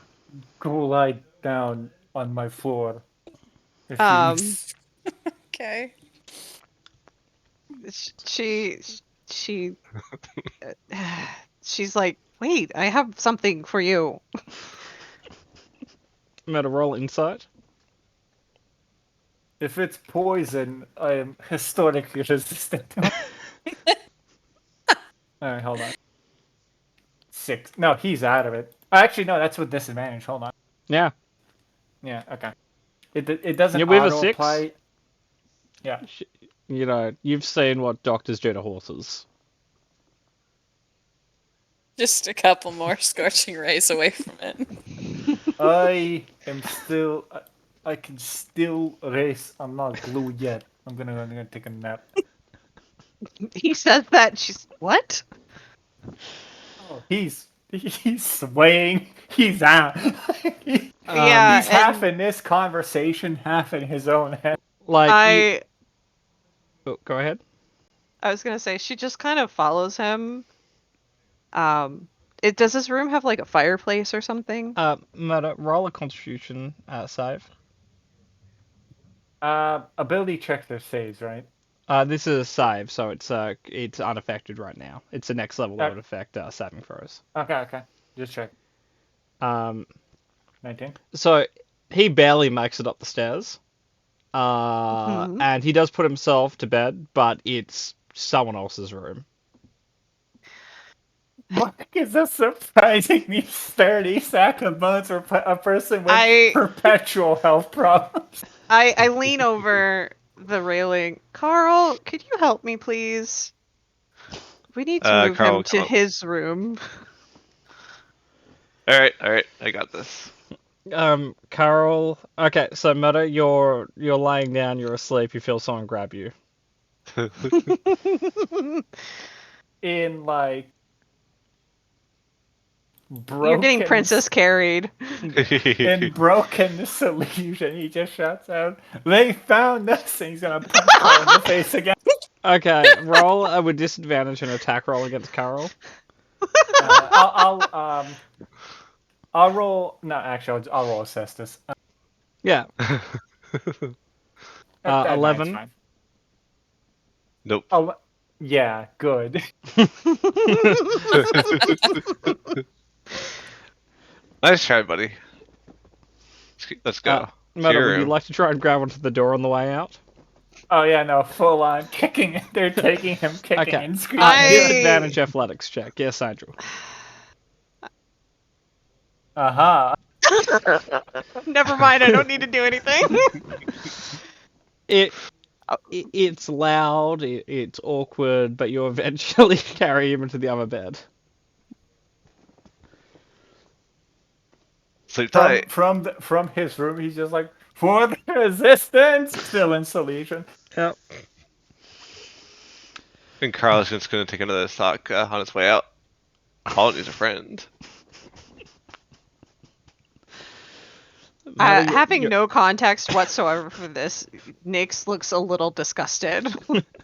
go lie down on my floor. If um, okay. she, she's like, wait, I have something for you. Meta roll insight. if it's poison, I am historically resistant to it. Alright, hold on. 6. No, he's out of it. Actually, no, that's with disadvantage. Hold on. Yeah. Yeah, okay. It doesn't Yeah, with a auto 6? apply. Yeah. You know, you've seen what doctors do to horses. Just a couple more scorching rays away from it. I am still. I can still race. I'm not glue yet. I'm gonna take a nap. He says that. She's what? Oh, he's swaying. He's out. Yeah, He's half and in this conversation, half in his own head. Like, oh, go ahead. I was gonna say she just kind of follows him. Does this room have like a fireplace or something? Meta, roll a Constitution save. Ability check their saves, right? This is a save, so it's unaffected right now. It's the next level that would affect saving throws. Okay. Just check. 19. So he barely makes it up the stairs. And he does put himself to bed, but it's someone else's room. Mark is a surprisingly sturdy sack of bones for a person with perpetual health problems. I lean over the railing. Carl, could you help me, please? We need to move Carl, him to his room. All right, I got this. Carl. Okay, so Meta, you're laying down, you're asleep. You feel someone grab you. In like broken, You're getting princess carried. in broken solution, he just shouts out, "They found us!" And he's gonna punch her in the face again. Okay, roll with disadvantage an attack roll against Carl. I'll roll. No, actually, I'll roll Cestus. Yeah. That's 11. fine. Nope. Oh, yeah, good. Nice try, buddy. Let's go. To Murder, your would you room. like to try and grab onto the door on the way out? Oh yeah, no, full on kicking. They're taking him, kicking Okay. and screaming. Disadvantage athletics check. Yes, Andrew. Uh-huh. Never mind. I don't need to do anything. It's loud. It's awkward, but you eventually carry him into the other bed. Sleep tight. From his room, he's just like, for the resistance, still in solution. Yep. And Carl's just gonna take another stock on his way out. Paul needs a friend. Having no context whatsoever for this, Nyx looks a little disgusted.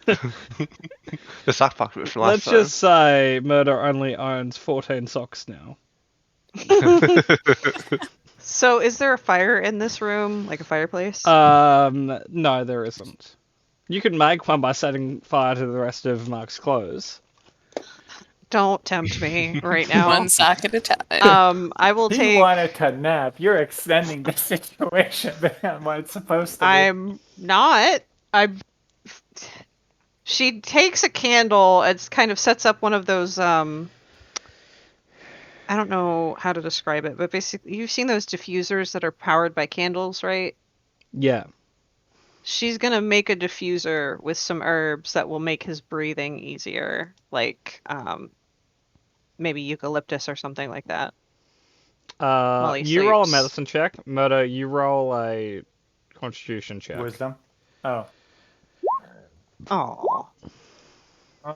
The sock pocket from Let's last just say Murder only owns 14 socks now. time. So, is there a fire in this room, like a fireplace? No, there isn't. You can make one by setting fire to the rest of Mark's clothes. Don't tempt me right now. One sock at a time. I will He take. wanted to nap. You're extending the situation beyond what it's supposed to be. I'm not. She takes a candle and kind of sets up one of those. I don't know how to describe it, but basically, you've seen those diffusers that are powered by candles, right? Yeah. She's gonna make a diffuser with some herbs that will make his breathing easier, like maybe eucalyptus or something like that. While he You roll a sleeps. medicine check. Murder, you roll a constitution check. Wisdom. Oh, Oh, I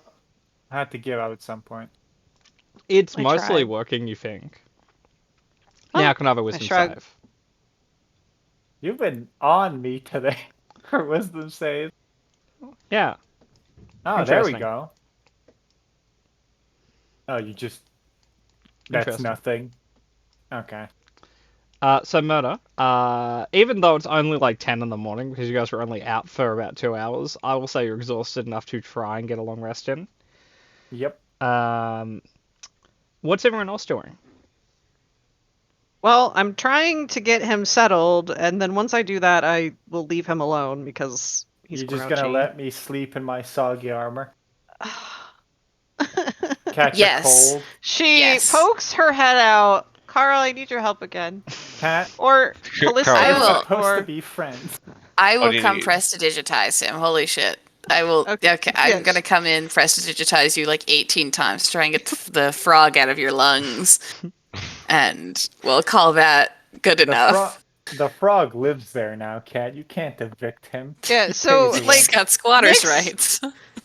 had to give out at some point. It's I mostly tried. working, you think. Oh, Now can I have a wisdom shrug. save? You've been on me today for wisdom save. Yeah. Oh, there we Interesting. go. Oh, you just. That's Interesting. nothing. Okay. So Murder, even though it's only like 10 in the morning because you guys were only out for about 2 hours, I will say you're exhausted enough to try and get a long rest in. Yep. What's everyone else doing? well, I'm trying to get him settled, and then once I do that, I will leave him alone because he's You're just grouchy. gonna let me sleep in my soggy armor? Catch Yes. a cold? She Yes. pokes her head out. Carl, I need your help again. Cat? Or Carl, Callista, I We're will- supposed or to be friends. I What do will you come need? prestidigitize him. Holy shit. I will. Okay, Okay, I'm yes. gonna come in, prestidigitize you like 18 times to try and get the frog out of your lungs. And we'll call that good The, enough. the frog lives there now, Cat. You can't evict him. Yeah, He so, pays you like- He's got squatters' Nyx- rights.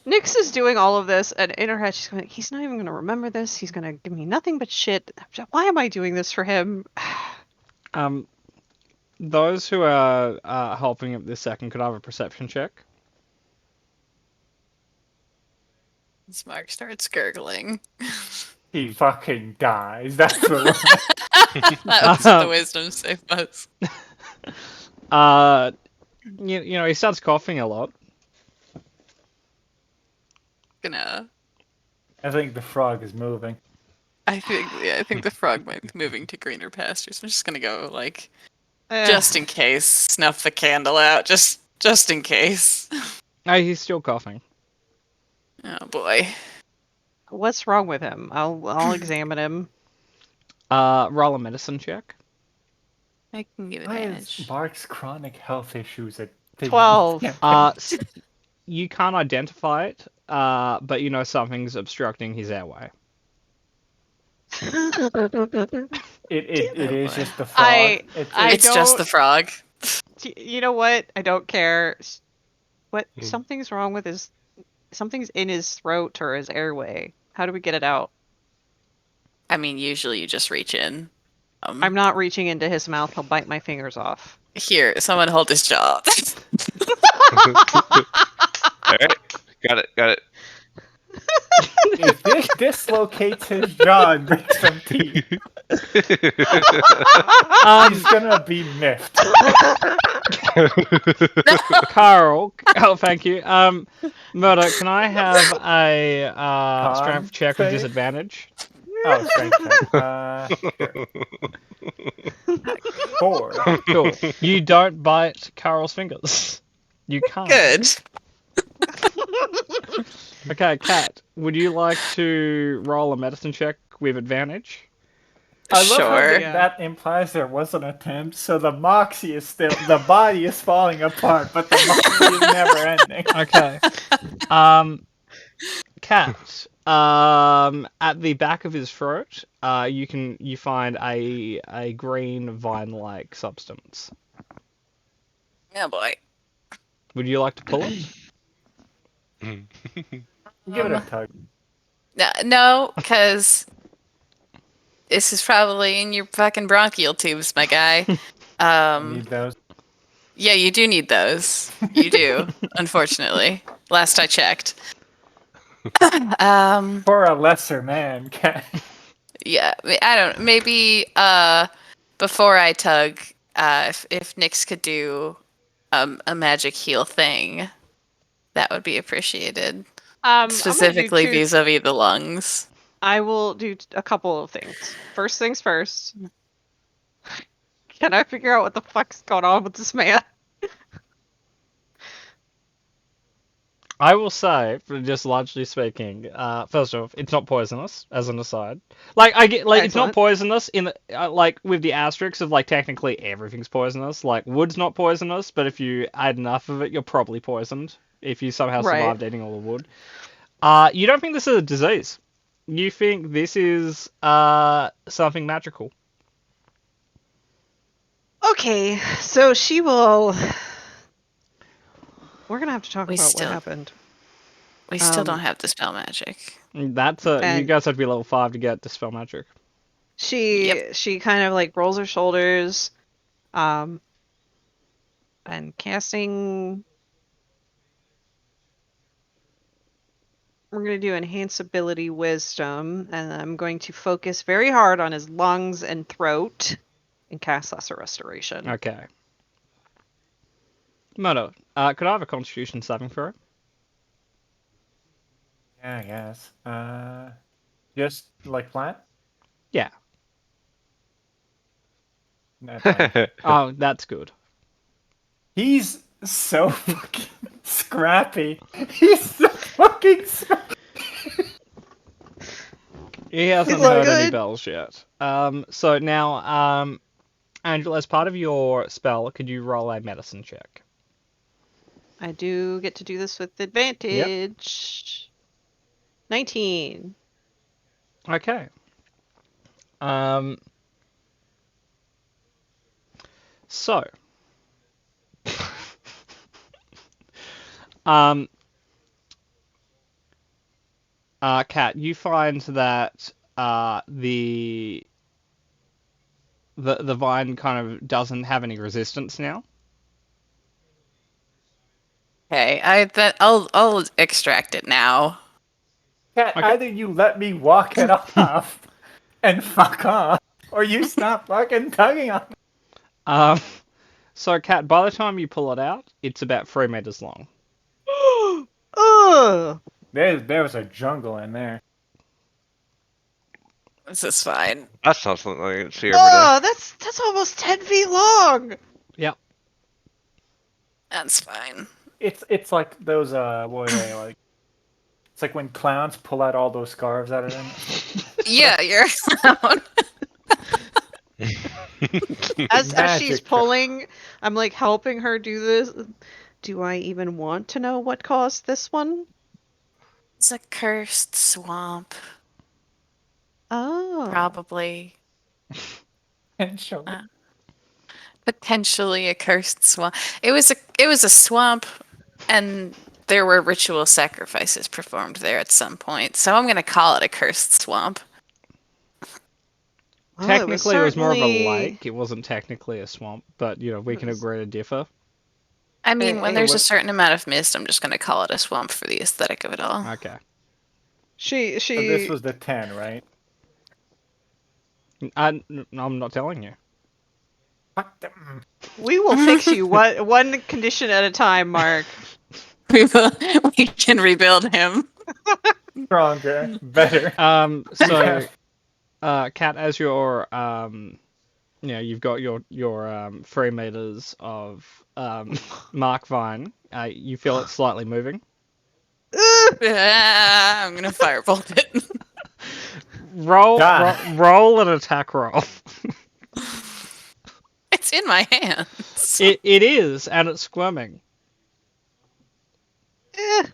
Nyx is doing all of this, and in her head, she's going, he's not even going to remember this. He's going to give me nothing but shit. Why am I doing this for him? Those who are helping at this second could I have a perception check? Mark starts gurgling. He fucking dies. That's the That was what the wisdom save was. You know, he starts coughing a lot. Gonna. I think the frog is moving. I think the frog might be moving to greener pastures. I'm just gonna go like, Eh, just in case, snuff the candle out, just in case. Oh, he's still coughing. Oh boy. What's wrong with him? I'll examine him. Roll a medicine check. I can give Why advantage. is Mark's chronic health issues a thing? 12. You can't identify it, but you know something's obstructing his airway. It is just the frog. I It's just the don't- frog. You know what? I don't care. What? Hmm. Something's wrong with his. Something's in his throat or his airway. How do we get it out? I mean, usually you just reach in. I'm not reaching into his mouth. He'll bite my fingers off. Here, someone hold his jaw. Alright. Got it. If this dislocates his jaw and breaks some teeth, He's gonna be miffed. Carl, oh, thank you. Murder, can I have a Con strength check with save? disadvantage? Oh, strength check. Sure. 4. Cool. You don't bite Carl's fingers. You can't. Good. Okay, Kat, would you like to roll a medicine check with advantage? I love how Sure. that implies there was an attempt, so the moxie is still, the body is falling apart, but the moxie is never ending. Okay. Kat, at the back of his throat, you find a green vine-like substance. Oh boy. Would you like to pull it? Give it a tug. No, because this is probably in your fucking bronchial tubes, my guy. Need those. Yeah, you do need those. You do, unfortunately. Last I checked. For a lesser man, Cat. Yeah, I don't. Maybe before I tug, if Nyx could do a magic heal thing, that would be appreciated. I'm gonna do Specifically two- vis-a-vis the lungs. I will do a couple of things. First things first. Can I figure out what the fuck's going on with this man? I will say, just largely speaking, first off, it's not poisonous, as an aside. Like, I get, like, it's not Excellent. poisonous in the, like, with the asterisks of, like, technically everything's poisonous. Like, wood's not poisonous, but if you add enough of it, you're probably poisoned, if you somehow Right. survived eating all the wood. You don't think this is a disease. You think this is, something magical. Okay, so she will. We're gonna have to talk We about still- what happened. We still Um, don't have the spell magic. That's you And- guys have to be level 5 to get Dispel Magic. She kind of like rolls her shoulders, and casting. We're gonna do enhance ability wisdom, and I'm going to focus very hard on his lungs and throat, and cast lesser restoration. Okay. Murder, could I have a constitution saving throw? Yeah, I guess. Just like flat? Yeah. No, fine. Oh, that's good. He's so fucking scrappy. He's so fucking scrappy. He hasn't He's heard any good. bells yet. So now, Angela, as part of your spell, could you roll a medicine check? I do get to do this with advantage. 19. Okay. So. Kat, you find that the vine kind of doesn't have any resistance now. Okay, I'll extract it now. Cat, Okay. either you let me walk it off and fuck off, or you stop fucking tugging on it. So Kat, by the time you pull it out, it's about 3 meters long. Ugh! There was a jungle in there. This is fine. That's not something I can see every day. Oh, that's almost 10 feet long! Yep. That's fine. It's like those what are they like? It's like when clowns pull out all those scarves out of them. Yeah, you're a clown. As she's Magic trick. pulling, I'm like helping her do this. Do I even want to know what caused this one? It's a cursed swamp, Oh. probably. And show Potentially a cursed swamp. It was a swamp, and there were ritual sacrifices performed there at some point. So I'm gonna call it a cursed swamp. Well, Technically, it was more of a certainly- lake. It wasn't technically a swamp, but we can It was- agree to differ. I mean, when it there's a was- certain amount of mist, I'm just gonna call it a swamp for the aesthetic of it all. Okay. She So this was the 10, right? I'm not telling you. Fuck them. We will fix you one condition at a time, Mark. We can rebuild him. Stronger, better. So, Kat, as you're, you've got your 3 meters of Mark Vine. You feel it slightly moving. I'm gonna firebolt it. Roll an attack roll. It's in my hands. It is, and it's squirming. I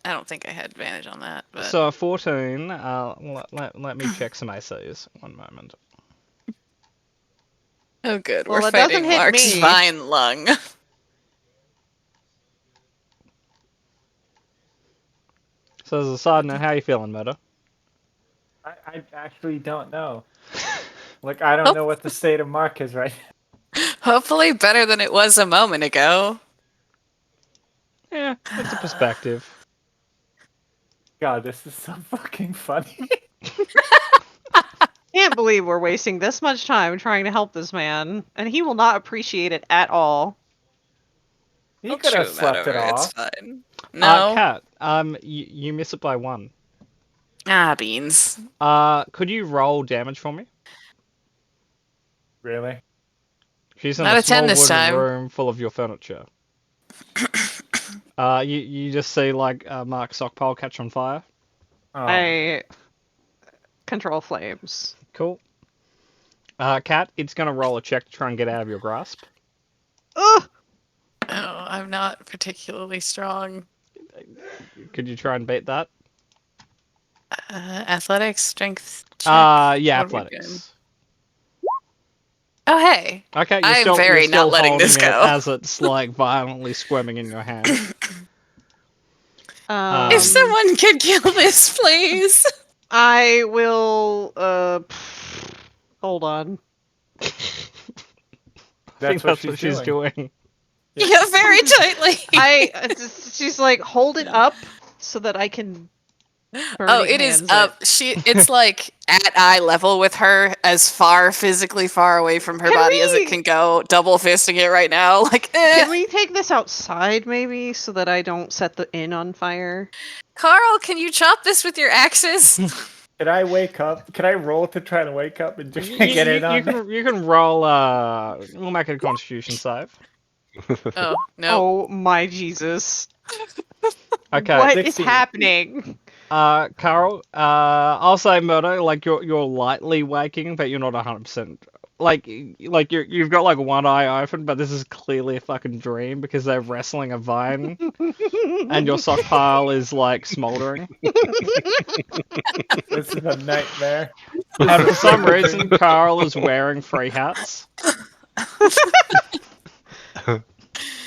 don't think I had advantage on that. But... So a 14. Let me check some ACs. One moment. Oh, good. Well, We're it doesn't fighting hit Mark's me. vine lung. So as a side note, how are you feeling, Murder? I actually don't know. Like, I don't know what the state of Mark is right now. Hopefully better than it was a moment ago. Yeah, it's a perspective. God, this is so fucking funny. Can't believe we're wasting this much time trying to help this man, and he will not appreciate it at all. He I'll could have chew him slept it over, off. It's fine. No. Kat, you miss it by 1. Beans. Could you roll damage for me? Really? She's in Not a a 10 small this wooden time. room full of your furniture. You just see like Mark's stockpile catch on fire. Oh. I control flames. Cool. Kat, it's gonna roll a check to try and get out of your grasp. Ugh! Oh, I'm not particularly strong. Could you try and beat that? Athletics, strength. Check. Yeah, What are we athletics. Oh, hey. Okay, you're I am still, very you're still not letting holding this it go. as it's like violently squirming in your hand. If someone could kill this, please. I will. Hold on. I think That's what that's she's doing. Yeah, very tightly. She's like, hold it up so that I can. Oh, it is up. It's like at eye level with her, as physically far away from her body as it can go. Double fisting it right now. Like, Can we take this outside, maybe, so that I don't set the inn on fire? Carl, can you chop this with your axes? Can I wake up? Can I roll to try to wake up and just get it on? You can roll. We'll make it a Constitution save. Oh no! Oh my Jesus! Okay. What is 16. happening? Carl. I'll say Murdo. Like you're lightly waking, but you're not 100%. Like you've got like one eye open, but this is clearly a fucking dream because they're wrestling a vine, and your stockpile is like smoldering. This is a nightmare. And for some reason, Carl is wearing 3 hats.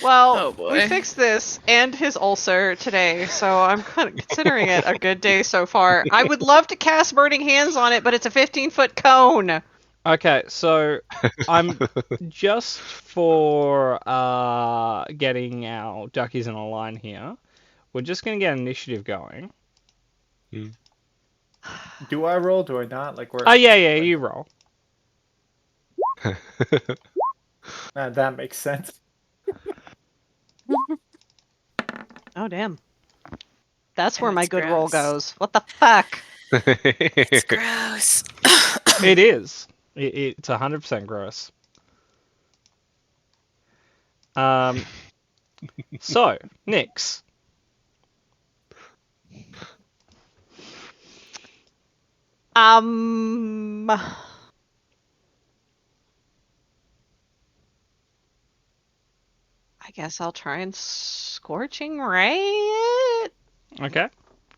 Well, Oh, boy. we fixed this and his ulcer today, so I'm kind of considering it a good day so far. I would love to cast Burning Hands on it, but it's a 15-foot cone. Okay, so I'm just for getting our duckies in a line here. We're just gonna get initiative going. Do I roll? Do I not? Like, Oh yeah, you roll. That makes sense. Oh, damn. That's where And my it's good roll gross. goes. What the fuck? It's gross. It is. It's 100% gross. So Nyx. I guess I'll try and Scorching Ray it. Okay.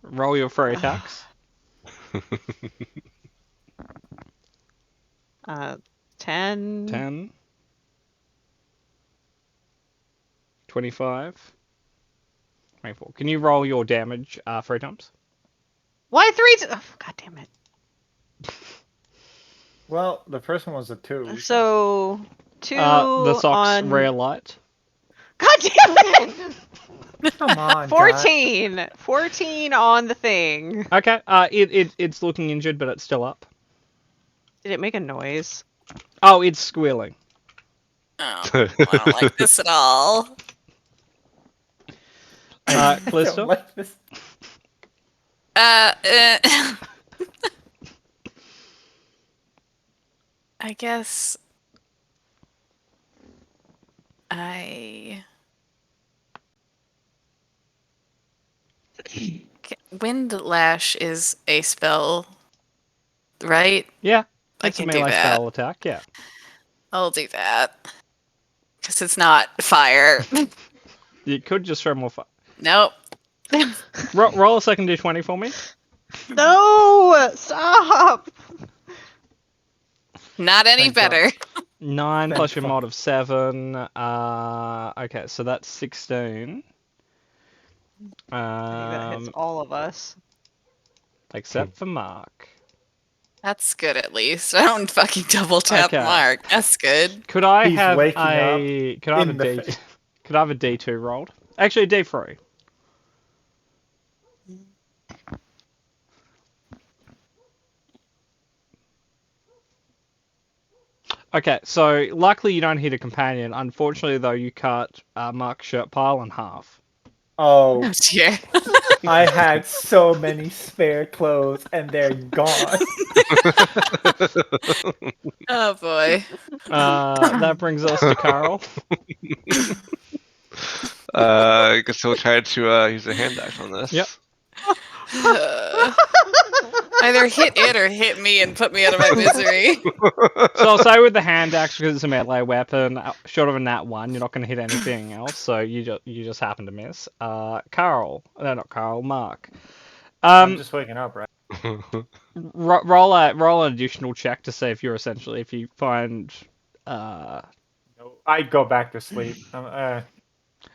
Roll your 3 attacks. 10. 10. 25. 24. Can you roll your damage 3 times? Why 3? Oh, God damn it. Well, the first one was a 2. So 2 The socks on. rare light. God damn it! Come on, 14. 14 on the thing. Okay. It's looking injured, but it's still up. Did it make a noise? Oh, it's squealing. Oh, I don't like this at all. I don't Callisto? like this. Uh, uh I guess I Wind Lash is a spell, right? Yeah, I it's a can do melee that. spell attack, yeah. I'll do that. Because it's not fire. You could just throw more fire. Nope. Roll a second d20 for me. No! Stop! Not any Thank God. better. 9 Thank plus your fuck. mod of 7. Okay, so that's 16. I think that hits Um, all of us. except for Mark. That's good at least. I don't fucking double tap Okay. Mark. That's good. Could I He's have waking a up could I have a in the D face. could I have a D2 rolled? Actually, a D3. Okay, so luckily you don't hit a companion. Unfortunately, though, you cut Mark's shirt pile in half. Oh, Oh dear. I had so many spare clothes and they're gone. Oh boy. That brings us to Carl. I guess he'll try to use a hand axe on this. Yep. Either hit it or hit me and put me out of my misery. So I'll say with the hand axe because it's a melee weapon, short of a nat 1, you're not going to hit anything else. So you just happen to miss. Carl, no, not Carl, Mark. I'm just waking up, right? Roll an additional check to see if if you find No, I go back to sleep.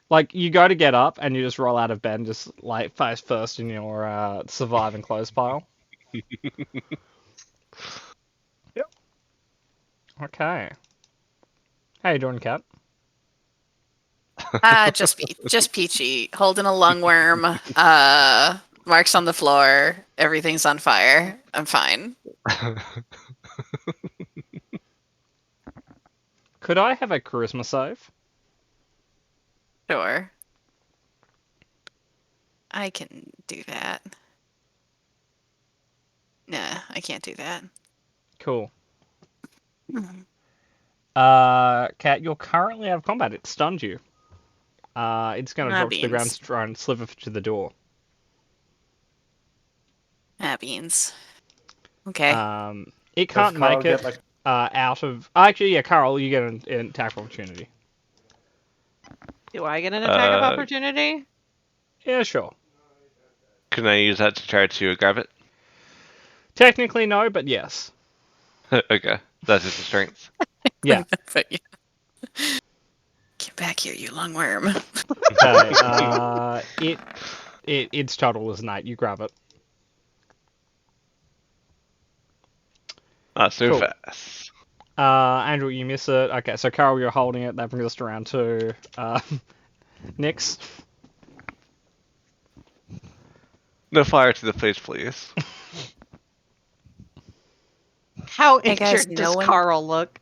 like you go to get up and you just roll out of bed and just like face first in your survive and close pile. Yep. Okay. How you doing, Kat? Just peachy. Holding a lungworm. Marks on the floor. Everything's on fire. I'm fine. Could I have a charisma save? Sure. I can do that. Nah, I can't do that. Cool. Kat, you're currently out of combat. It stunned you. It's going to drop to the ground Beans. to try and sliver to the door. Beans. Okay. It Does can't Carl make get, it like- out of. Actually, yeah, Carl, you get an attack opportunity. Do I get an attack of Uh, opportunity? Yeah, sure. Can I use that to try to grab it? Technically, no, but yes. Okay, that's just a strength. Yeah. But yeah. Get back here, you lungworm. Okay. Its total is 8. You grab it. Not so Cool. fast. Andrew, you miss it. Okay, so Carl, you're holding it. That brings us to round 2. Nix. No fire to the face, please. How Hey, guys, injured no does one- Carl look?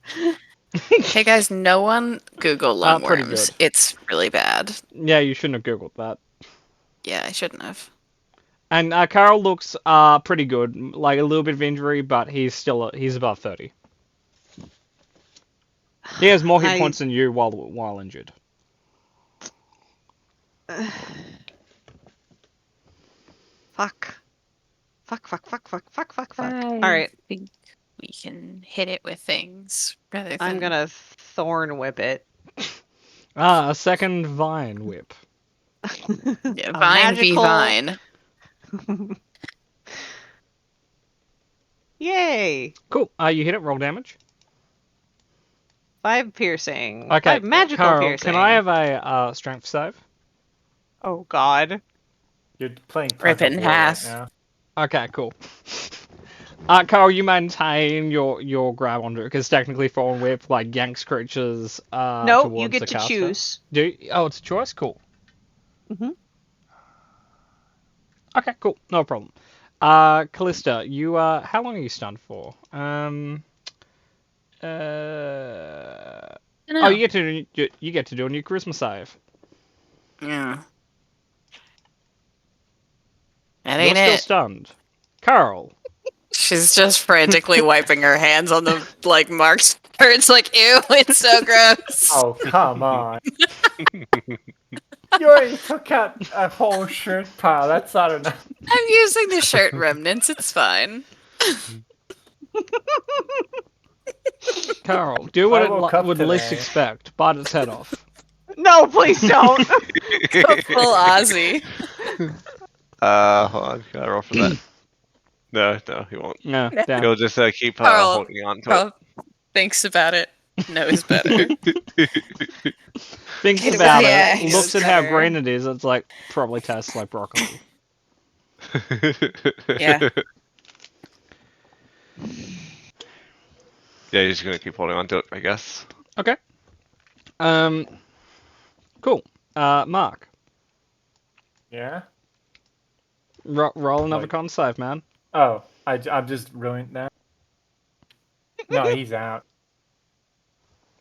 Hey guys, no one Google Pretty lungworms. good. It's really bad. Yeah, you shouldn't have googled that. Yeah, I shouldn't have. And Carl looks pretty good. Like a little bit of injury, but he's above 30. He has more hit I- points than you while injured. Fuck. Fuck. I All right, think we can hit it with things rather than. I'm gonna thorn whip it. A second vine whip. Yeah, A Vine v magical- Vine. Yay! Cool. You hit it. Roll damage. 5 piercing. Okay. 5 magical Carl, piercing. can I have a strength save? Oh God. You're playing Rip tug it in of war right half. now. Okay, cool. Carl, you maintain your grab onto it because technically Fallen Whip like yanks creatures No, towards you get the to caster. choose. Oh, it's a choice. Cool. Mhm. Okay, cool. No problem. Callista, you how long are you stunned for? Oh, you get to do a new charisma save. Yeah. That You're ain't still it. stunned. Carl. She's just frantically wiping her hands on the marks. It's like, ew, it's so gross. Oh, come on. You already took out a whole shirt pile. That's not enough. I'm using the shirt remnants. It's fine. Carl, do what I it woke up would least today. expect. Bite its head off. No, please don't. Full Ozzy. Hold on, gotta roll for that. No, he won't. No, damn. He'll just keep Carl, holding on to Carl thinks about it. Knows better. it. Thinks Get about away. it, Yeah, looks at how better. green it is, it's like, probably tastes like broccoli. Yeah. Yeah, he's just gonna keep holding on to it, I guess. Okay. Cool. Mark, Yeah? roll another Like- con save, man. Oh, I'm just ruined now. No, he's out.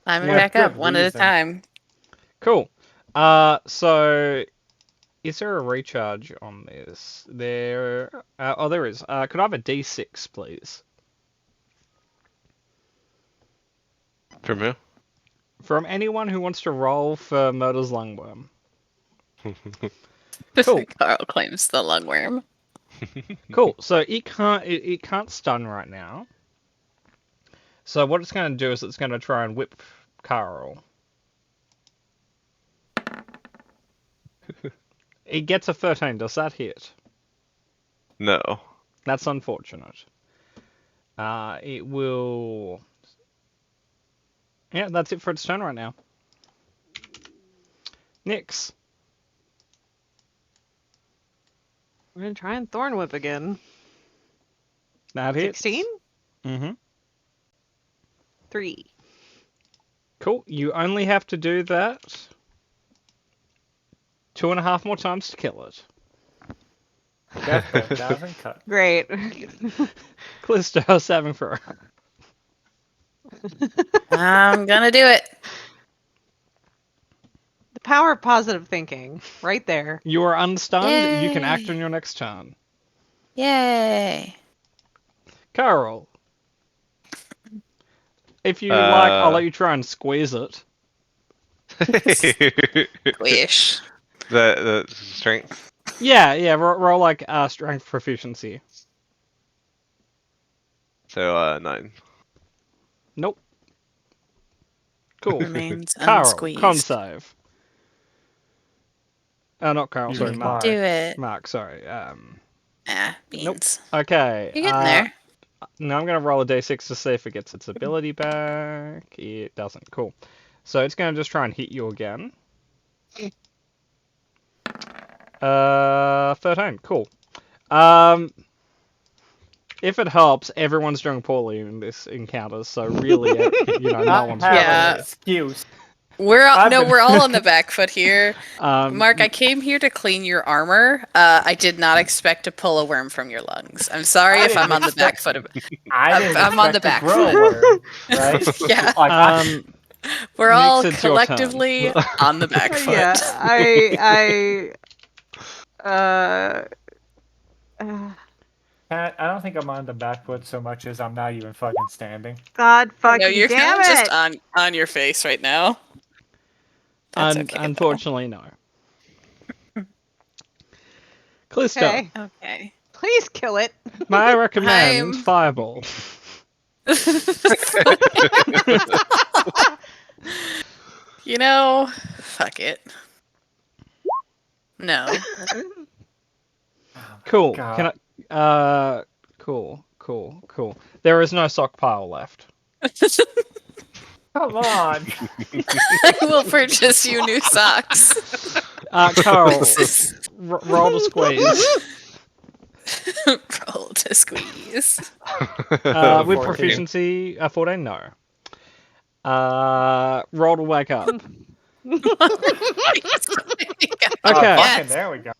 Climbing Yeah, back up good one at a reason. time. Cool. So, is there a recharge on this? There is. Could I have a D6, please? From who? From anyone who wants to roll for Murder's Lungworm. Cool. Carl claims the lungworm. Cool. So it can't stun right now. So what it's going to do is it's going to try and whip Carl. It gets a 13. Does that hit? No. That's unfortunate. It will. Yeah, that's it for its turn right now. Nyx. We're gonna try and Thorn Whip again. That hits. 16? Mm-hmm. 3. Cool. You only have to do that 2.5 more times to kill it. Death by 1,000 cut. Great. Callisto, saving throw. I'm gonna do it. The power of positive thinking, right there. You are unstunned. You can act Yay. on your next turn. Yay. Carl. If you like, I'll let you try and squeeze it. Wish. the strength. Yeah. Roll like strength proficiency. So 9. Nope. Cool. Remains Carl, unsqueezed. con save. Not Carl, You sorry, mean Mark. Do it. Mark, sorry. Beans. Okay. You're getting there. Now I'm going to roll a d6 to see if it gets its ability back. It doesn't. Cool. So it's going to just try and hit you again. 13. Cool. If it helps, everyone's doing poorly in this encounter, so really, no one's I have Yeah. an excuse. We're I've been- all on the back foot here. Um, Mark, I came here to clean your armor. I did not expect to pull a worm from your lungs. I'm sorry I if I'm didn't on the back expect- foot. I didn't I'm on the expect back to grow a foot. worm, right? Yeah, Like, we're Nyx, all it's your turn. collectively on the back foot. Yeah, Pat, I don't think I'm on the back foot so much as I'm not even fucking standing. God fucking No, you're damn kind of it! just on your face right now. That's okay. though. Unfortunately, no. Callisto, Okay, Okay. please kill it. may I recommend I'm- Fireball? You know, fuck it. No. Cool. God. Can I? Cool. There is no sock pile left. Come on. I will purchase you new socks. Carl, roll to squeeze. Roll to squeeze. With 14. proficiency, 14, no. Roll to wake up. Oh, Okay. fucking, there we go.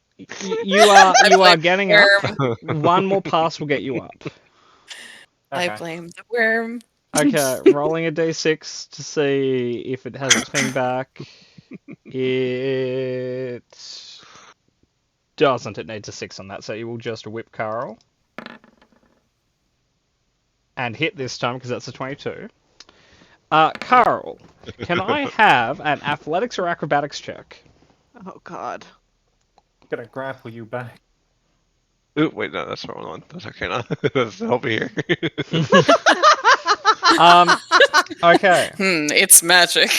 You are blame getting the up. One more pass will get you up. I Okay. blame the worm. Okay, rolling a d6 to see if it has its thing back. It doesn't. It needs a 6 on that, so you will just whip Carl. And hit this time because that's a 22. Carl, can I have an athletics or acrobatics check? Oh God. Gonna grapple you back. Ooh, wait, no, that's the wrong one. That's okay now. That's over here. Okay. It's magic.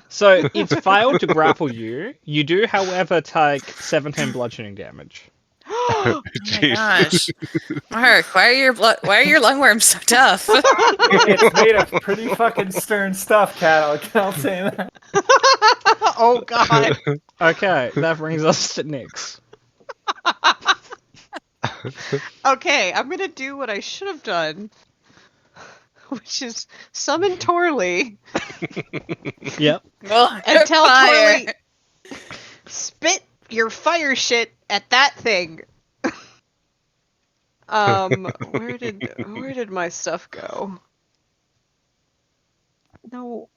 So it's failed to grapple you. You do, however, take 17 bludgeoning damage. Oh my Jeez. gosh. Mark, why are your lungworms so tough? It's made of pretty fucking stern stuff, Cat. I'll say that. Oh God. Okay, that brings us to Nyx. Okay, I'm gonna do what I should have done, which is summon Torley Yep. Well, and tell fire. Torley, spit your fire shit at that thing. Where did my stuff go? No.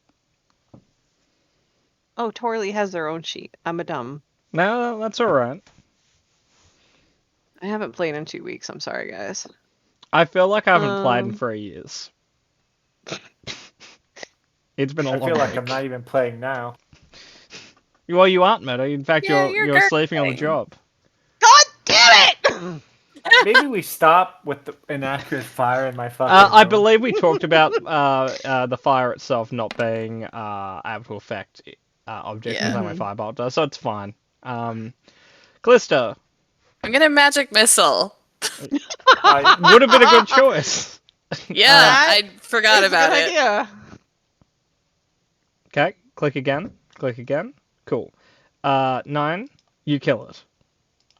Oh, Torley has their own sheet. I'm a dumb. No, that's alright. I haven't played in 2 weeks. I'm sorry, guys. I feel like I haven't played in Um, 3 years. It's been a I long feel like week. I'm not even playing now. Well, you aren't, Meta. In fact, Yeah, you're you're sleeping on the gardening. job. God damn it! Maybe we stop with the inaccurate fire in my fucking. I room. believe we talked about the fire itself not being able to affect objects in the Yeah. same way Firebolt does, so it's fine. Callista I'm gonna magic missile. I, would have been a good choice. Yeah, That I forgot It's a about good it. idea. Okay, click again. Click again. Cool. 9, you kill it.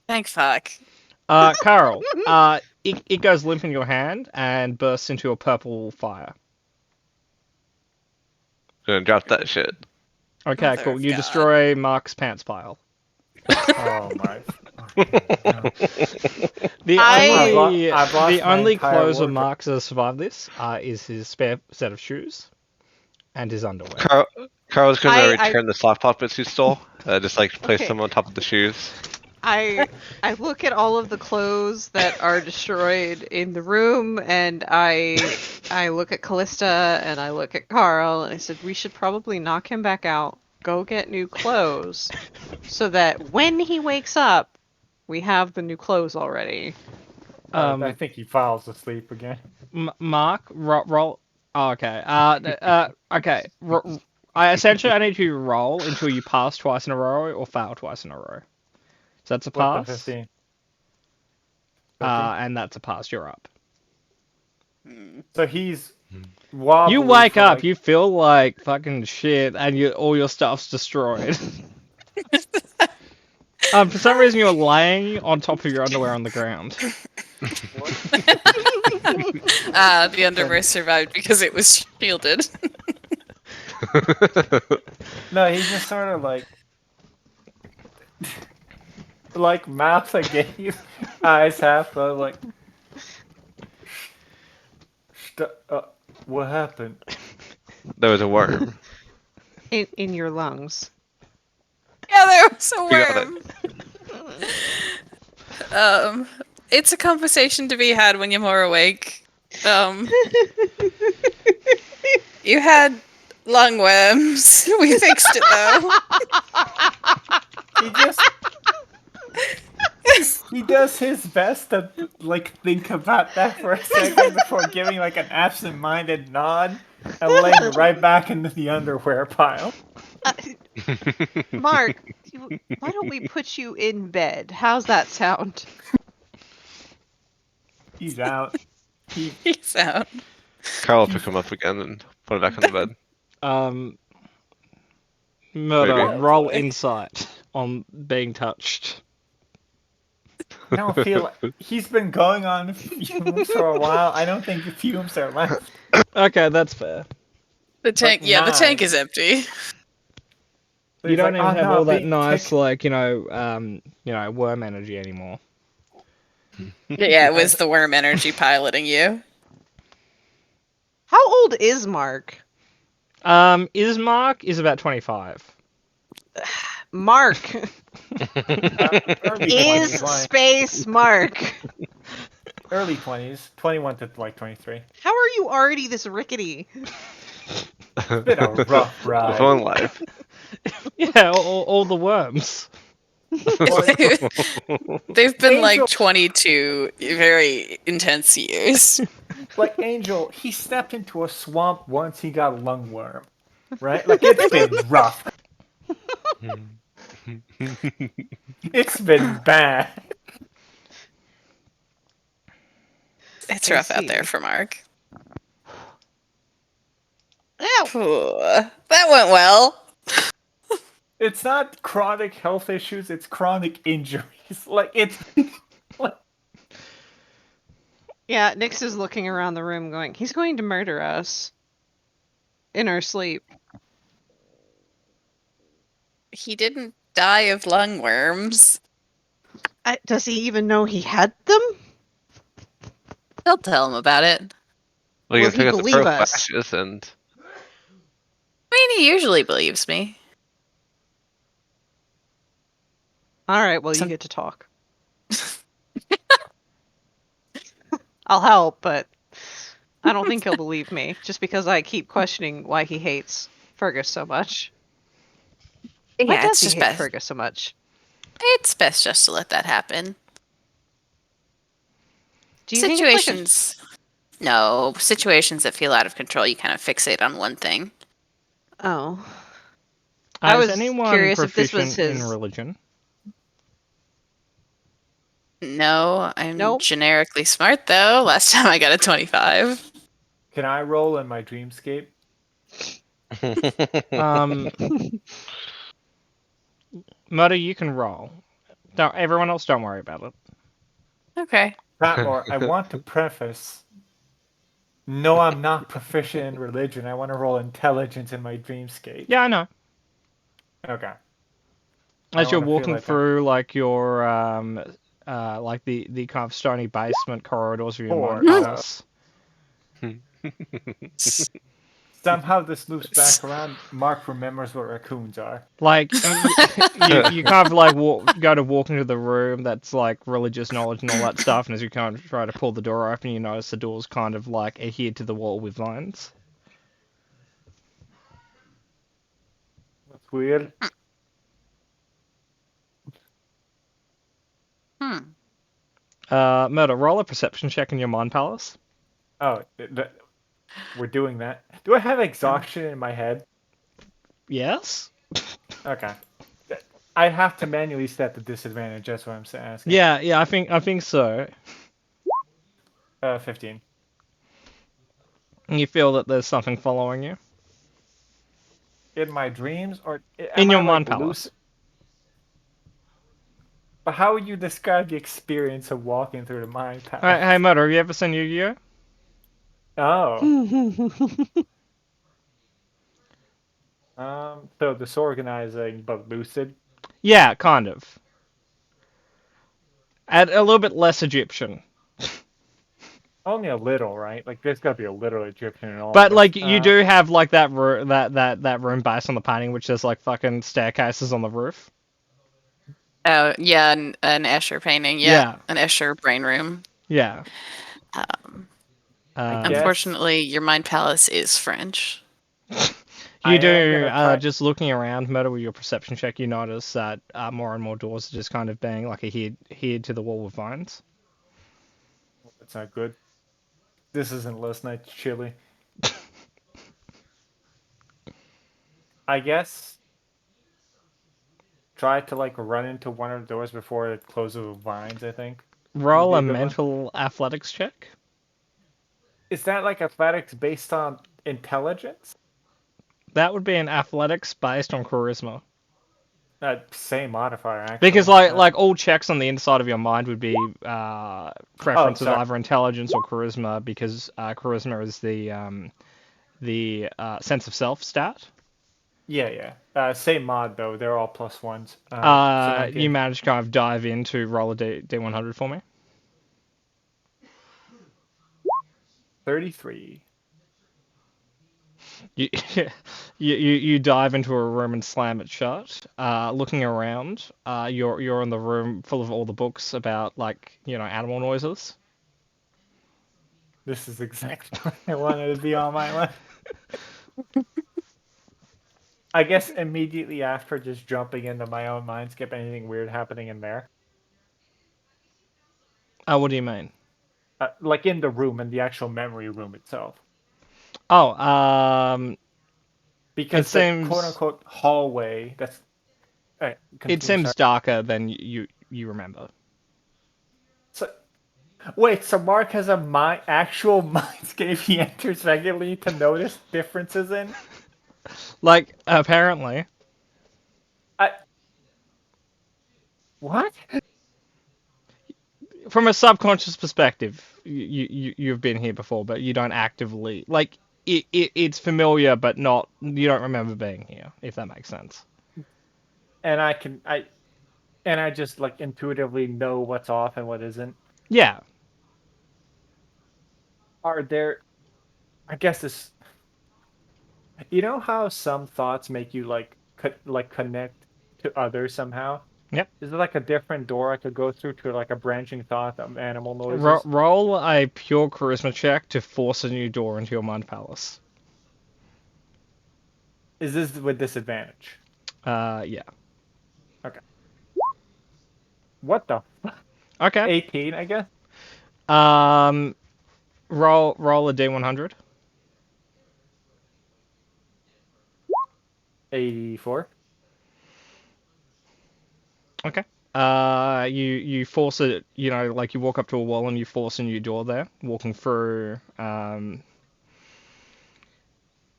Thank fuck. Carl, it goes limp in your hand and bursts into a purple fire. Gonna drop that shit. Okay, Mother cool. of You God. destroy Mark's pants pile. oh my. The I- only I've lost the my only entire clothes of wardrobe. Mark's that have survived this is his spare set of shoes and his underwear. Carl's gonna I- return the sock puppets he stole. Just like place Okay. them on top of the shoes. I look at all of the clothes that are destroyed in the room, and I look at Callista and I look at Carl, and I said we should probably knock him back out, go get new clothes, so that when he wakes up, we have the new clothes already. I think he falls asleep again. Mark, roll. Oh, okay. Okay. I need you to roll until you pass twice in a row or fail twice in a row. So that's a What the pass. 15? And that's a pass. You're up. So he's wobbly. You wake for, up, like- you feel like fucking shit, and all your stuff's destroyed. For some reason, you're laying on top of your underwear on the ground. The underwear survived because it was shielded. No, he just sort of like mouth again, eyes half closed, like. What happened? There was a worm. In your lungs. Yeah, there was a We got worm. It's a conversation to be had when you're more awake. You had lung worms. We fixed it though. He does his best to like think about that for a second before giving like an absent-minded nod and laying it right back into the underwear pile. Mark, why don't we put you in bed? How's that sound? He's out. He's out. Carl will pick him up again and put him back on the bed. Murder, Maybe. roll insight on being touched. I don't feel like he's been going on fumes for a while. I don't think the fumes are left. Okay, that's fair. The tank. Like Yeah, the tank nine. is empty. So You he's don't like, even "Oh, have no, all that big nice, tick." like, worm energy anymore. Yeah, it was the worm energy piloting you. How old is Mark? Ismark is about 25. Mark Early is 20s, like, space Mark. early 20s, 21 to like 23. How are you already this rickety? Been a rough ride. Fun life. Yeah, all the worms. They've been like Angel- 22 very intense years. Like Angel, he stepped into a swamp once he got lungworm. Right? Like it's been rough. It's been bad. It's I rough out there see. for Mark. Ow! Ooh, that went well. It's not chronic health issues, it's chronic injuries. Like it's like, Yeah, Nyx is looking around the room going, he's going to murder us. In our sleep. He didn't die of lungworms. Does he even know he had them? They'll tell him about it. Well, you Will can he pick up the believe pro us? flashes and I mean, he usually believes me. Alright, well, you Some- get to talk. I'll help, but I don't think he'll believe me, just because I keep questioning why he hates Fergus so much. Why Yeah, does it's he just hate best. Fergus so much? It's best just to let that happen. Do you think it's like a- Situations. No, situations that feel out of control, you kind of fixate on one thing. Oh. I Is was anyone curious if this was proficient in his- religion? No, I'm Nope. generically smart though. Last time I got a 25. can I roll in my dreamscape? Um, Murder, you can roll. Don't, everyone else, don't worry about it. Okay. Patmore, I want to preface. No, I'm not proficient in religion. I want to roll intelligence in my dreamscape. Yeah, I know. Okay. I As you're wanna feel walking like I'm- through, like your like the kind of stony basement corridors of your mind Or, palace. Somehow this loops back around. Mark remembers what raccoons are. Like you kind of like go to walk into the room that's like religious knowledge and all that stuff, and as you kind of try to pull the door open, you notice the door's kind of like adhered to the wall with vines. That's weird. Hmm. Murder, roll a perception check in your mind palace. Oh, we're doing that. Do I have exhaustion in my head? Yes. Okay. I have to manually set the disadvantage. That's what I'm asking. Yeah, I think so. 15. And you feel that there's something following you In my dreams, or in am your I, mind like, palace. But how would you describe the experience of walking through the mind palace? Hey, Murder, have you ever seen Yu-Gi-Oh? Oh. So disorganizing but lucid. Yeah, kind of. And a little bit less Egyptian. Only a little, right? Like there's gotta be a little Egyptian in all. But of like this. you do have like that room based on the painting, which there's like fucking staircases on the roof. Oh, yeah, an Escher painting. Yeah, Yeah. an Escher brain room. Yeah. Um, guess- unfortunately, your mind palace is French. I You am do gonna try- just looking around, Murder, with your perception check, you notice that more and more doors are just kind of being like adhered to the wall with vines. That's not good. This isn't last night's chili. I guess try to like run into one of the doors before it closes with vines, I think. Roll Would a be a good one. mental athletics check. Is that like athletics based on intelligence? That would be an athletics based on charisma. Same modifier, actually. Because like all checks on the inside of your mind would be preference of sorry. either intelligence or charisma, because charisma is the sense of self stat. Yeah. Same mod though. They're all plus ones. So You managed to kind of dive in to roll a D100 for me. 33. You, you dive into a room and slam it shut. Looking around, you're in the room full of all the books about like animal noises. This is exactly what I wanted to be on my list. I guess immediately after just jumping into my own mindscape, anything weird happening in there? What do you mean? Like in the room, in the actual memory room itself. Oh, Because the seems- quote unquote hallway, that's. it continue, seems sorry. darker than you remember. So, wait, so Mark has a actual mindscape he enters regularly to notice differences in? Like apparently, I. What? from a subconscious perspective, you've been here before, but you don't actively like it's familiar, but not you don't remember being here. If that makes sense. And I just like intuitively know what's off and what isn't. Yeah. Are there? I guess this. You know how some thoughts make you like connect to others somehow? Yep. Is there like a different door I could go through to like a branching thought of animal noises? Roll a pure charisma check to force a new door into your mind palace. Is this with disadvantage? Yeah. What the? Okay. 18, I guess. Roll a d100. 84. Okay. You force it. Like you walk up to a wall and you force a new door there, walking through. Uh,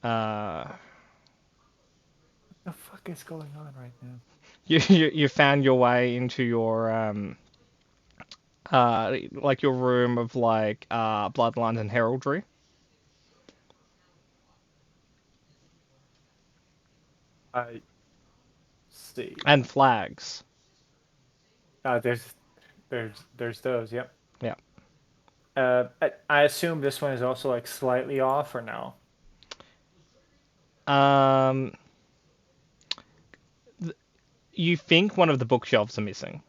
What the fuck is going on right now? you found your way into your like your room of like bloodlines and heraldry. I see. And flags. There's those. Yep. Yeah. I assume this one is also like slightly off or no? Um, you think one of the bookshelves are missing.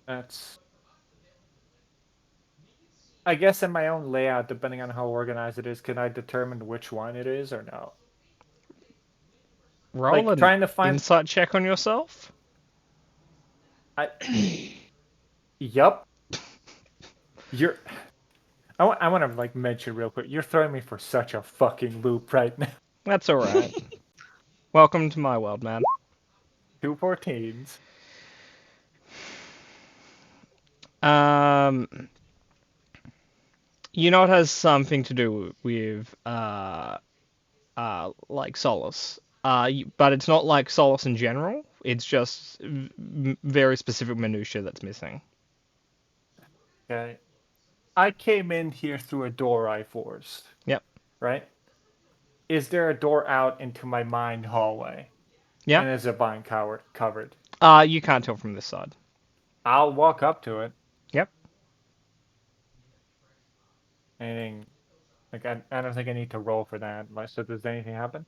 That's. I guess in my own layout, depending on how organized it is, can I determine which one it is or no? Roll Like an trying to find. insight check on yourself. Yup. You're. I want to like mention real quick. You're throwing me for such a fucking loop right now. That's all right. Welcome to my world, man. 2 14s. You know it has something to do with like Solace. But it's not like Solace in general. It's just very specific minutia that's missing. Okay. I came in here through a door I forced. Yep. Right? Is there a door out into my mind hallway? Yeah. And is it vine covered? You can't tell from this side. I'll walk up to it. Yep. Anything? Like I don't think I need to roll for that. So does anything happen?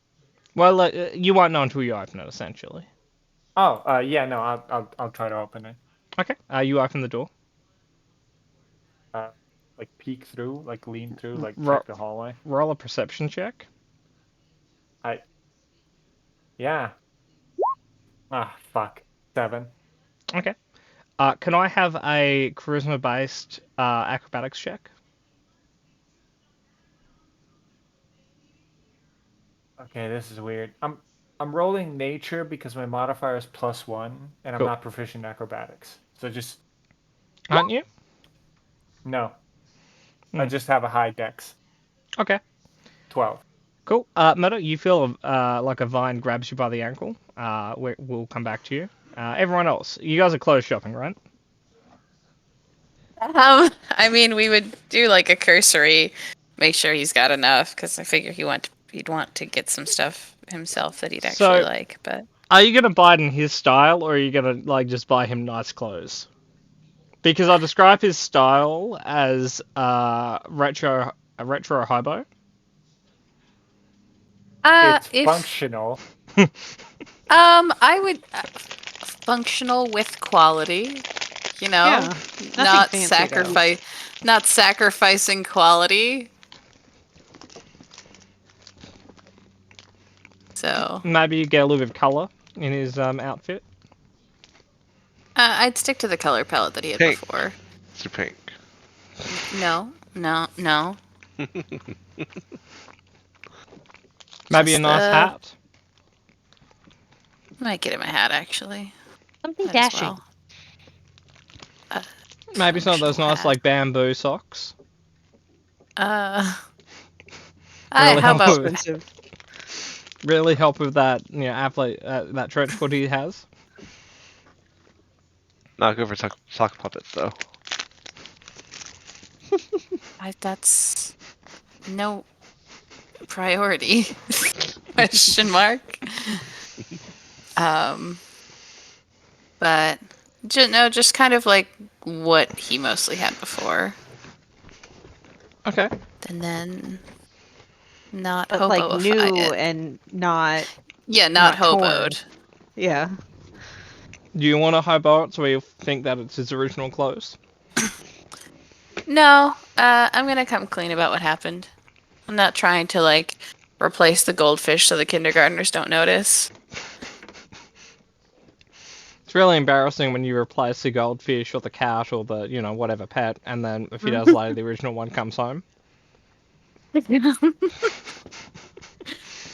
Well, you won't know until you open it, essentially. Oh, yeah, no, I'll try to open it. Okay. You open the door. Like peek through, like lean through, like Ro- check the hallway. Roll a perception check. Yeah. Ah, fuck. 7. Okay. Can I have a charisma-based acrobatics check? Okay, this is weird. I'm rolling nature because my modifier is +1, and I'm Cool. not proficient in acrobatics. So just Aren't you? no. I just have a high dex. Okay. 12. Cool. Meta, you feel like a vine grabs you by the ankle. We'll come back to you. Everyone else, you guys are clothes shopping, right? I mean, we would do like a cursory, make sure he's got enough, because I figure he'd want to get some stuff himself that he'd actually like. But are you gonna buy it in his style, or are you gonna like just buy him nice clothes? Because I'll describe his style as retro hobo. It's If functional. I would functional with quality, you know, Yeah, not fancy, though. not sacrificing quality. So Maybe you get a little bit of color in his outfit. I'd stick to the color palette that he had Pink. before. It's pink. No. Maybe a Just nice the- hat. Might get him a hat actually. Something Might as dashing. well. Maybe some of those Functional nice hat. like bamboo socks. How help about with- Expensive. really help with that, athlete, that trench coat he has. Not good for sock puppets though. that's no priority? Question mark. But just kind of like what he mostly had before, Okay. and then not But hobo. like new and not. Yeah, not not torn. hoboed. Yeah. Do you want to hobo it so we think that it's his original clothes? No, I'm gonna come clean about what happened. I'm not trying to like replace the goldfish so the kindergartners don't notice. It's really embarrassing when you replace the goldfish or the cat or the, whatever pet, and then a few days later the original one comes home.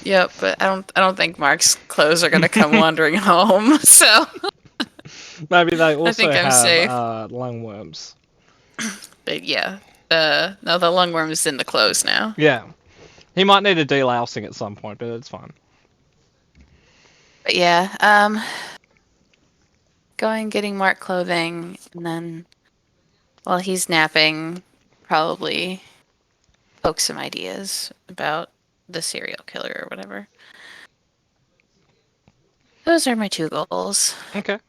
Yep, but I don't think Mark's clothes are gonna come wandering home. So, Maybe they also think I'm have safe. lungworms. but yeah, no, the lungworm is in the clothes now. Yeah. He might need a delousing at some point, but it's fine. But yeah, going getting Mark clothing, and then while he's napping, probably poke some ideas about the serial killer or whatever. Those are my 2 goals. Okay.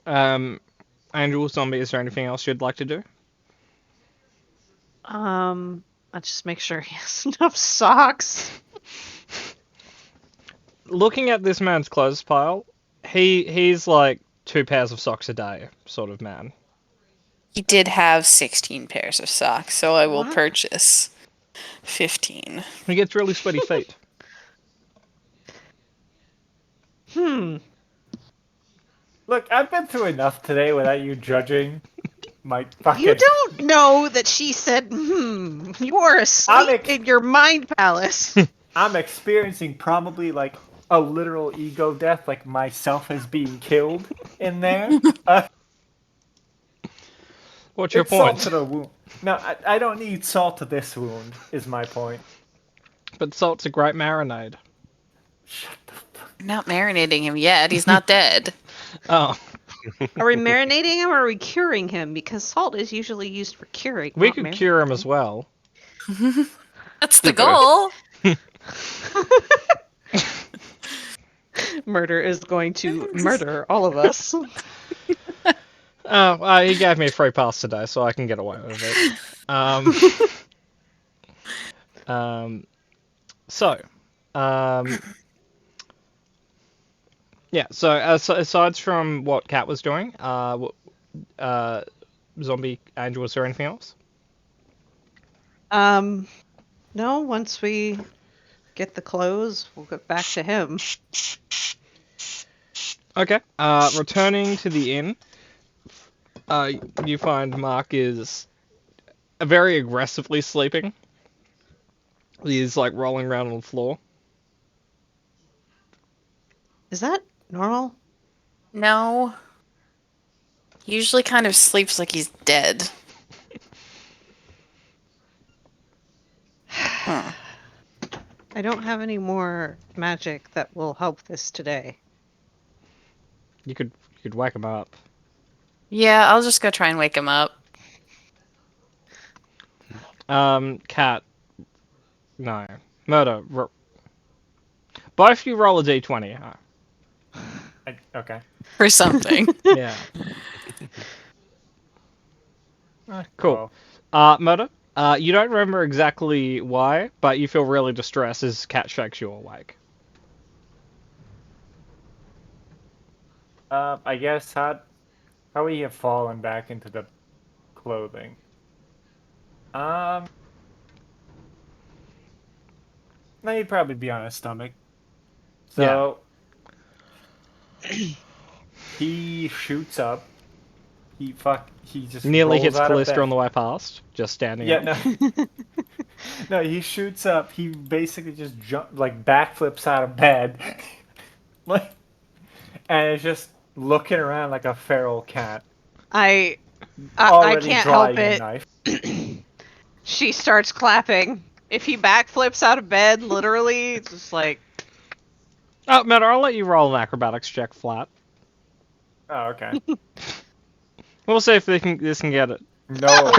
Angel, Zombie, is there anything else you'd like to do? I just make sure he has enough socks. Looking at this man's clothes pile, he's like 2 pairs of socks a day sort of man. He did have 16 pairs of socks, so I will What? purchase 15. He gets really sweaty feet. Look, I've been through enough today without you judging my fucking. You don't know that she said, You are asleep in your mind palace. I'm experiencing probably like a literal ego death, like myself is being killed in there. What's your It's salt point? to the wound. No, I don't need salt to this wound, is my point. But salt's a great marinade. Shut the fuck. I'm not marinating him yet. He's not dead. Oh, Are we marinating him or are we curing him? Because salt is usually used for curing. we not could marinating. cure him as well. That's the goal. Murder is going to murder all of us. Oh, he gave me a free pass today, so I can get away with it. Yeah. So aside from what Kat was doing, Zombie Angel, was there anything else? No, once we get the clothes, we'll get back to him. Okay. Returning to the inn, you find Mark is very aggressively sleeping. He's like rolling around on the floor. Is that normal? No. He usually kind of sleeps like he's dead. Huh. I don't have any more magic that will help this today. You could wake him up. Yeah, I'll just go try and wake him up. Cat. No. Murder. Both you roll a d20. Okay. For something. Yeah. Cool. Murder. You don't remember exactly why, but you feel really distressed as Cat shakes you awake. I guess how we have fallen back into the clothing. No, he'd probably be on his stomach. So he shoots up. He just Nearly rolls hits out of Callista bed. on the way past, just standing Yeah, up. no. No, he shoots up. He basically just backflips out of bed, like, and is just looking around like a feral cat, I already can't drawing help a it. knife. She starts clapping. If he backflips out of bed, literally, it's just like, Oh, Matt, I'll let you roll an acrobatics check flat. Oh, okay. We'll see if this can get it. No.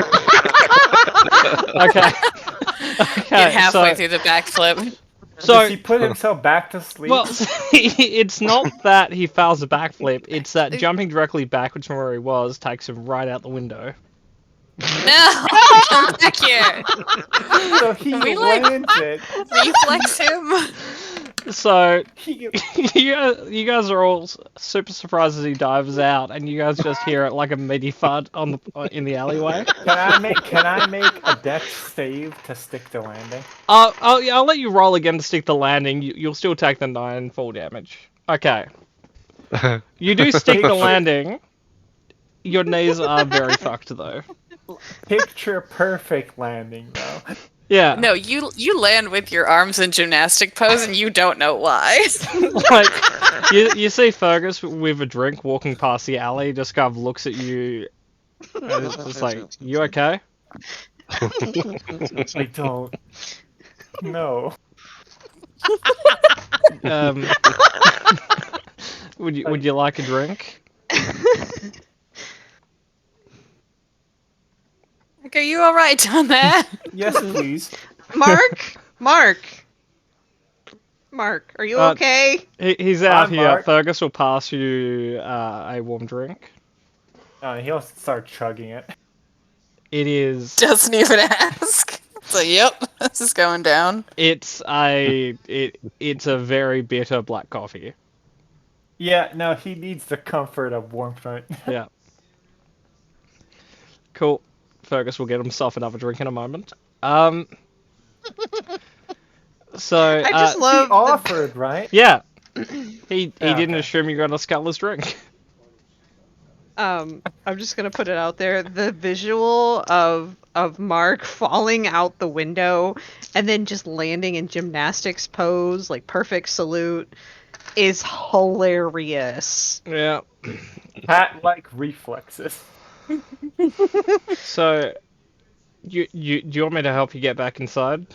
Okay. Okay. Get halfway so, through the backflip. So, Does he put himself back to sleep? well, it's not that he fails a backflip. It's that jumping directly backwards from where he was takes him right out the window. No! Come back here! So he we, like- lands it. Reflex him! So He, you guys are all super surprised as he dives out, and you guys just hear it like a midi fud in the alleyway. can I make a dex save to stick the landing? I'll let you roll again to stick the landing. You'll still take the 9 full damage. Okay. You do stick the landing. Your knees are very fucked though. Picture perfect landing though. Yeah. No, you land with your arms in gymnastic pose and you don't know why. Like you see Fergus with a drink walking past the alley, just kind of looks at you and it's just like, you okay? I don't. No. Um, would you like a drink? Like, are you alright down there? Yes, please. Mark, are you okay? He's out I'm here. Mark. Fergus will pass you a warm drink. He'll start chugging it. It is. Doesn't even ask. So, yep, this is going down. It's a very bitter black coffee. Yeah, no, he needs the comfort of warmth. Right? Yeah. Cool. Fergus will get himself another drink in a moment. So I just He love the, offered, right? yeah, he didn't okay. assume you got a scutless drink. I'm just gonna put it out there. The visual of Mark falling out the window and then just landing in gymnastics pose, like perfect salute, is hilarious. Yeah. Cat-like reflexes. So, do you want me to help you get back inside?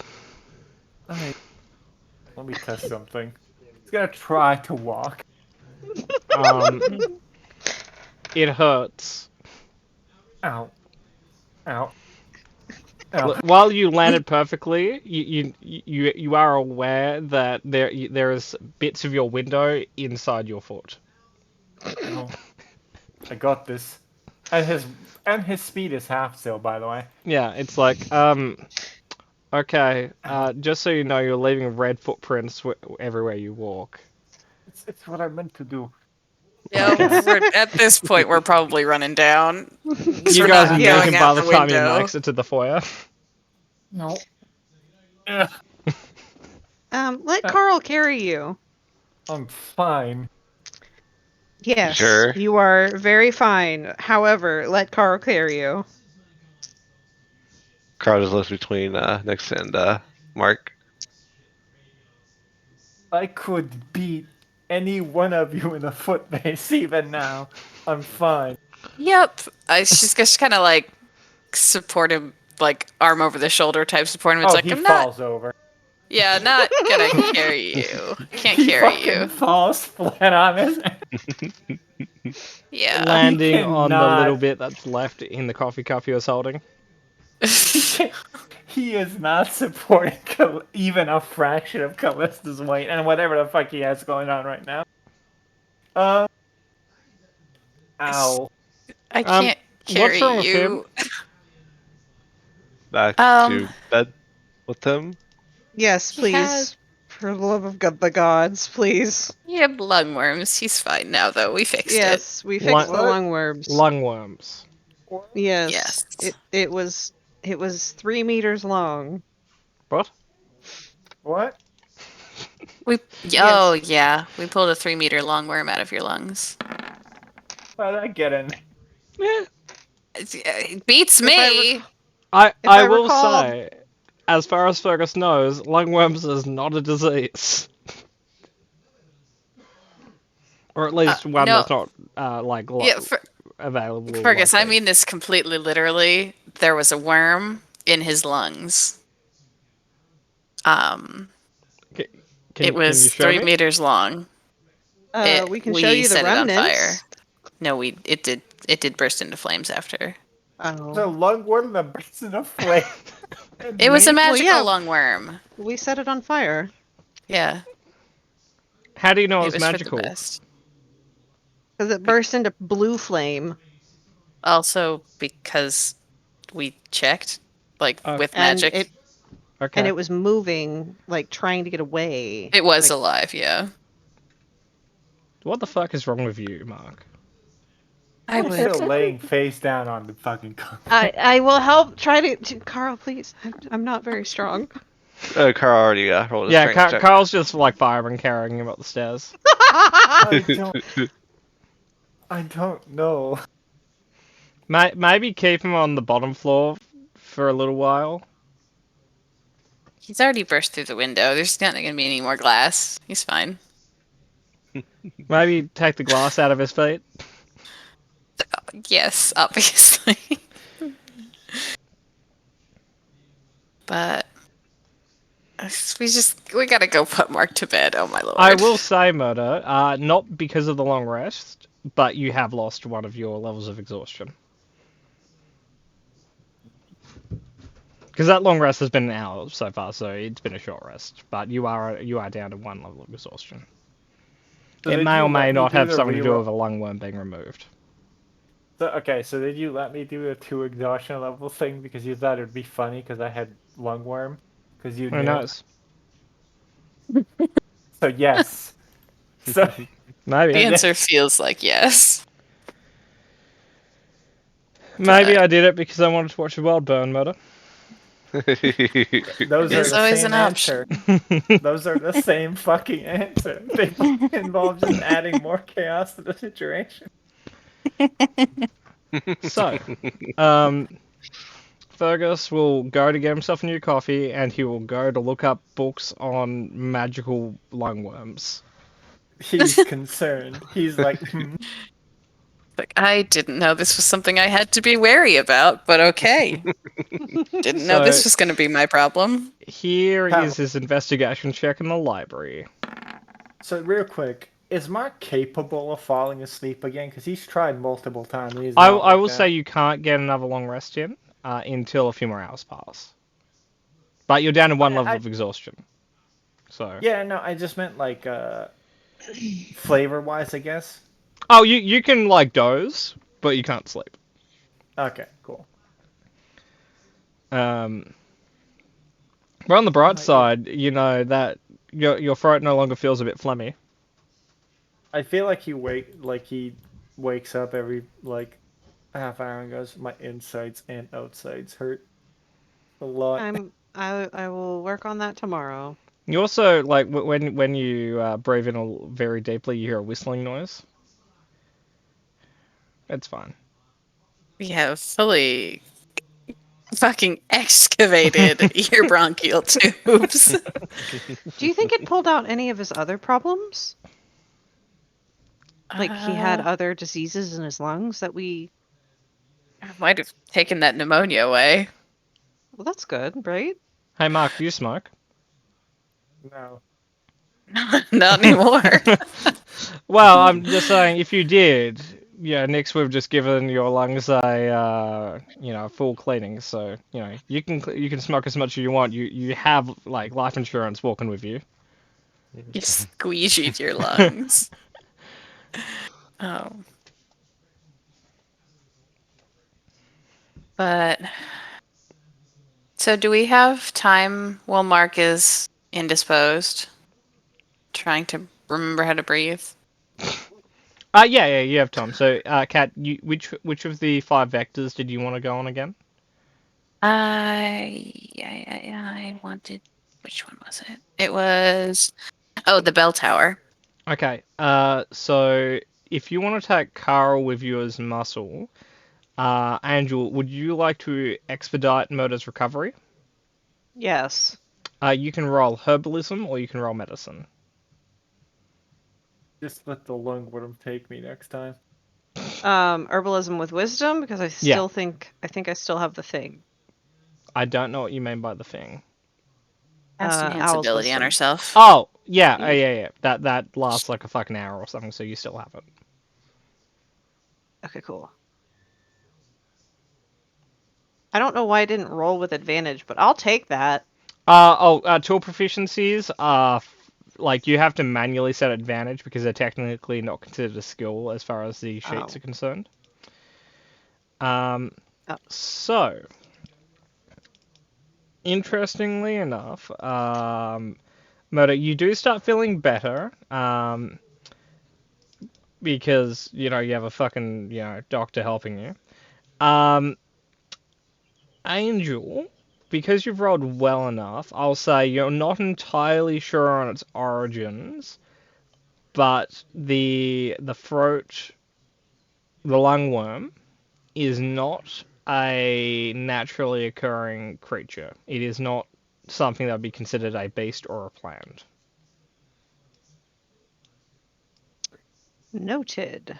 Let me test something. He's gonna try to walk. It hurts. Ow. Ow. Ow. While you landed perfectly, you are aware that there is bits of your window inside your foot. Ow. I got this. And his speed is half still, by the way. Yeah, it's like okay. Just so you know, you're leaving red footprints everywhere you walk. It's what I meant to do. Yeah, at this point, we're probably running down. You we're guys not are yelling moving out by the the time you window. exited the foyer. No. Let Carl carry you. I'm fine. Yes, Sure. you are very fine. However, let Carl carry you. Crowd is left between Nix and Mark. I could beat any one of you in a foot race even now. I'm fine. Yep. She's just kind of like support him, like arm over the shoulder type support him. It's like, he I'm not. falls over. Yeah, not gonna carry you. Can't He carry fucking you. falls flat on his Yeah. Landing on the cannot. little bit that's left in the coffee cup he was holding. He is not supporting even a fraction of Callista's weight and whatever the fuck he has going on right now. Ow. I can't carry what's wrong with you. back Um, to bed with him? Yes, He please. has- For the love of God, the gods, please. he had lungworms. He's fine now, though. We fixed it. Yes, we fixed the What? lungworms. Lungworms. Yes. Yes. It was 3 meters long. What? What? We Yes. Oh yeah, we pulled a 3-meter lungworm out of your lungs. How'd I get in? Yeah. It beats If I me. I If I will recall- say, as far as Fergus knows, lungworms is not a disease. Or at least one no. that's not Yeah, available. Fergus, like I mean this completely literally. There was a worm in his lungs. Can It was you show 3 me? meters long. we can show you the set it on remnants. fire. No, it did burst into flames after. Oh. The lungworm that bursts into flame. It was a Me? magical yeah. lungworm. We set it on fire. Yeah, How do you know it it's was magical? for the best. Because it burst into blue flame. Also because we checked, like with And magic. Okay. it was moving, like trying to get away. It was Like, alive, yeah. What the fuck is wrong with you, Mark? I I'm would. still laying face down on the fucking concrete. I will help try to Carl, please. I'm not very strong. Carl already rolled a Yeah, strength check. Carl's just like firing, carrying him up the stairs. I don't know. Maybe keep him on the bottom floor for a little while. He's already burst through the window. There's not going to be any more glass. He's fine. Maybe take the glass out of his feet. Yes, obviously. But we gotta go put Mark to bed. Oh my lord. I will say, Murder, not because of the long rest, but you have lost one of your levels of exhaustion. Because that long rest has been an hour so far, so it's been a short rest. But you are down to one level of exhaustion. So it did may you or may let me not do have the something to do reroll? with a lungworm being removed. So did you let me do a 2 exhaustion level thing because you thought it'd be funny because I had lungworm? Because you Who knew. knows? So yes. So Maybe. The answer feels like yes. Maybe I did it because I wanted to watch the world burn, Murder. those are There's the always same an option. answer. Those are the same fucking answer. They involve just adding more chaos to the situation. So, Fergus will go to get himself a new coffee, and he will go to look up books on magical lungworms. He's concerned. He's like, Like, I didn't know this was something I had to be wary about, but okay. Didn't know this So- was going to be my problem. Here How- is his investigation check in the library. So real quick, is Mark capable of falling asleep again? Because he's tried multiple times. and he's I not will like say that. you can't get another long rest in until a few more hours pass. But you're down to one level of exhaustion. So. Yeah, no, I just meant like flavor-wise, I guess. Oh, you can like doze, but you can't sleep. Okay, cool. But on the bright side, you know that your throat no longer feels a bit phlegmy. I feel like he wakes up every like half hour and goes, my insides and outsides hurt a lot. I will work on that tomorrow. You also like when you breathe in very deeply, you hear a whistling noise. It's fine. We have fully fucking excavated your bronchial tubes. Do you think it pulled out any of his other problems? Like he had other diseases in his lungs that we. Might have taken that pneumonia away. Well, that's good, right? Hey Mark, do you smoke? No. Not anymore. Well, I'm just saying, if you did, yeah, next we've just given your lungs a full cleaning, so you can smoke as much as you want. You have like life insurance walking with you. You squeegeed your lungs. Oh. But So do we have time while Mark is indisposed? Trying to remember how to breathe. Yeah, you have time. So, Kat, which of the 5 vectors did you want to go on again? I wanted. Which one was it? It was. Oh, the bell tower. Okay. So if you want to take Carl with you as muscle, Angel, would you like to expedite Murder's recovery? Yes. You can roll herbalism or you can roll medicine. Just let the lungworm take me next time. Herbalism with wisdom because I still think I still have the thing. I don't know what you mean by the thing. Cast enhance Owl's ability on wisdom. herself. Oh, yeah. That lasts like a fucking hour or something, so you still have it. Okay, cool. I don't know why I didn't roll with advantage, but I'll take that. Tool proficiencies are like you have to manually set advantage because they're technically not considered a skill as far as the sheets Oh. are concerned. Oh. So interestingly enough, Murder, you do start feeling better, because you have a fucking doctor helping you. Angel, because you've rolled well enough, I'll say you're not entirely sure on its origins, but the throat, the lungworm, is not a naturally occurring creature. It is not something that would be considered a beast or a plant. Noted.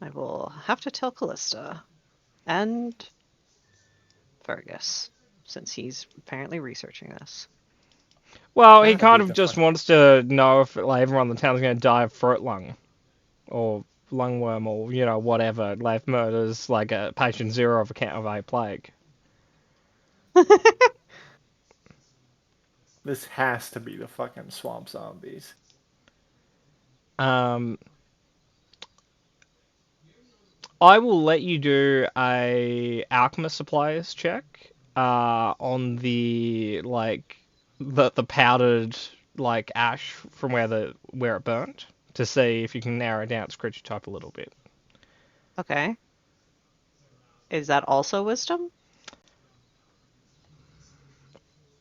I will have to tell Callista and Fergus, since he's apparently researching this. Well, he That'd kind be of the just fuck- wants to know if like everyone in the town's going to die of throat lung, or lungworm, or whatever. Like murders like a patient 0 of a plague. This has to be the fucking swamp zombies. I will let you do a alchemist supplies check on the the powdered like ash from where it burnt to see if you can narrow down its creature type a little bit. Okay. Is that also wisdom?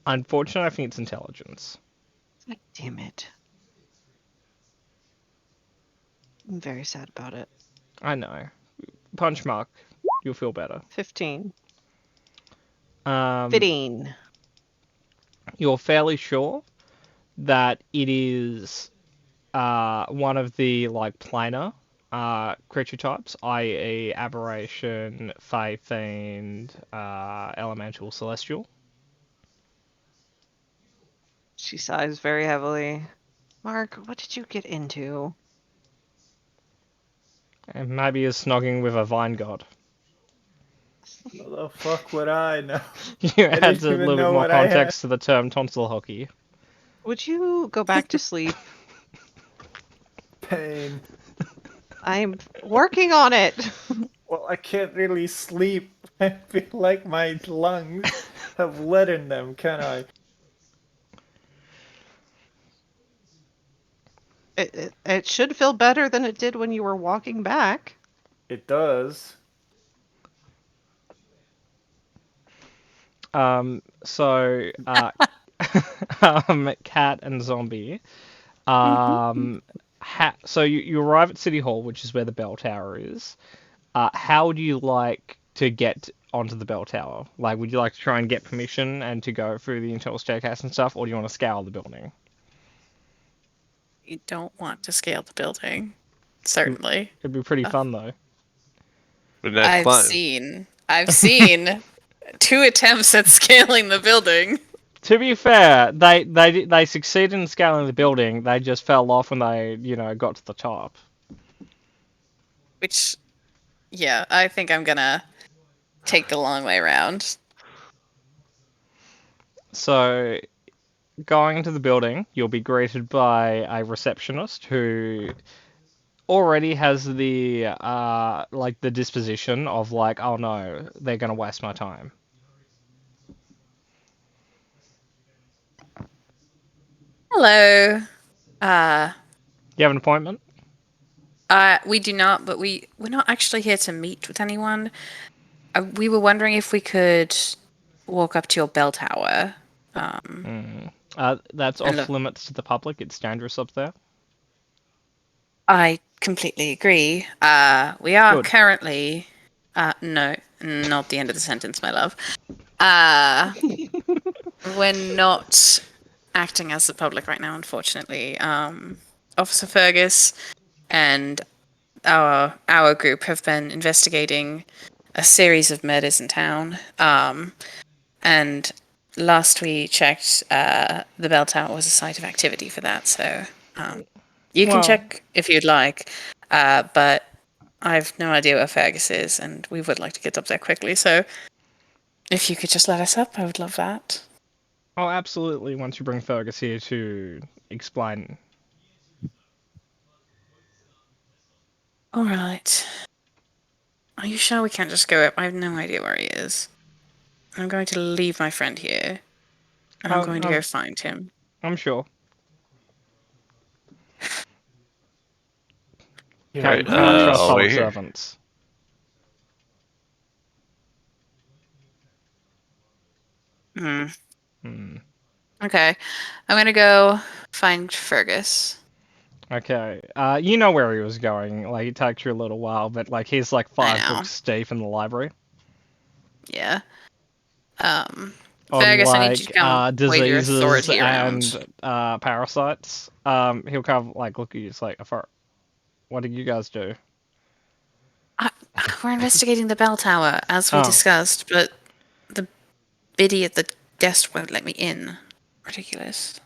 Unfortunately, I think it's intelligence. God damn it. I'm very sad about it. I know. Punch mark. You'll feel better. 15. Um, 15. you're fairly sure that it is one of the like planar creature types, i.e., aberration, fey, fiend, elemental, celestial. She sighs very heavily. Mark, what did you get into? And maybe is snogging with a vine god. How the fuck would I know? You I add didn't a even little bit know more what I had. context to the term tonsil hockey. Would you go back to sleep? Pain. I'm working on it. Well, I can't really sleep. I feel like my lungs have lead in them, can I? It should feel better than it did when you were walking back. It does. So, cat and zombie. So you arrive at City Hall, which is where the bell tower is. How would you like to get onto the bell tower? Like, would you like to try and get permission and to go through the internal staircase and stuff, or do you want to scale the building? You don't want to scale the building. Certainly. It'd be pretty fun though. Wouldn't that I've seen 2 attempts at scaling the building. To be fair, they succeeded in scaling the building. They just fell off when they got to the top. Which, yeah, I think I'm gonna take the long way around. So, going into the building, you'll be greeted by a receptionist who already has the the disposition of like, oh no, they're gonna waste my time. Hello. You have an appointment? We do not, but we're not actually here to meet with anyone. We were wondering if we could walk up to your bell tower. That's And off look. limits to the public. It's dangerous up there. I completely agree. We are Good. currently. No, not the end of the sentence, my love. We're not acting as the public right now, unfortunately. Officer Fergus and our group have been investigating a series of murders in town. And last we checked, the bell tower was a site of activity for that. So you can Well- check if you'd like, but I've no idea where Fergus is, and we would like to get up there quickly. So if you could just let us up, I would love that. Oh, absolutely. Once you bring Fergus here to explain. All right. Are you sure we can't just go up? I have no idea where he is. I'm going to leave my friend here, and I'm going to go find him. I'm sure. Right, Can't trust over public here. servants. Hmm. Hmm. Okay. I'm going to go find Fergus. Okay. You know where he was going. Like, it takes you a little while, but like he's like I 5 know. books deep in the library Yeah. on Fergus, I need you like to come wave your diseases authority and around. parasites. He'll kind of like look at you. It's like, what do you guys do? We're investigating the bell tower, as we Oh. discussed, but the biddy at the desk won't let me in. Ridiculous.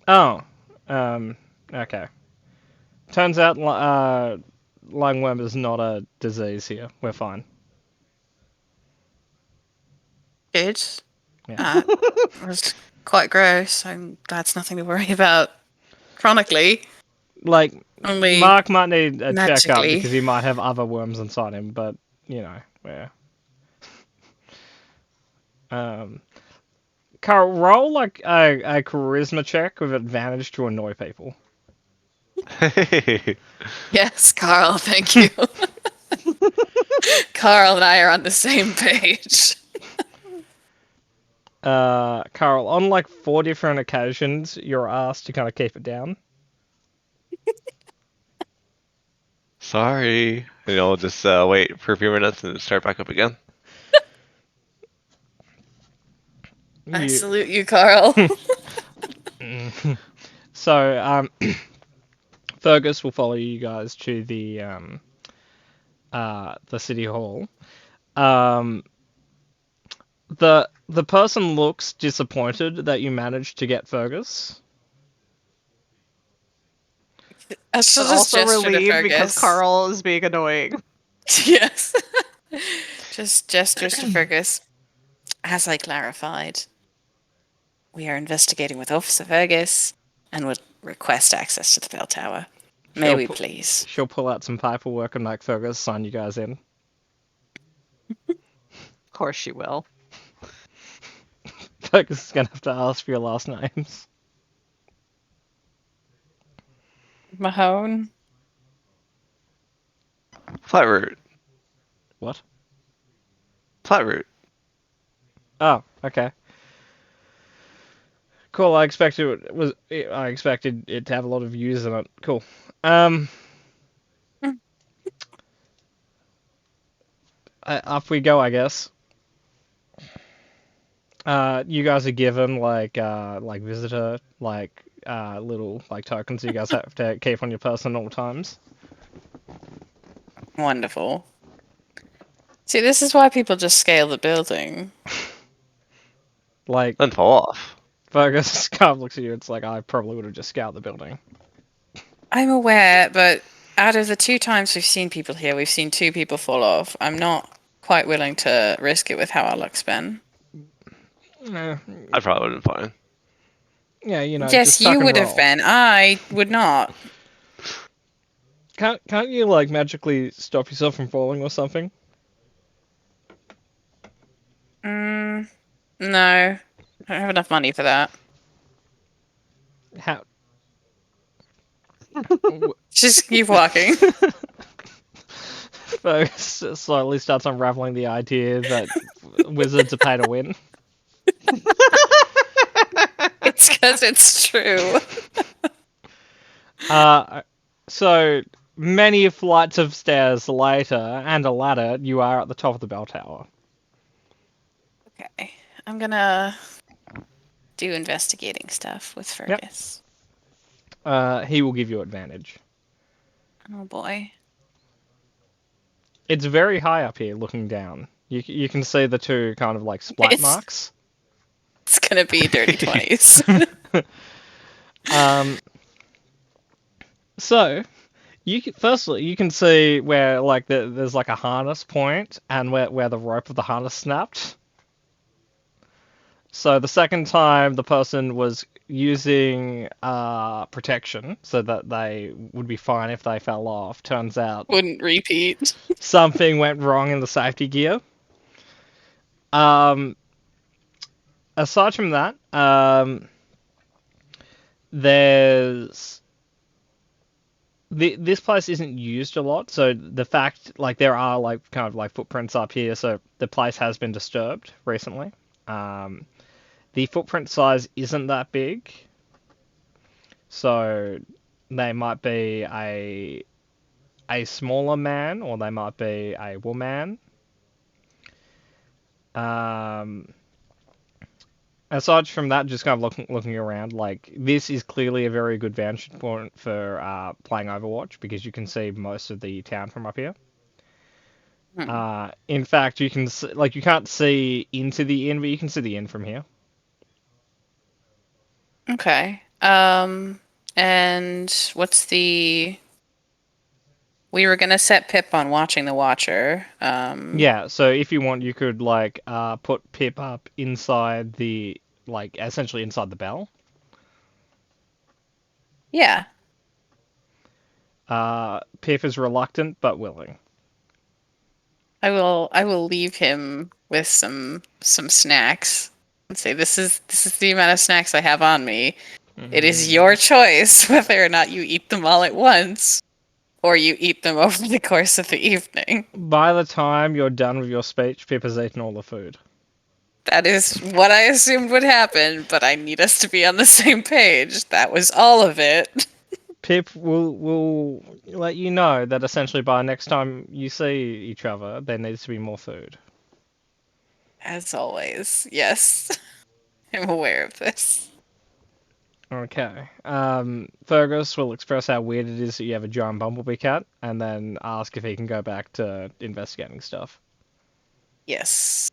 Oh. Okay. Turns out lungworm is not a disease here. We're fine. Good. Yeah. It was quite gross. That's nothing to worry about chronically. Like, Only Mark might need a checkup magically. because he might have other worms inside him, but you know, we're Carl, roll like a charisma check with advantage to annoy people. Yes, Carl, thank you. Carl and I are on the same page. Carl, on like 4 different occasions, you're asked to kind of keep it down. Sorry. Just wait for a few minutes and start back up again. I You- salute you, Carl. So, Fergus will follow you guys to the city hall. The person looks disappointed that you managed to get Fergus. I shall But just also gesture to relieved because Fergus. Carl is being annoying. Yes. Just gestures to Fergus. As I clarified, we are investigating with Officer Fergus and would request access to the bell tower. May we please? She'll pull out some paperwork and make Fergus sign you guys in. Of course she will. Fergus is gonna have to ask for your last names. Mahone? Flatroot. What? Flatroot. Oh, okay. Cool. I expected it to have a lot of views in it. Cool. Up we go, I guess. You guys are given like visitor little like tokens you guys have to keep on your person at all times. Wonderful. See, this is why people just scale the building. Like Then fall off. Fergus kind of looks at you. It's like I probably would have just scoured the building. I'm aware, but out of the 2 times we've seen people here, we've seen 2 people fall off. I'm not quite willing to risk it with how our luck's been. I probably would have been fine. Yeah, Yes, just suck you and would roll. have been. I would not. Can't you like magically stop yourself from falling or something? No. I don't have enough money for that. How? Just keep walking. Fergus slowly starts unraveling the idea that wizards are paid to win. It's because it's true. So many flights of stairs later and a ladder, you are at the top of the bell tower. Okay, I'm gonna do investigating stuff with Yep. Fergus. He will give you advantage. Oh boy. It's very high up here, looking down. You can see the two kind of like splat It's- marks. It's gonna be dirty 20s. So, firstly you can see where like there's like a harness point and where the rope of the harness snapped. So the second time the person was using protection so that they would be fine if they fell off. Turns out Wouldn't repeat. something went wrong in the safety gear. Aside from that, there's this place isn't used a lot, so the fact like there are like kind of like footprints up here, so the place has been disturbed recently. The footprint size isn't that big, so they might be a smaller man or they might be a woman. Aside from that, just kind of looking around, like this is clearly a very good vantage point for playing Overwatch because you can see most of the town from up here. In fact, you can like you can't see into the inn, but you can see the inn from here. Okay. And what's the... We were gonna set Pip on watching the Watcher. Yeah, so if you want, you could like put Pip up inside the like essentially inside the bell. Yeah. Pip is reluctant but willing. I will leave him with some snacks and say this is the amount of snacks I have on me. It is your choice whether or not you eat them all at once or you eat them over the course of the evening. By the time you're done with your speech, Pip has eaten all the food. That is what I assumed would happen, but I need us to be on the same page. That was all of it. Pip will let you know that essentially by next time you see each other, there needs to be more food. As always, yes. I'm aware of this. Okay. Fergus will express how weird it is that you have a giant bumblebee cat, and then ask if he can go back to investigating stuff. Yes.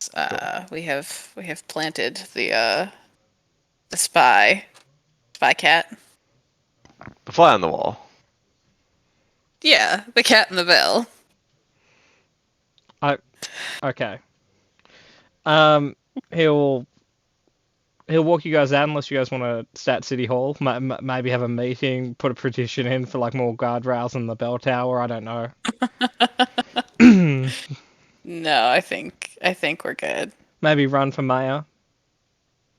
We have planted the spy cat. The fly on the wall. Yeah, the cat and the bell. Okay. He'll walk you guys out unless you guys want to stay at City Hall. Maybe have a meeting, put a petition in for like more guardrails in the bell tower. I don't know. No, I think we're good. Maybe run for mayor.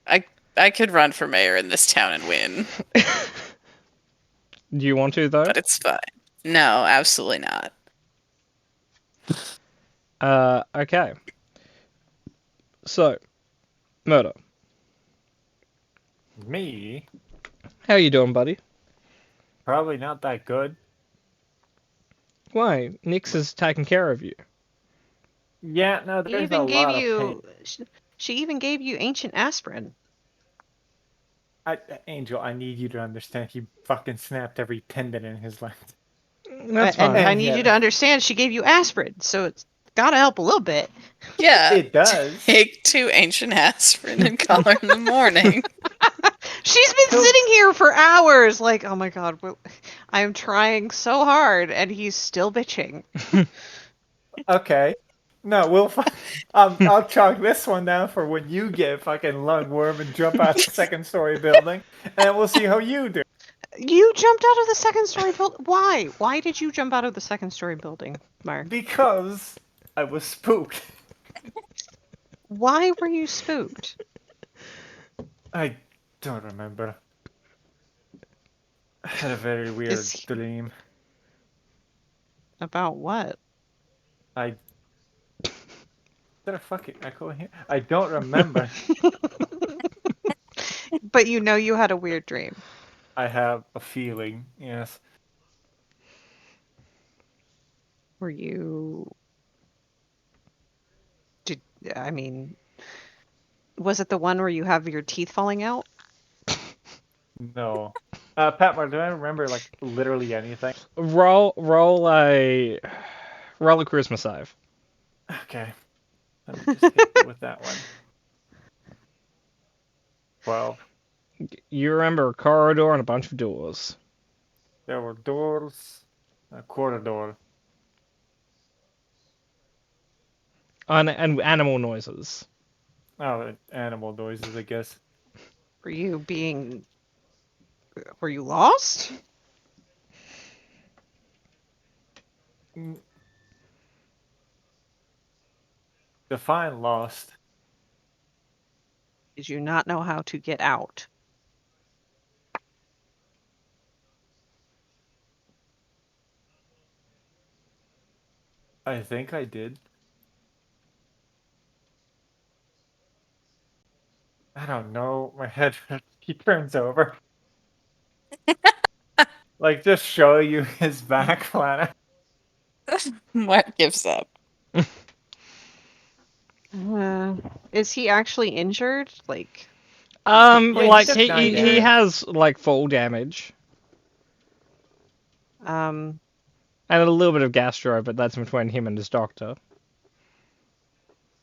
I could run for mayor in this town and win, Do you want to though? but it's fine. No, absolutely not. Okay. So, Murder. Me? How you doing, buddy? Probably not that good. Why? Nyx is taking care of you. Yeah, no, She there's even a gave lot you. of She even gave you ancient aspirin. Angel, I need you to understand he fucking snapped every tendon in his leg. That's And fine. I need you to understand she gave you aspirin, so it's gotta help a little bit. Yeah, It does. take 2 ancient aspirin and call her in the morning. She's been sitting here for hours, like, oh my god, I am trying so hard, and he's still bitching. Okay. No, I'll chalk this one down for when you get fucking lungworm and jump out the second story building, and we'll see how you do. You jumped out of the second story building. Why? Why did you jump out of the second story building, Mark? Because I was spooked. Why were you spooked? I don't remember. I had a very weird Is he- dream. About what? I. Is there a fucking echo here? I don't remember. But you know you had a weird dream. I have a feeling, yes. Were you? Did I mean? Was it the one where you have your teeth falling out? No. Patmar, do I remember, like, literally anything? Roll a charisma save. Okay. Let me just hit with that one. 12. You remember a corridor and a bunch of doors. There were doors, a corridor. And animal noises. Oh, animal noises, I guess. Were you being? Were you lost? Mm. Define lost. Did you not know how to get out? I think I did. I don't know. My head he turns over. Like, just show you his back planet. Mark gives up. Is he actually injured? Like, Yeah, Like he's he, just he, not he dead. has like fall damage um, and a little bit of gastro, but that's between him and his doctor.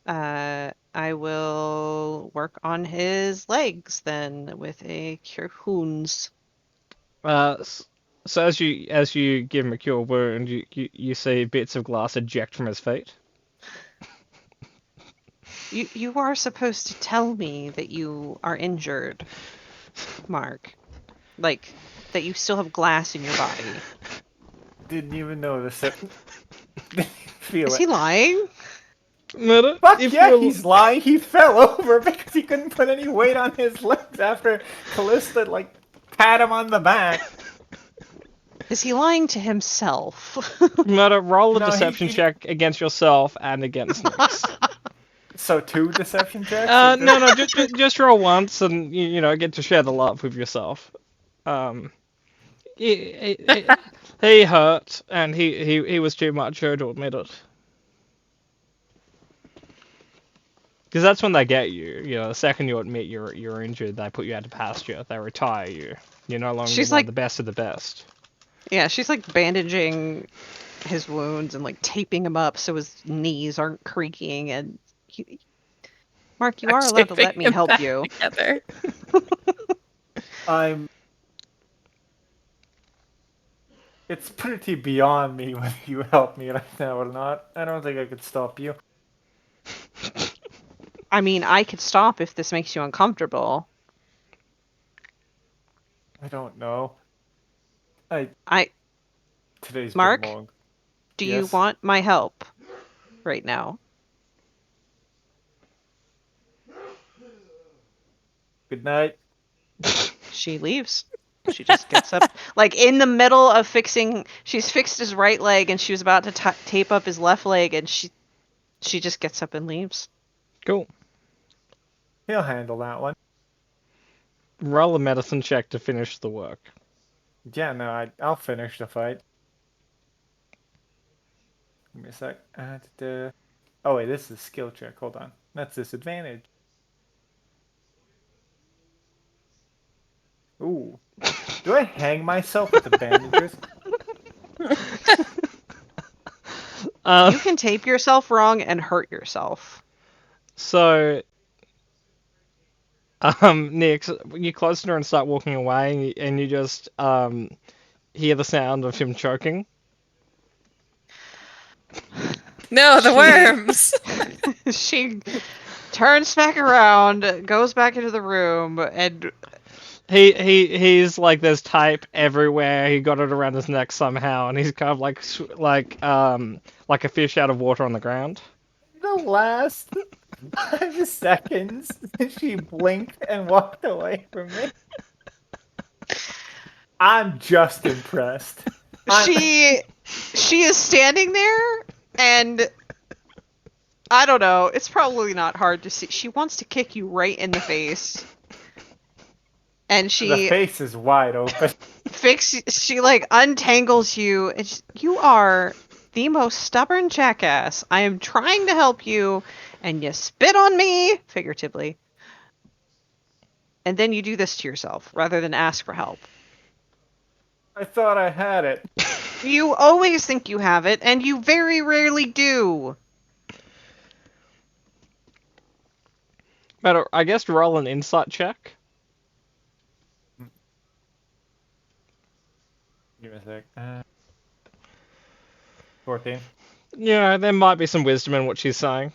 I will work on his legs then with a cure wounds. So as you give him a cure wound, you see bits of glass eject from his feet. You are supposed to tell me that you are injured, Mark. Like that you still have glass in your body. Didn't even notice it. Didn't feel Is it. he lying? Meta, Fuck if yeah, you're- he's lying. He fell over because he couldn't put any weight on his legs after Callista, like, pat him on the back. Is he lying to himself? Meta, roll a No, deception check against yourself and against Nix. So 2 deception checks? or No, just roll once, and you know get to share the love with yourself. He hurt, and he was too much to admit it. Because that's when they get you. You know, the second you admit you're injured, they put you out to pasture. They retire you. You're no longer She's one like- of the best of the best. Yeah, she's like bandaging his wounds and like taping him up so his knees aren't creaking. And Mark, you are allowed to let me help you. Together. I'm. It's pretty beyond me whether you help me right now or not. I don't think I could stop you. I mean, I could stop if this makes you uncomfortable. I don't know. Today's Mark? been long. Do you Yes? want my help right now? Good night. She leaves. She just gets up, like in the middle of fixing. She's fixed his right leg, and she was about to tape up his left leg, and she just gets up and leaves. Cool. He'll handle that one. Roll a medicine check to finish the work. Yeah, no, I'll finish the fight. Give me a sec. Oh wait, this is a skill check. Hold on. That's disadvantage. Ooh. Do I hang myself with the bandages? You can tape yourself wrong and hurt yourself. So, Nick, you close to her and start walking away, and you just hear the sound of him choking. No, the worms. She turns back around, goes back into the room, and He's like there's tape everywhere. He got it around his neck somehow, and he's kind of like a fish out of water on the ground. The last 5 seconds, she blinked and walked away from me. I'm just impressed. She is standing there, and I don't know. It's probably not hard to see. She wants to kick you right in the face, and The she face is wide open. she like untangles you, and you are the most stubborn jackass. I am trying to help you, and you spit on me, figuratively. And then you do this to yourself rather than ask for help. I thought I had it. You always think you have it, and you very rarely do. But I guess roll an insight check. Give me a sec. 14. Yeah, there might be some wisdom in what she's saying.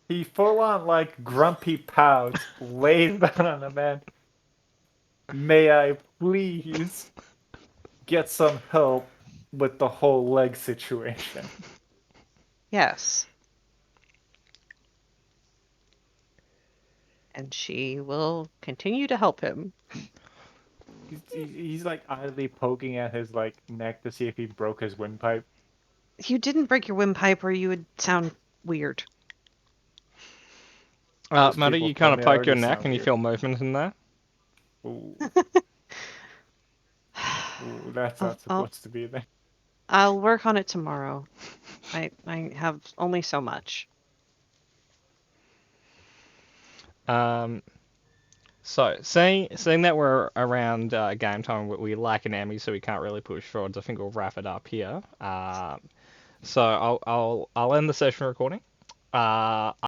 He full on like grumpy pouts, lays down on the bed. May I please get some help with the whole leg situation? Yes. And she will continue to help him. He's like idly poking at his like neck to see if he broke his windpipe. You didn't break your windpipe, or you would sound weird. Most Maddie, people you tell kind of me I poke your already neck sound and you weird. feel movement in there. Ooh. Ooh, that's not supposed to be there. I'll work on it tomorrow. I have only so much. So, seeing that we're around game time, we lack an Emmy, so we can't really push forwards. I think we'll wrap it up here. So I'll end the session recording.